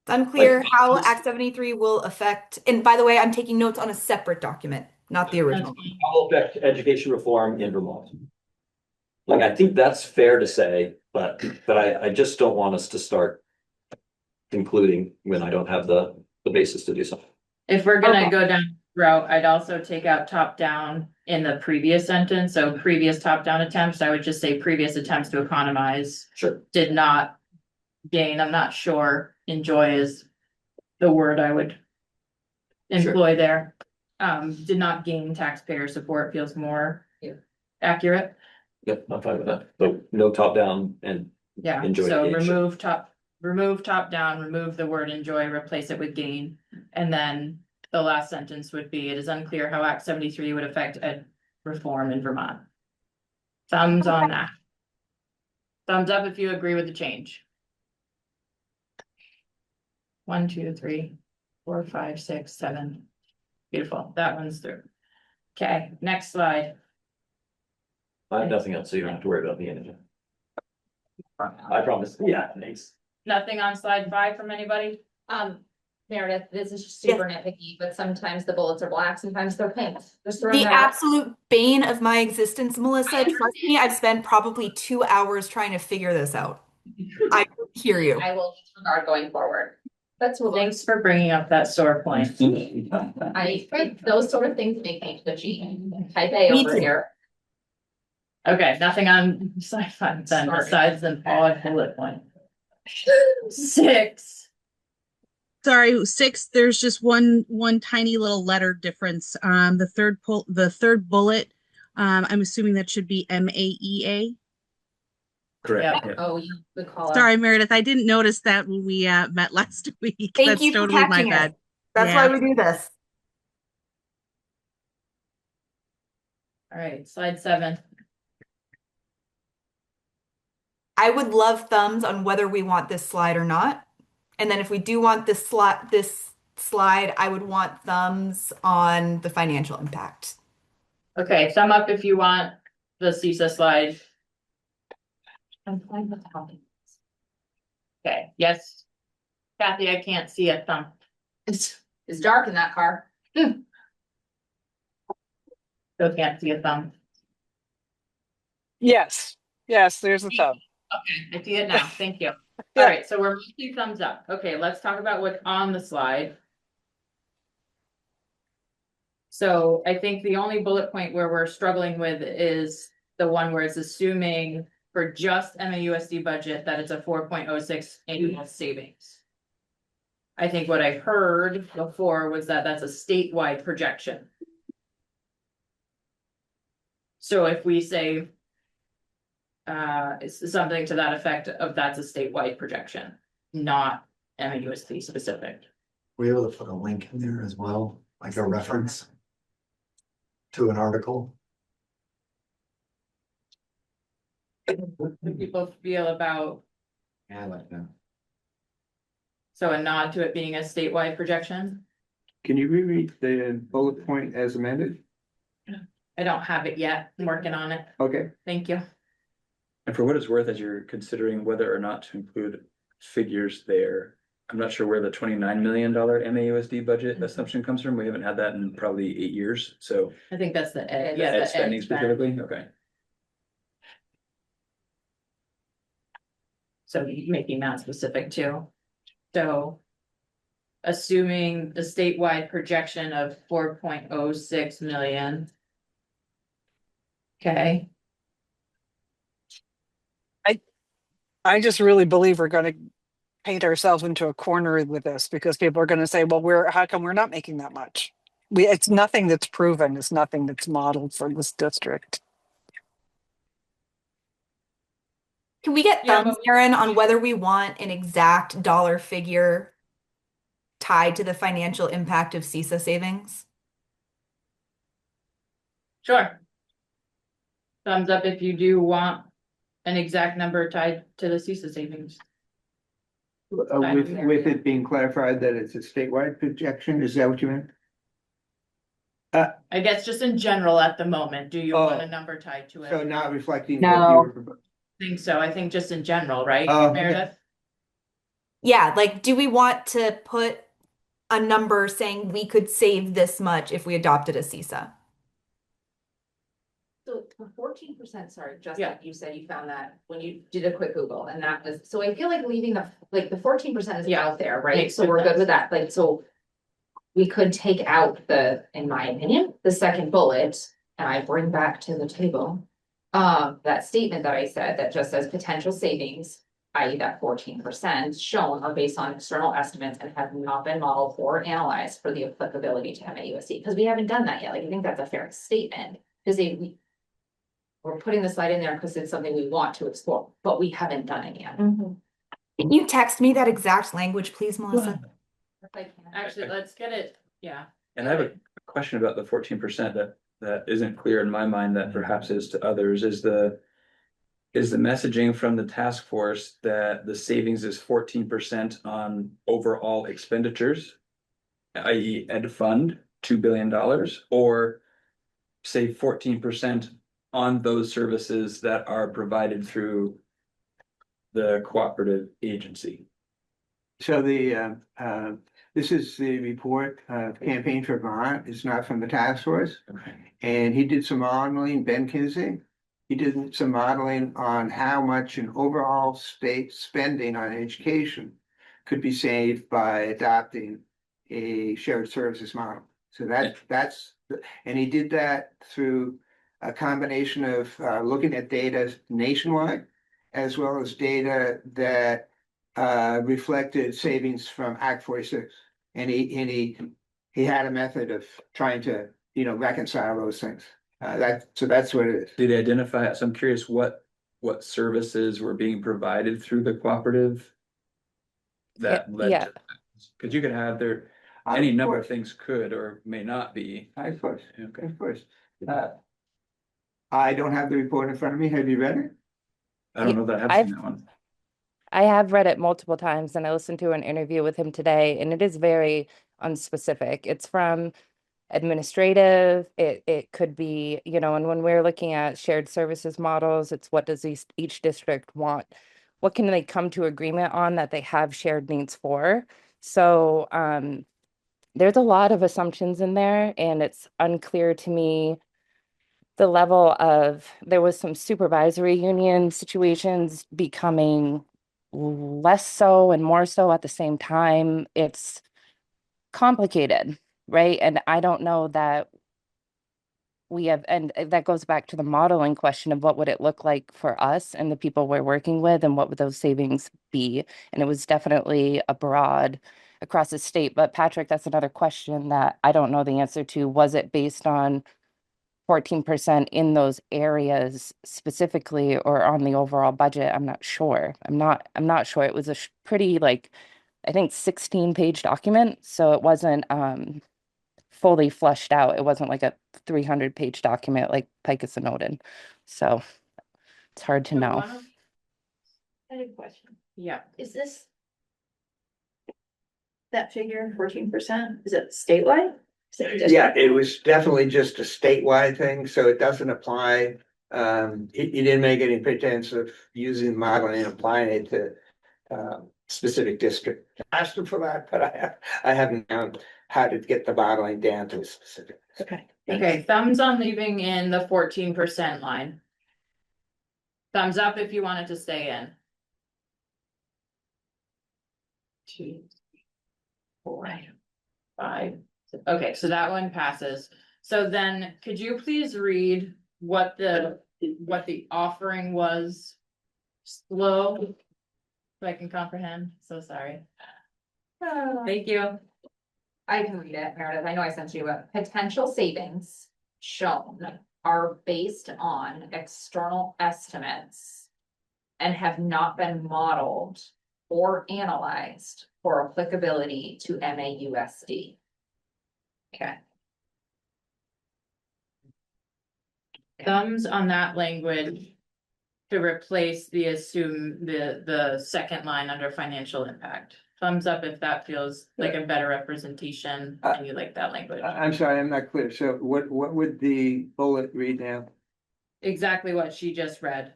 it's unclear how Act 73 will affect, and by the way, I'm taking notes on a separate document, not the original. How will affect education reform in Vermont? Like, I think that's fair to say, but I just don't want us to start concluding when I don't have the basis to do so. If we're gonna Okay. go down the route, I'd also take out top down in the previous sentence, so previous top down attempts, I would just say previous attempts to economize. Sure. Did not gain, I'm not sure, enjoy is the word I would employ there. Did not gain taxpayer support feels more accurate. Yep, I'm fine with that. So no top down and Yeah, enjoy so gain. remove top down, remove the word enjoy, replace it with gain. And then the last sentence would be, it is unclear how Act 73 would affect ed reform in Vermont. Thumbs on that. Thumbs up if you agree with the change. 1, 2, 3, 4, 5, 6, 7. Beautiful, that one's through. Okay, next slide. I have nothing else, so you don't have to worry about the energy. I promise. Yeah, thanks. Nothing on slide 5 from anybody? Meredith, this is super nitpicky, but sometimes the bullets are black, sometimes they're pink. Just throwing The that out. absolute bane of my existence, Melissa, trust me, I've spent probably 2 hours trying to figure this out. I hear you. I will disregard going forward. That's what Thanks for bringing up that sore point. those sort of things make me twitchy. Type A Me over too. here. Okay, nothing on slide 5 then, Sorry. besides the odd bullet point. 6. Sorry, 6, there's just one tiny little letter difference. The third bullet, I'm assuming that should be MAEA. Correct. Yeah. Yeah. Oh, you would call out. Sorry, Meredith, I didn't notice that when we met last week. Thank That's you for totally my catching bad. it. That's Yeah. why we do this. All right, slide 7. I would love thumbs on whether we want this slide or not. And then if we do want this slide, I would want thumbs on the financial impact. Okay, thumb up if you want the CISA slide. I'm fine with helping. Okay, yes. Kathy, I can't see a thumb. It's dark in that car. Still can't see a thumb. Yes, there's a thumb. Okay, I see it now. Thank you. Yeah. All right, so we're mostly thumbs up. Okay, let's talk about what's on the slide. So I think the only bullet point where we're struggling with is the one where it's assuming for just MAUSD budget that it's a 4.06 annual savings. I think what I heard before was that that's a statewide projection. So if we say it's something to that effect of that's a statewide projection, not MAUSD specific. Were you able to put a link in there as well, like a reference to an article? What do people feel about, Yeah, I like that. so a nod to it being a statewide projection? Can you reread the bullet point as amended? I don't have it yet. I'm working on it. Okay. Thank you. And for what it's worth, as you're considering whether or not to include figures there, I'm not sure where the $29 million MAUSD budget assumption comes from. We haven't had that in probably 8 years, so. I think that's the ed, Yeah, yeah, Ed the spending ed spend. specifically, okay. So making that specific too. So. Assuming the statewide projection of 4.06 million. Okay, I just really believe we're gonna paint ourselves into a corner with this because people are gonna say, well, how come we're not making that much? It's nothing that's proven, it's nothing that's modeled for this district. Can we get Yeah, thumbs, but Aaron, on whether we want an exact dollar figure tied to the financial impact of CISA savings? sure. Thumbs up if you do want an exact number tied to the CISA savings. With it being clarified that it's a statewide projection, is that what you meant? I guess just in general at the moment, do you want a Oh. number tied to it? So not reflecting No. what you were proposing. Think so. I think just in general, right, Okay. Meredith? Yeah, like, do we want to put a number saying we could save this much if we adopted a CISA? So the 14%, sorry, Justin, Yeah. you said you found that when you did a quick Google and that was, so I feel like leaving the 14% is Yeah. out there, right? Makes So we're sense. good with that, like, so. We could take out in my opinion, the second bullet, and I bring back to the table. That statement that I said that just says potential savings, i.e. that 14% shown are based on external estimates and have not been modeled or analyzed for the applicability to MAUSD, because we haven't done that yet, like, I think that's a fair statement, because we're putting the slide in there because it's something we want to explore, but we haven't done it yet. Can you text me that exact language, please, Melissa? If I can. Actually, let's get it, yeah. And I have a question about the 14% that isn't clear in my mind that perhaps is to others, is the messaging from the task force that the savings is 14% on overall expenditures, i.e. ed fund, $2 billion, or say 14% on those services that are provided through the cooperative agency? So this is the report, Campaign for Vermont. It's not from the task force. Okay. And he did some modeling, Ben Kinsey. He did some modeling on how much in overall state spending on education could be saved by adopting a shared services model. So and he did that through a combination of looking at data nationwide, as well as data that reflected savings from Act 46. And he had a method of trying to, reconcile those things. So that's what it is. Did he identify, so I'm curious what services were being provided through the cooperative that led Yeah. to that? Because you could have any number of things could or may not be. Of course, Okay. of course. I don't have the report in front of me. Have you read it? I don't know that I have I've- seen that one. I have read it multiple times and I listened to an interview with him today and it is very unspecific. It's from administrative, it could be, and when we're looking at shared services models, it's what does each district want? What can they come to agreement on that they have shared needs for? So there's a lot of assumptions in there and it's unclear to me the level of, there was some supervisory union situations becoming less so and more so at the same time. It's complicated, right? And I don't know that we have, and that goes back to the modeling question of what would it look like for us and the people we're working with and what would those savings be? And it was definitely abroad across the state. But Patrick, that's another question that I don't know the answer to. Was it based on 14% in those areas specifically or on the overall budget? I'm not sure. I'm not sure. It was a pretty, I think 16-page document, so it wasn't fully fleshed out. It wasn't like a 300-page document like Picus noted. So it's hard to So know. I had a question. Yeah, Is this that figure, 14%? Is it statewide? Is it just- Yeah, it was definitely just a statewide thing, so it doesn't apply. He didn't make any pretense of using modeling and applying it to specific district. I asked him for that, but I haven't known how to get the modeling down to a specific. Okay. Okay, thumbs on leaving in the 14% line. Thumbs up if you want it to stay in. 2, 4, 5. Okay, so that one passes. So then could you please read what the offering was? Slow. So I can comprehend. So sorry. Thank you. I can read it, Meredith. I know I sent you a potential savings shown are based on external estimates and have not been modeled or analyzed for applicability to MAUSD. Okay. Thumbs on that language to replace the the second line under financial impact. Thumbs up if that feels like a better representation and you like that language. I'm sorry, I'm not clear. So what would the bullet read now? Exactly what she just read.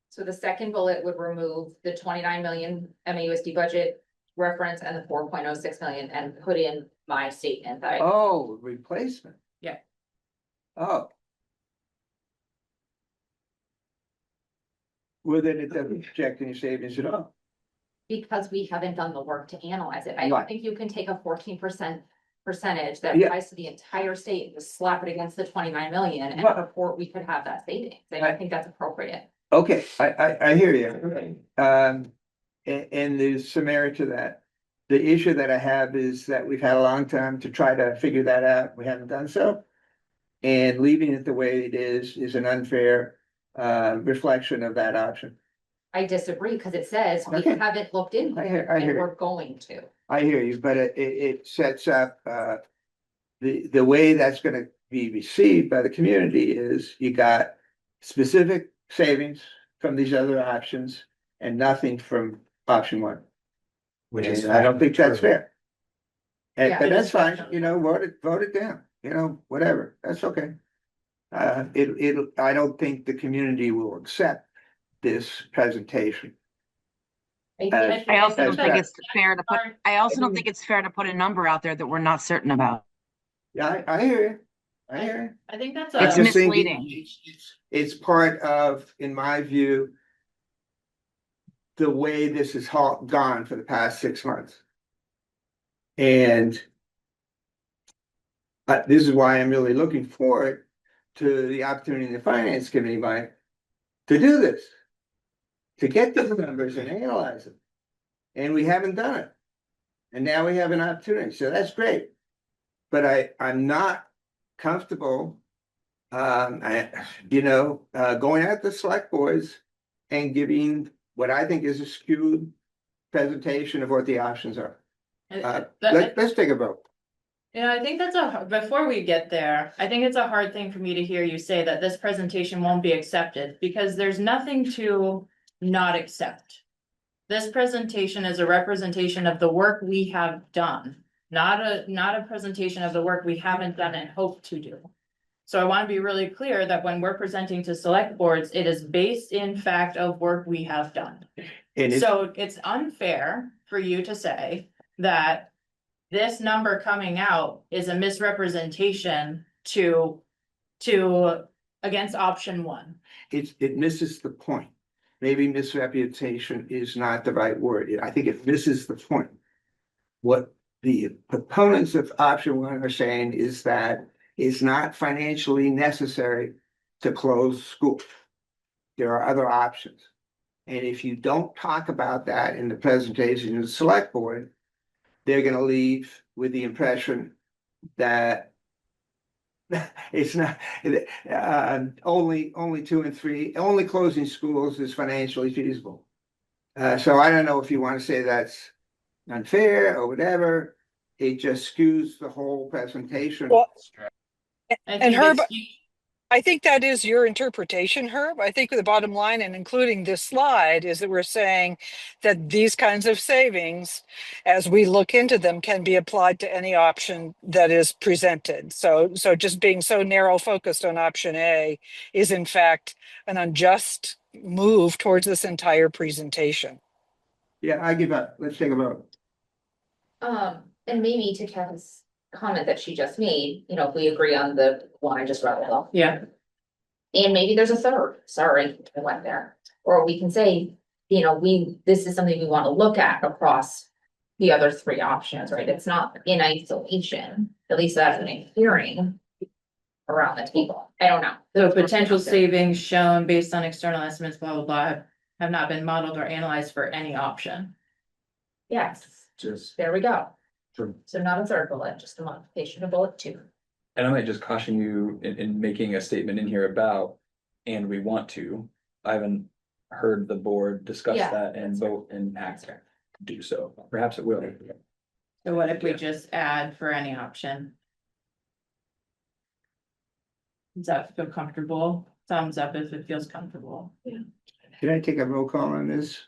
So the second bullet would remove the 29 million MAUSD budget reference and the 4.06 million and put in my statement that I. Oh, replacement. Yeah. Oh. Well, then it doesn't project any savings at all. Because we haven't done the work to analyze it. I don't Right. think you can take a 14% percentage that Yeah. applies to the entire state and just slap it against the 29 million and Right. report we could have that savings. I don't think that's appropriate. Okay, I hear you. And there's some merit to that. The issue that I have is that we've had a long time to try to figure that out. We haven't done so. And leaving it the way it is an unfair reflection of that option. I disagree because it says we Okay. haven't looked into I it hear and you. we're going to. I hear you, but it sets up the way that's gonna be received by the community is you got specific savings from these other options and nothing from option one. Which is. And I don't think that's true. fair. And Yeah, but it that's is fine, fair. you know, vote it down, you know, whatever, that's okay. I don't think the community will accept this presentation. I also don't think that- it's fair to put, I also don't think it's fair to put a number out there that we're not certain about. Yeah, I hear you. I hear you. I think that's It's I'm just saying misleading. It's part of, in my view, the way this has gone for the past 6 months. And this is why I'm really looking forward to the opportunity in the finance committee, Mike, to do this, to get these numbers and analyze them. And we haven't done it. And now we have an opportunity, so that's great. But I'm not comfortable, going at the select boards and giving what I think is a skewed presentation of what the options are. Let's take a vote. I think before we get there, I think it's a hard thing for me to hear you say that this presentation won't be accepted because there's nothing to not accept. This presentation is a representation of the work we have done, not a presentation of the work we haven't done and hope to do. So I want to be really clear that when we're presenting to select boards, it is based in fact of work we have done. So it's unfair for you to say that this number coming out is a misrepresentation to against option one. It misses the point. Maybe misrepresentation is not the right word. I think it misses the point. What the proponents of option one are saying is that it's not financially necessary to close schools. There are other options. And if you don't talk about that in the presentation of the select board, they're gonna leave with the impression that it's not, only 2 and 3, only closing schools is financially feasible. So I don't know if you want to say that's unfair or whatever. It just skews the whole presentation. Well, I And think Herb, I think that is your interpretation, Herb. I think the bottom line, and including this slide, is that we're saying that these kinds of savings, as we look into them, can be applied to any option that is presented. So just being so narrow focused on option A is in fact an unjust move towards this entire presentation. Yeah, I give up. Let's take a vote. And maybe to Kevin's comment that she just made, you know, if we agree on the one I just read off. Yeah. And maybe there's a third, sorry, I went there, or we can say, you know, this is something we want to look at across the other three options, right? It's not in isolation, at least that's what I'm hearing around the table. I don't know. So potential savings shown based on external estimates, blah, blah, blah, have not been modeled or analyzed for any option. Yes, Just. there we go. Sure. So not a third bullet, just a modification of bullet 2. And I might just caution you in making a statement in here about, and we want to. I haven't heard the board discuss Yeah, that and vote and act to do so. Perhaps it will. So what if we just add for any option? Does that feel comfortable? Thumbs up if it feels comfortable. Can I take a roll call on this?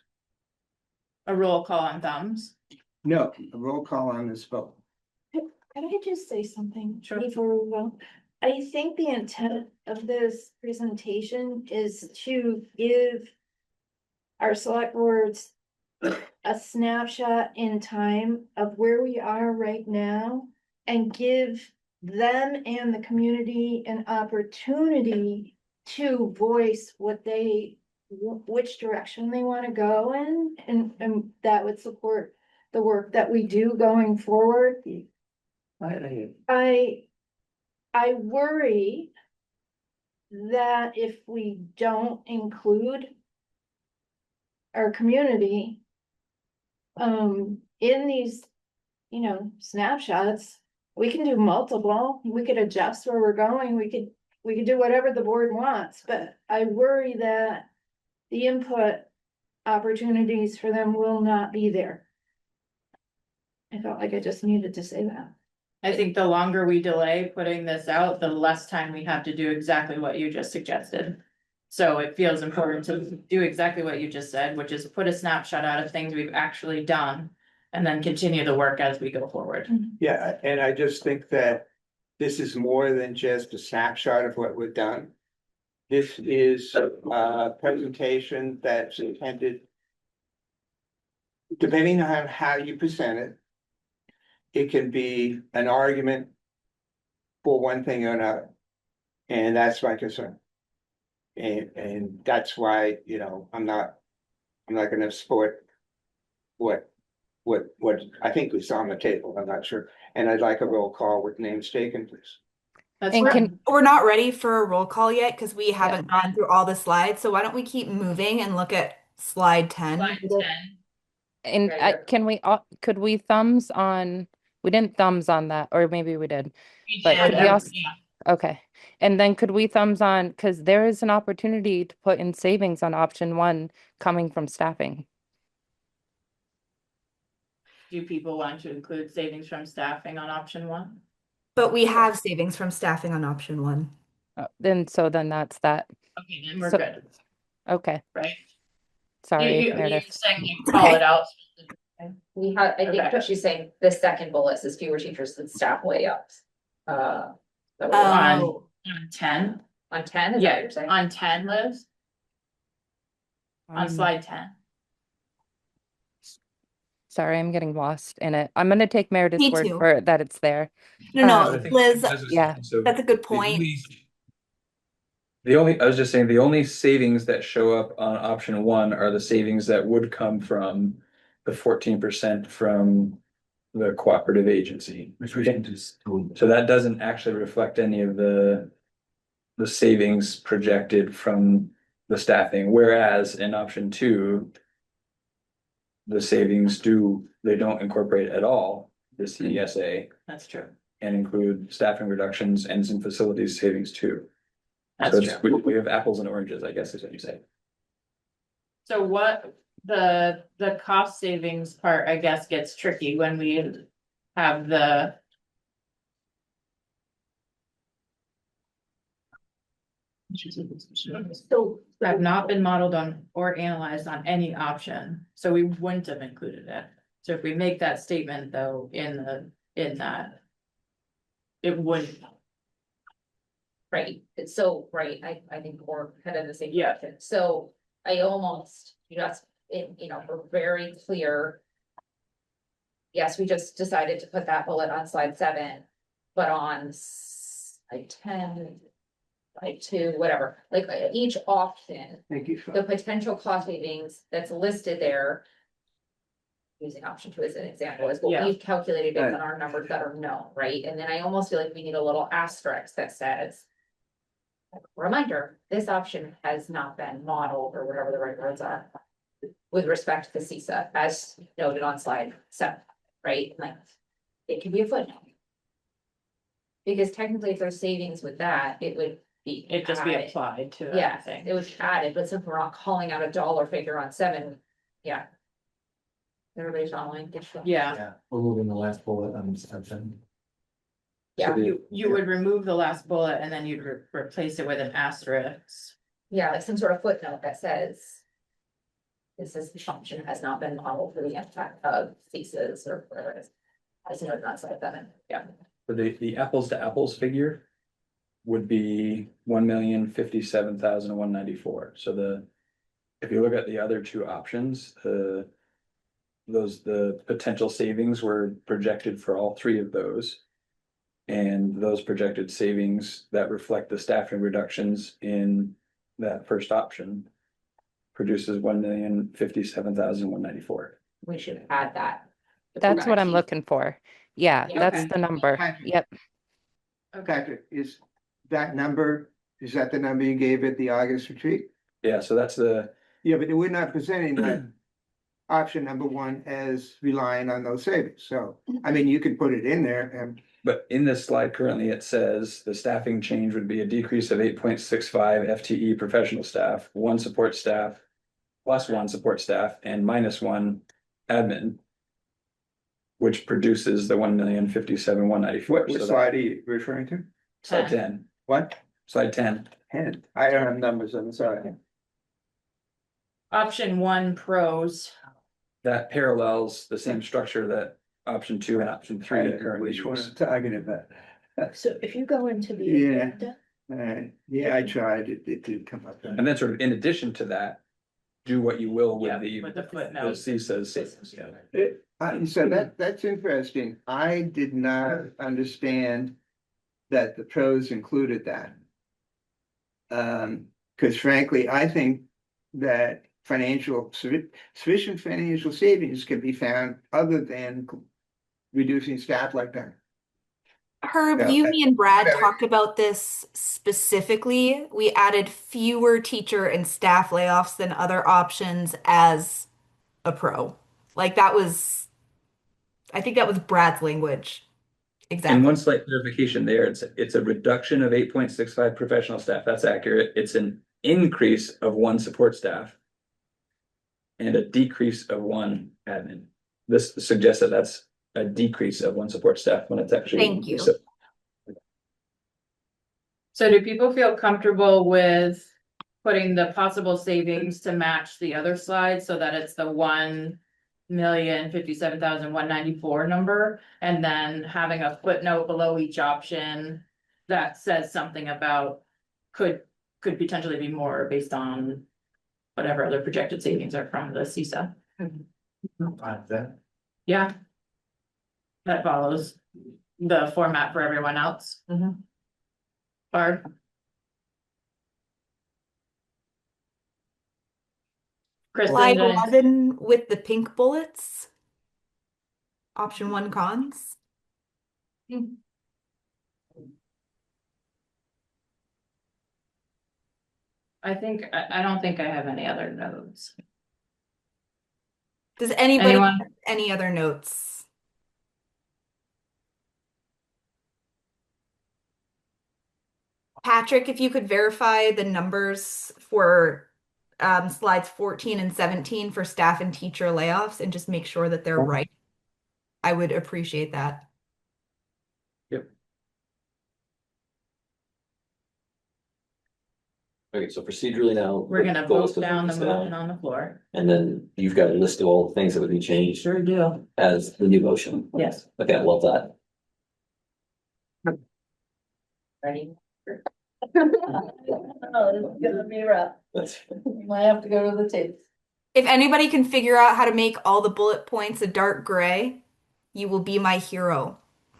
A roll call on thumbs. No, a roll call on this vote. Can I just say something Sure. before we go? I think the intent of this presentation is to give our select boards a snapshot in time of where we are right now and give them and the community an opportunity to voice what they, which direction they want to go in, and that would support the work that we do going forward. I worry that if we don't include our community in these, you know, snapshots, we can do multiple, we could adjust where we're going, we could do whatever the board wants, but I worry that the input opportunities for them will not be there. I felt like I just needed to say that. I think the longer we delay putting this out, the less time we have to do exactly what you just suggested. So it feels important to do exactly what you just said, which is put a snapshot out of things we've actually done. And then continue the work as we go forward. Yeah, and I just think that this is more than just a snapshot of what we've done. This is a presentation that's intended, depending on how you present it, it can be an argument for one thing or another. And that's my concern. And that's why, you know, I'm not gonna support what I think was on the table. I'm not sure. And I'd like a roll call with names taken, please. That's And fine. We're not ready for a roll call yet because we haven't gone through all the slides. So why don't we keep moving and look at slide 10? Slide 10. And Right here. can we, could we thumbs on, we didn't thumbs on that, or maybe we did. But could we also, okay. And then could we thumbs on, because there is an opportunity to put in savings on option 1 coming from staffing. Do people want to include savings from staffing on option 1? But we have savings from staffing on option 1. Then that's that. Okay, then we're So- good, Okay, right? sorry, You're Meredith. saying you call it out. We have, I think Okay. what she's saying, the second bullet says fewer teachers than staff way up. That was Oh. On 10, on 10, is that what yeah, you're saying? on 10, Liz, on slide 10. Sorry, I'm getting lost in it. I'm gonna take Meredith's Me word too. for it that it's there. No, Um, Liz, Yeah. that's a good point. I was just saying, the only savings that show up on option 1 are the savings that would come from the 14% from the cooperative agency. So that doesn't actually reflect any of the savings projected from the staffing, whereas in option 2, the savings they don't incorporate at all the CESA That's true. and include staffing reductions and some facilities savings too. That's So true. we have apples and oranges, I guess is what you say. So what the cost savings part, I guess, gets tricky when we have the So have not been modeled on or analyzed on any option, so we wouldn't have included it. So if we make that statement though, in that. It would, Right, so, right, I think we're kind of the same. Yeah. direction. So I almost, we're very clear. Yes, we just decided to put that bullet on slide 7, but on slide 10. Slide 2, whatever, like each option, Thank you. the potential cost savings that's listed there. Using option 2 as an example is what Yeah. we've calculated based Right. on our numbers that are known, right? And then I almost feel like we need a little asterisk that says. Reminder, this option has not been modeled or whatever the right words are. With respect to the CISA, as noted on slide 7, right? Like, it can be a footnote. Because technically, if there's savings with that, it would be. it'd just be added. applied to Yeah, everything. it was added, but since we're not calling out a dollar figure on 7, yeah. Everybody's online. Yeah, We're moving the last bullet on section. Yeah, you would remove the last bullet and then you'd replace it with an asterisk. yeah, like some sort of footnote that says. This is the function has not been modeled for the impact of thesis or whatever it is. As noted on slide 7, yeah. For the apples to apples figure. Would be 1,057,194. So if you look at the other two options, the potential savings were projected for all three of those. And those projected savings that reflect the staffing reductions in that first option. Produces 1,057,194. We should add that. if we're That's gonna what I'm keep- looking for. Yeah, Yeah. that's Okay. the number. Patrick. Yep. Patrick, is that the number you gave at the August retreat? Yeah, so that's the, Yeah, but we're not presenting that option number 1 as relying on those savings. So, I mean, you can put it in there and but in this slide currently, it says the staffing change would be a decrease of 8.65 FTE professional staff, 1 support staff. Plus 1 support staff and minus 1 admin. Which produces the 1,057,194. what slide are you referring to? Slide 10, What? slide 10. I don't have numbers on the side. Option 1 pros, That parallels the same structure that option 2 and option 3 currently Which one use. I'm talking about? So if you go into the Yeah. agenda, Yeah, I tried, it didn't come up. And then sort of in addition to that, do what you will Yeah, with the the footnote. CISA's. So that's interesting. I did not understand that the pros included that. Because frankly, I think that sufficient financial savings can be found other than reducing staff like that. Herb, Yeah, you, me, and Brad whatever. talked about this specifically. We added fewer teacher and staff layoffs than other options as a pro. Like that was, I think that was Brad's language. And Exactly. one slight clarification there, it's a reduction of 8.65 professional staff, that's accurate, it's an increase of 1 support staff. And a decrease of 1 admin. This suggests that that's a decrease of 1 support staff when it's actually. Thank you. so do people feel comfortable with putting the possible savings to match the other slide so that it's the 1,057,194 number? And then having a footnote below each option that says something about could potentially be more based on whatever other projected savings are from the CISA. Yeah. That follows the format for everyone else. Barb? Kristen, Slide did- 11 with the pink bullets. Option 1 cons. I don't think I have any other notes. Does anybody Anyone? have any other notes? Patrick, if you could verify the numbers for slides 14 and 17 for staff and teacher layoffs and just make sure that they're right. I would appreciate that. Yep. Okay, so procedurally now. We're gonna the goal is vote to down the this motion on the floor. And then you've got a list of all the things that would be changed Sure do. as the new motion. Yes. Okay, I love that. Ready? Oh, this is gonna be rough. That's, You might have to go to the tapes. If anybody can figure out how to make all the bullet points a dark gray, you will be my hero.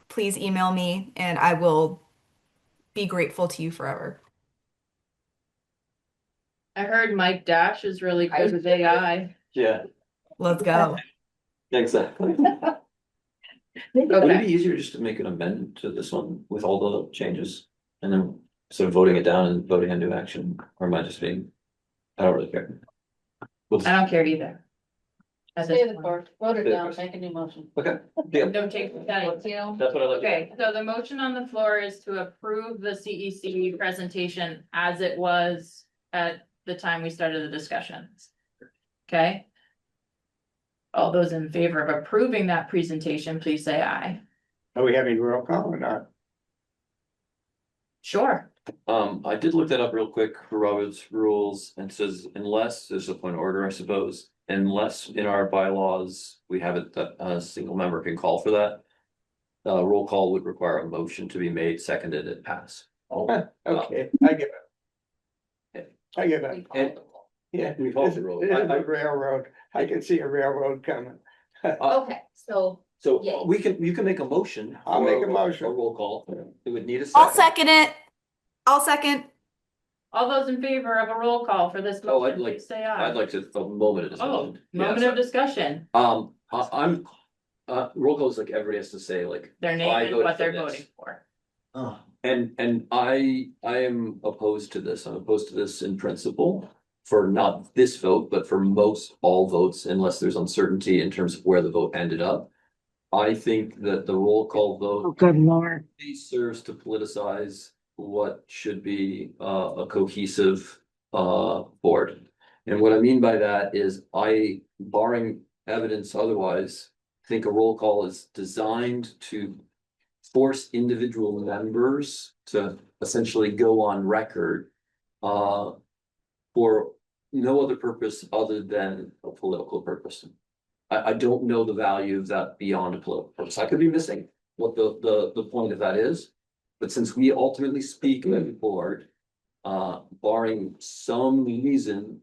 Please email me and I will be grateful to you forever. I heard Mike Dash is really good with AI. yeah, Let's go. exactly. Would it Okay, be easier just to make an amendment to this one with all the changes? And then sort of voting it down and voting into action, or am I just being? I don't really care. We'll I just- don't care either. At this Stay the point. course, vote it Stay the down, course. make a new motion. Okay, yeah, Don't take the time. that's what I like. Okay, so the motion on the floor is to approve the CEC presentation as it was at the time we started the discussions. Okay? All those in favor of approving that presentation, please say aye. Are we having roll call or not? Sure. I did look that up real quick for Robert's rules and it says unless there's a point of order, I suppose. Unless in our bylaws, we have it that a single member can call for that. Roll call would require a motion to be made, seconded, and pass. Okay, I get it. I get it. And Yeah, we this call is the roll. this is a railroad. I can see a railroad coming. Okay, so So Yay. you can make a motion. I'll for make a motion. A roll call. It would need a I'll second. second it. I'll second. All those in favor of a roll call for this Oh, motion, please say aye. I'd like to, a moment of Oh, discussion. Yeah, moment of sorry. discussion, I'm, roll call is like everybody has to say like. their I name and voted what for they're this. voting for. Oh, And I am opposed to this. I'm opposed to this in principle. For not this vote, but for most all votes, unless there's uncertainty in terms of where the vote ended up. I think that the roll call vote Good Lord. serves to politicize what should be a cohesive board. And what I mean by that is I, barring evidence otherwise, think a roll call is designed to force individual members to essentially go on record for no other purpose other than a political purpose. I don't know the value of that beyond a political purpose. I could be missing what the point of that is. But since we ultimately speak as a board, barring some reason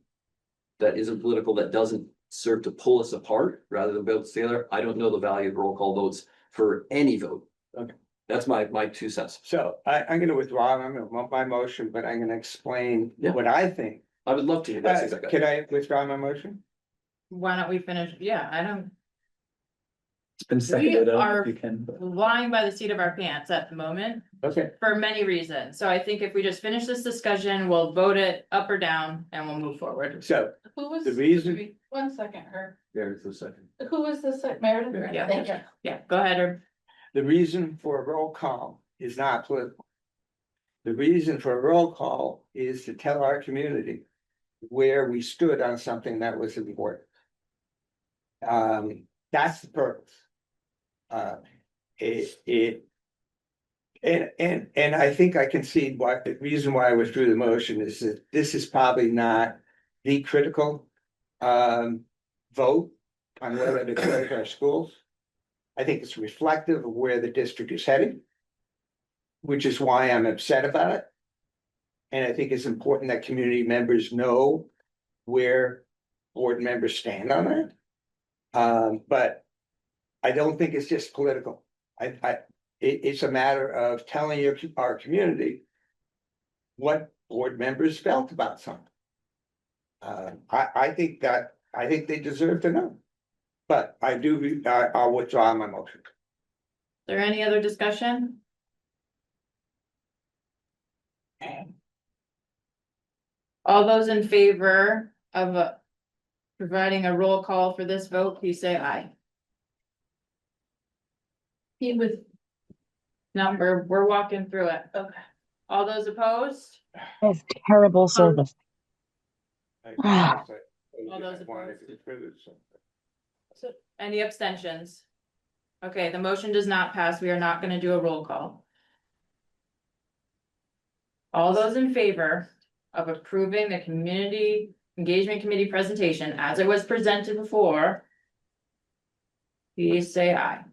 that isn't political, that doesn't serve to pull us apart rather than build us together, I don't know the value of roll call votes for any vote. Okay. That's my 2 cents. So I'm gonna withdraw my motion, but I'm gonna explain Yeah. what I think. I would love to. That's exactly. Can I withdraw my motion? Why don't we finish? Yeah, I don't, It's been we seconded, are you can. flying by the seat of our pants at the moment Okay, for many reasons. So I think if we just finish this discussion, we'll vote it up or down and we'll move forward. so Who was? The reason- 1 second, her, Very for a second. who was this, Meredith? Yeah. Thank you. Yeah, go ahead, Herb. the reason for a roll call is not political. The reason for a roll call is to tell our community where we stood on something that was important. That's the purpose. And I think I can see why, the reason why I withdrew the motion is that this is probably not the critical vote on whether to close our schools. I think it's reflective of where the district is heading, which is why I'm upset about it. And I think it's important that community members know where board members stand on that. But I don't think it's just political. It's a matter of telling our community what board members felt about something. I think they deserve to know. But I'll withdraw my motion. Is there any other discussion? All those in favor of providing a roll call for this vote, please say aye. He was. No, we're walking through it. Okay. All those opposed? That's terrible service. All those Any abstentions? Okay, the motion does not pass. We are not gonna do a roll call. All those in favor of approving the community engagement committee presentation as it was presented before. Please say aye.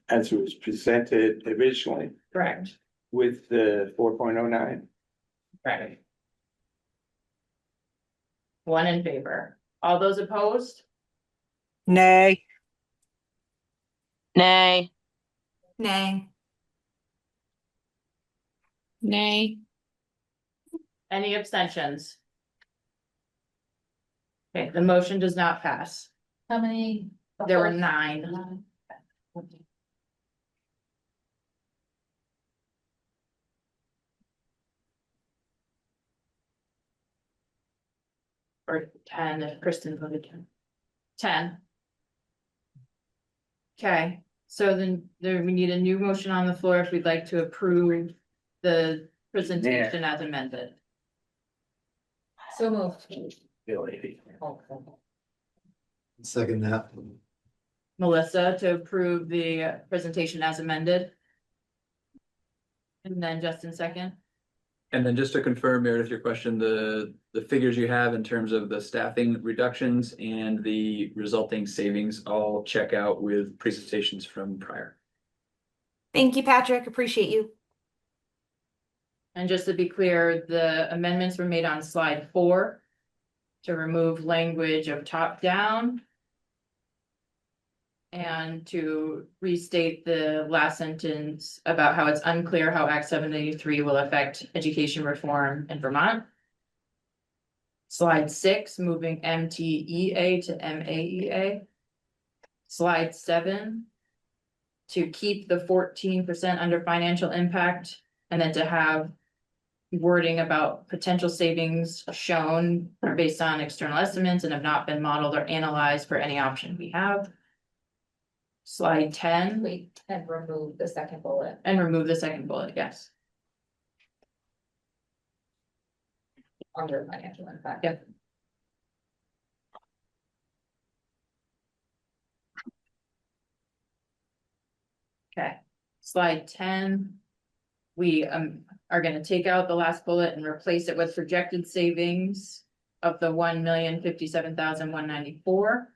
As it was presented originally Correct. with the 4.09. Right. One in favor. All those opposed? Nay. Nay. Nay. Nay. Any abstentions? Okay, the motion does not pass. How many? There were 9. Or 10 if Kristen voted 10. 10. Okay, so then we need a new motion on the floor if we'd like to approve the presentation as amended. So moved. Second that. Melissa to approve the presentation as amended. And then Justin second. And then just to confirm, Meredith, your question, the figures you have in terms of the staffing reductions and the resulting savings all check out with presentations from prior. Thank you, Patrick. Appreciate you. And just to be clear, the amendments were made on slide 4 to remove language of top down. And to restate the last sentence about how it's unclear how Act 783 will affect education reform in Vermont. Slide 6, moving MTEA to MAEA. Slide 7, to keep the 14% under financial impact, and then to have wording about potential savings shown are based on external estimates and have not been modeled or analyzed for any option we have. Slide 10. Wait, and remove the second bullet. And remove the second bullet, yes. Under financial impact. Yep. Okay, slide 10. We are gonna take out the last bullet and replace it with projected savings of the 1,057,194.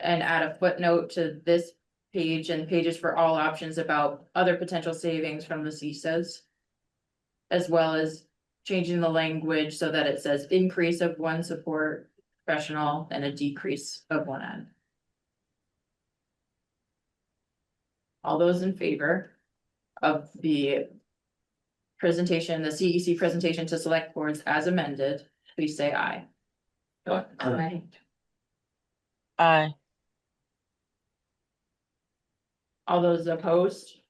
And add a footnote to this page and pages for all options about other potential savings from the CSAs. As well as changing the language so that it says increase of 1 support professional and a decrease of 1 ed. All those in favor of the presentation, the CEC presentation to select boards as amended, please say aye. Aye. Aye. All those opposed?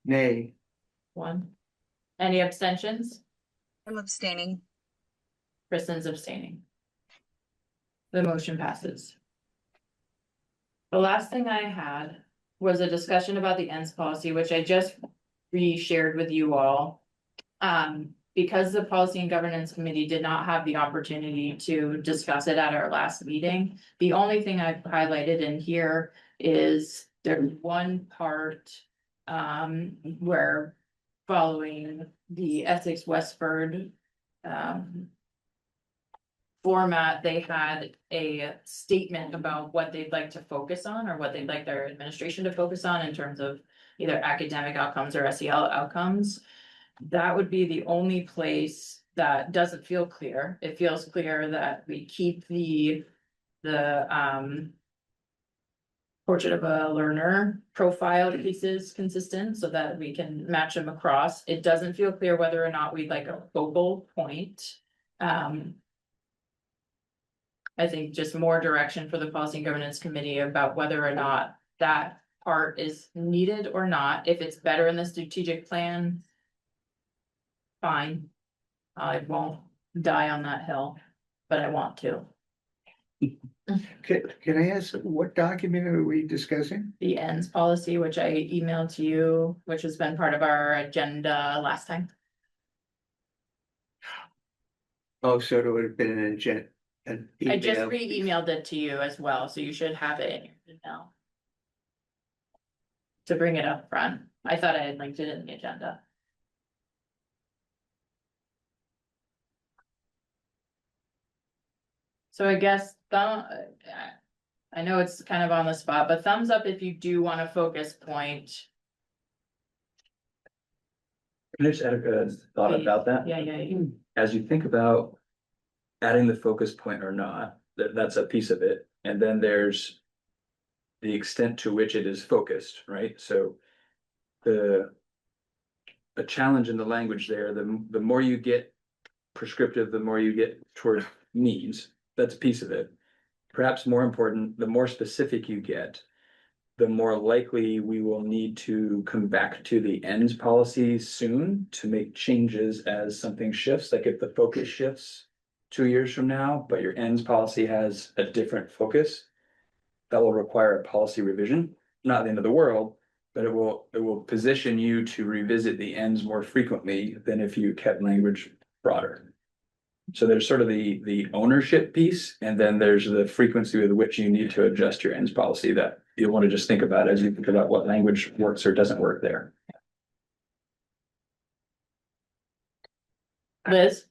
Nay. 1. Any abstentions? I'm abstaining. Kristen's abstaining. The motion passes. The last thing I had was a discussion about the ends policy, which I just re-shared with you all. Because the Policy and Governance Committee did not have the opportunity to discuss it at our last meeting, the only thing I've highlighted in here is there's one part where following the Essex Westford format, they had a statement about what they'd like to focus on or what they'd like their administration to focus on in terms of either academic outcomes or SEL outcomes. That would be the only place that doesn't feel clear. It feels clear that we keep the portrait of a learner profile pieces consistent so that we can match them across. It doesn't feel clear whether or not we'd like a focal point. I think just more direction for the Policy and Governance Committee about whether or not that part is needed or not. If it's better in the strategic plan, fine. I won't die on that hill, but I want to. Can I ask, what document are we discussing? The ends policy, which I emailed to you, which has been part of our agenda last time. Oh, so it would have been an agenda. I just re-emailed it to you as well, so you should have it in your email. To bring it up front. I thought I had linked it in the agenda. So I guess I know it's kind of on the spot, but thumbs up if you do want a focus point. Can I just add a thought about that? Yeah. As you think about adding the focus point or not, that's a piece of it. And then there's the extent to which it is focused, right? So a challenge in the language there, the more you get prescriptive, the more you get towards needs. That's a piece of it. Perhaps more important, the more specific you get, the more likely we will need to come back to the ends policy soon to make changes as something shifts. Like if the focus shifts 2 years from now, but your ends policy has a different focus, that will require a policy revision. Not the end of the world, but it will position you to revisit the ends more frequently than if you kept language broader. So there's sort of the ownership piece, and then there's the frequency with which you need to adjust your ends policy that you'll want to just think about as you think about what language works or doesn't work there. Liz?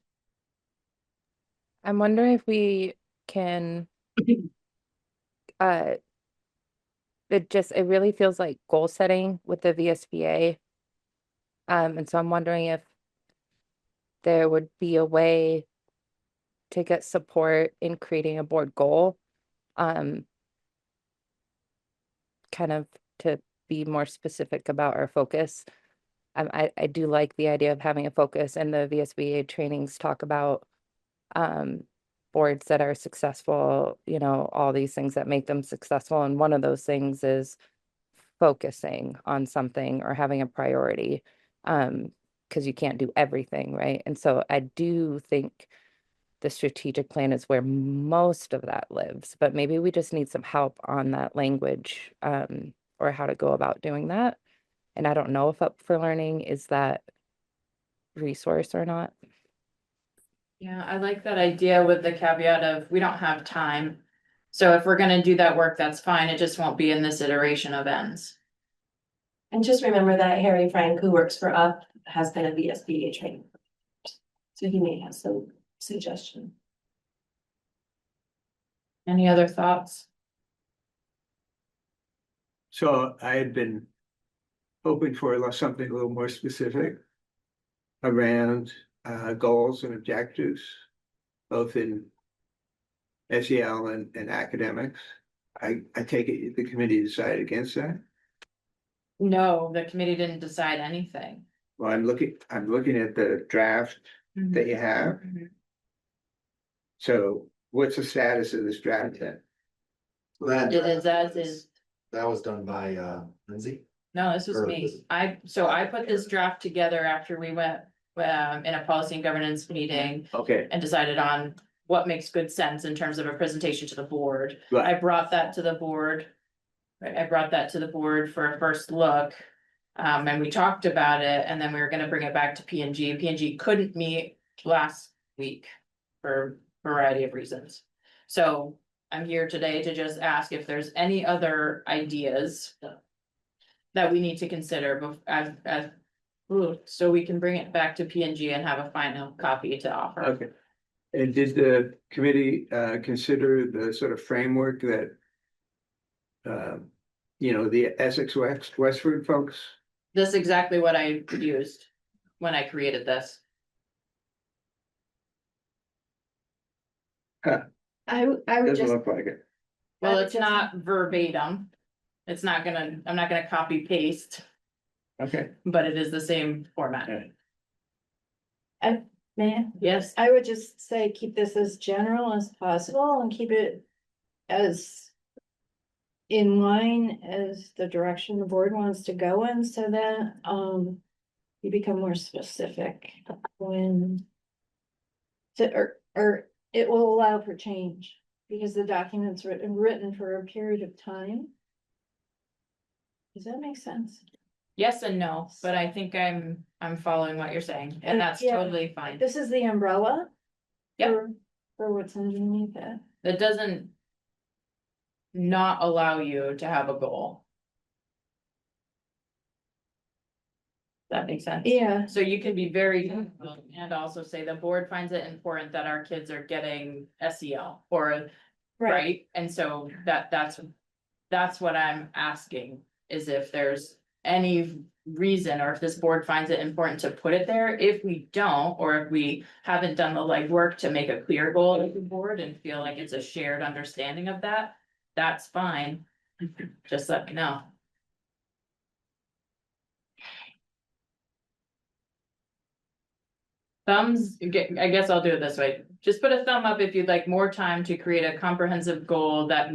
I'm wondering if we can, it really feels like goal setting with the VSBA. And so I'm wondering if there would be a way to get support in creating a board goal, kind of to be more specific about our focus. I do like the idea of having a focus, and the VSBA trainings talk about boards that are successful, all these things that make them successful. And one of those things is focusing on something or having a priority, because you can't do everything, right? And so I do think the strategic plan is where most of that lives, but maybe we just need some help on that language, or how to go about doing that. And I don't know if Up for Learning is that resource or not. Yeah, I like that idea with the caveat of we don't have time. So if we're gonna do that work, that's fine. It just won't be in this iteration of ends. And just remember that Harry Frank, who works for UP, has been a VSBA trainer. So he may have some suggestion. Any other thoughts? So I had been hoping for something a little more specific around goals and objectives, both in SEL and academics. I take it the committee decided against that. No, the committee didn't decide anything. Well, I'm looking at the draft that you have. Mhm. So what's the status of this draft then? That, It is as is. that was done by Lindsay. No, this was Or me. this- I put this draft together after we went in a policy and governance meeting Okay, and decided on what makes good sense in terms of a presentation to the board. right. I brought that to the board. Right, I brought that to the board for a first look. And we talked about it, and then we were gonna bring it back to P&G. P&G couldn't meet last week for a variety of reasons. So I'm here today to just ask if there's any other ideas that we need to consider so we can bring it back to P&G and have a final copy to offer. Okay. And did the committee consider the sort of framework that the Essex Westford folks? This is exactly what I used when I created this. I would Doesn't just, look like it. Well, would it's just- not verbatim. I'm not gonna copy paste, Okay. but it is the same format. man, Yes, I would just say keep this as general as possible and keep it as in line as the direction the board wants to go in, so that you become more specific when or it will allow for change because the document's written for a period of time. Does that make sense? yes and no, but I think I'm following what you're saying, and that's Yeah. totally fine. This is the umbrella. Yep. For what's underneath it. That doesn't not allow you to have a goal. That makes sense. Yeah, So you can be very, and also say the board finds it important that our kids are getting SEL or, right. right? And so that's what I'm asking, is if there's any reason, or if this board finds it important to put it there. If we don't, or if we haven't done the legwork to make a clear goal with the board and feel like it's a shared understanding of that, that's fine. Just let me know. Thumbs, I guess I'll do it this way. Just put a thumb up if you'd like more time to create a comprehensive goal that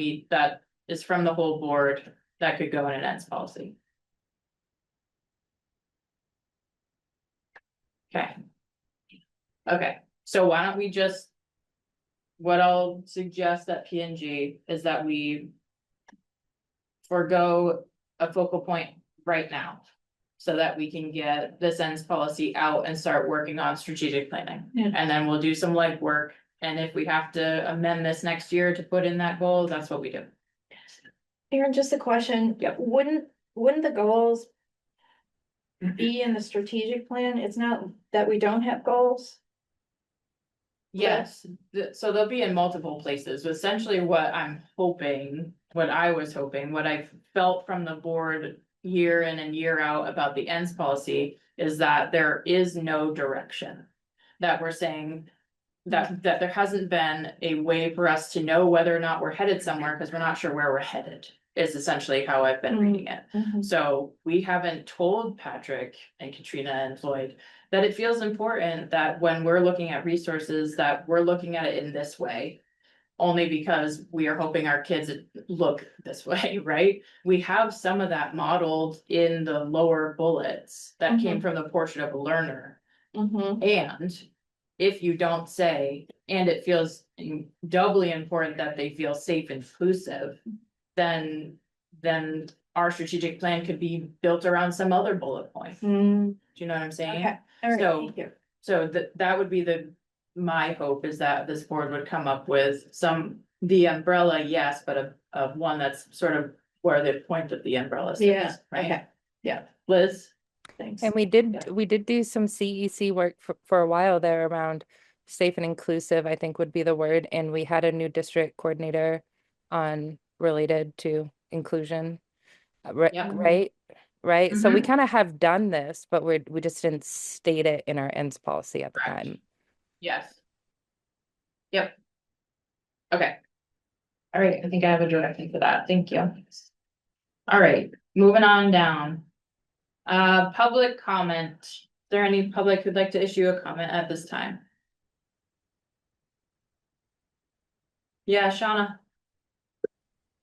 is from the whole board that could go in an ends policy. Okay. Okay, so why don't we just. What I'll suggest at P&G is that we. Forego a focal point right now. So that we can get this ends policy out and start working on strategic planning. Yeah. And then we'll do some legwork. And if we have to amend this next year to put in that goal, that's what we do. Aaron, just a question. Yep. Wouldn't the goals be in the strategic plan? It's not that we don't have goals. Yes, so they'll be in multiple places. Essentially what I'm hoping, what I was hoping, what I've felt from the board year in and year out about the ends policy is that there is no direction. That we're saying that there hasn't been a way for us to know whether or not we're headed somewhere because we're not sure where we're headed, is essentially how I've been reading it. So we haven't told Patrick and Katrina and Floyd that it feels important that when we're looking at resources, that we're looking at it in this way. Only because we are hoping our kids look this way, right? We have some of that modeled in the lower bullets that came from the portrait of a learner. And if you don't say, and it feels doubly important that they feel safe and inclusive, then our strategic plan could be built around some other bullet point. Do you know what I'm saying? Okay, all right, So- thank you. So that would be my hope is that this board would come up with the umbrella, yes, but a one that's sort of where the point of the umbrella sits, Yeah, right? okay, yeah. Liz? Thanks. And we did do some CEC work for a while there around safe and inclusive, I think would be the word. And we had a new district coordinator on related to inclusion. Yep. Right. So we kind of have done this, but we just didn't state it in our ends policy at the Correct. time. Yes. Yep. Okay. All right, I think I have a direction for that. Thank you. All right, moving on down. Public comment. Is there any public who'd like to issue a comment at this time? Yeah, Shauna.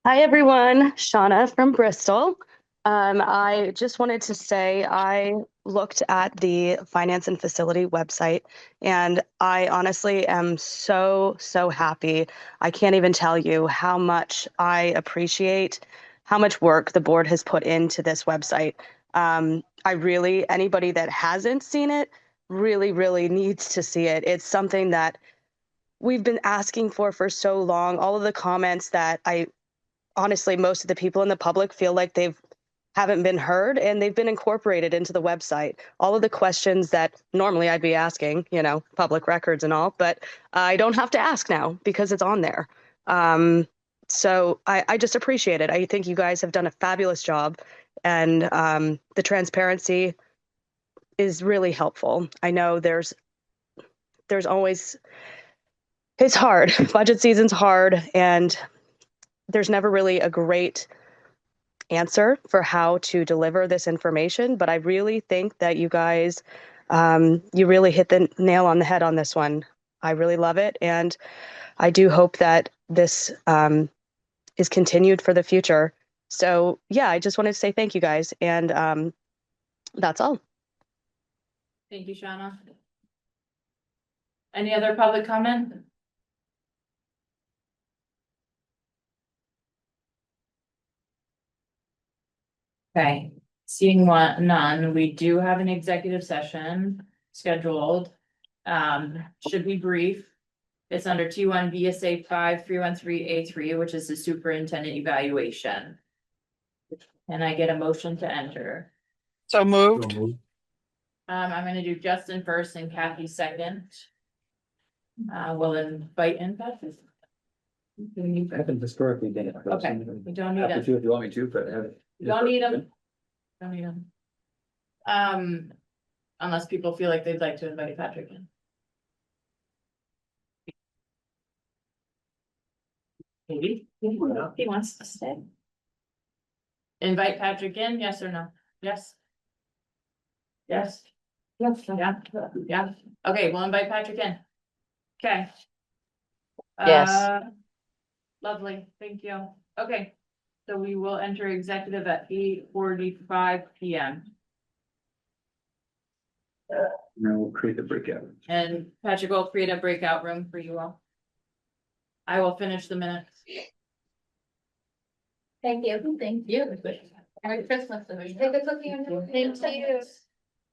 Hi, everyone. Shauna from Bristol. I just wanted to say I looked at the finance and facility website, and I honestly am so happy. I can't even tell you how much I appreciate how much work the board has put into this website. Anybody that hasn't seen it really needs to see it. It's something that we've been asking for so long. All of the comments that honestly, most of the people in the public feel like haven't been heard, and they've been incorporated into the website. All of the questions that normally I'd be asking, public records and all, but I don't have to ask now because it's on there. So I just appreciate it. I think you guys have done a fabulous job, and the transparency is really helpful. I know there's always, it's hard. Budget season's hard, and there's never really a great answer for how to deliver this information, but I really think that you guys, you really hit the nail on the head on this one. I really love it, and I do hope that this is continued for the future. So yeah, I just wanted to say thank you guys, and that's all. Thank you, Shauna. Any other public comment? Okay, seeing none, we do have an executive session scheduled. Should be brief. It's under T1 VSA 5313A3, which is the superintendent evaluation. And I get a motion to enter. So moved. I'm gonna do Justin first and Kathy second. We'll invite in Patrick. I haven't historically done it. Okay, we don't need Happy it. to if you want me to, but I haven't. Don't need them. Don't need them. Unless people feel like they'd like to invite Patrick in. Maybe, he wants to stay. Invite Patrick in, yes or no? Yes? Yes? Yes. Yeah, yeah, okay, we'll invite Patrick in. Okay. Yes. Lovely, thank you. Okay, so we will enter executive at 8:45 PM. Now we'll create the breakout. And Patrick will create a breakout room for you all. I will finish the minutes. Thank you. Thank you. Merry Christmas. Take a cookie. Thank you.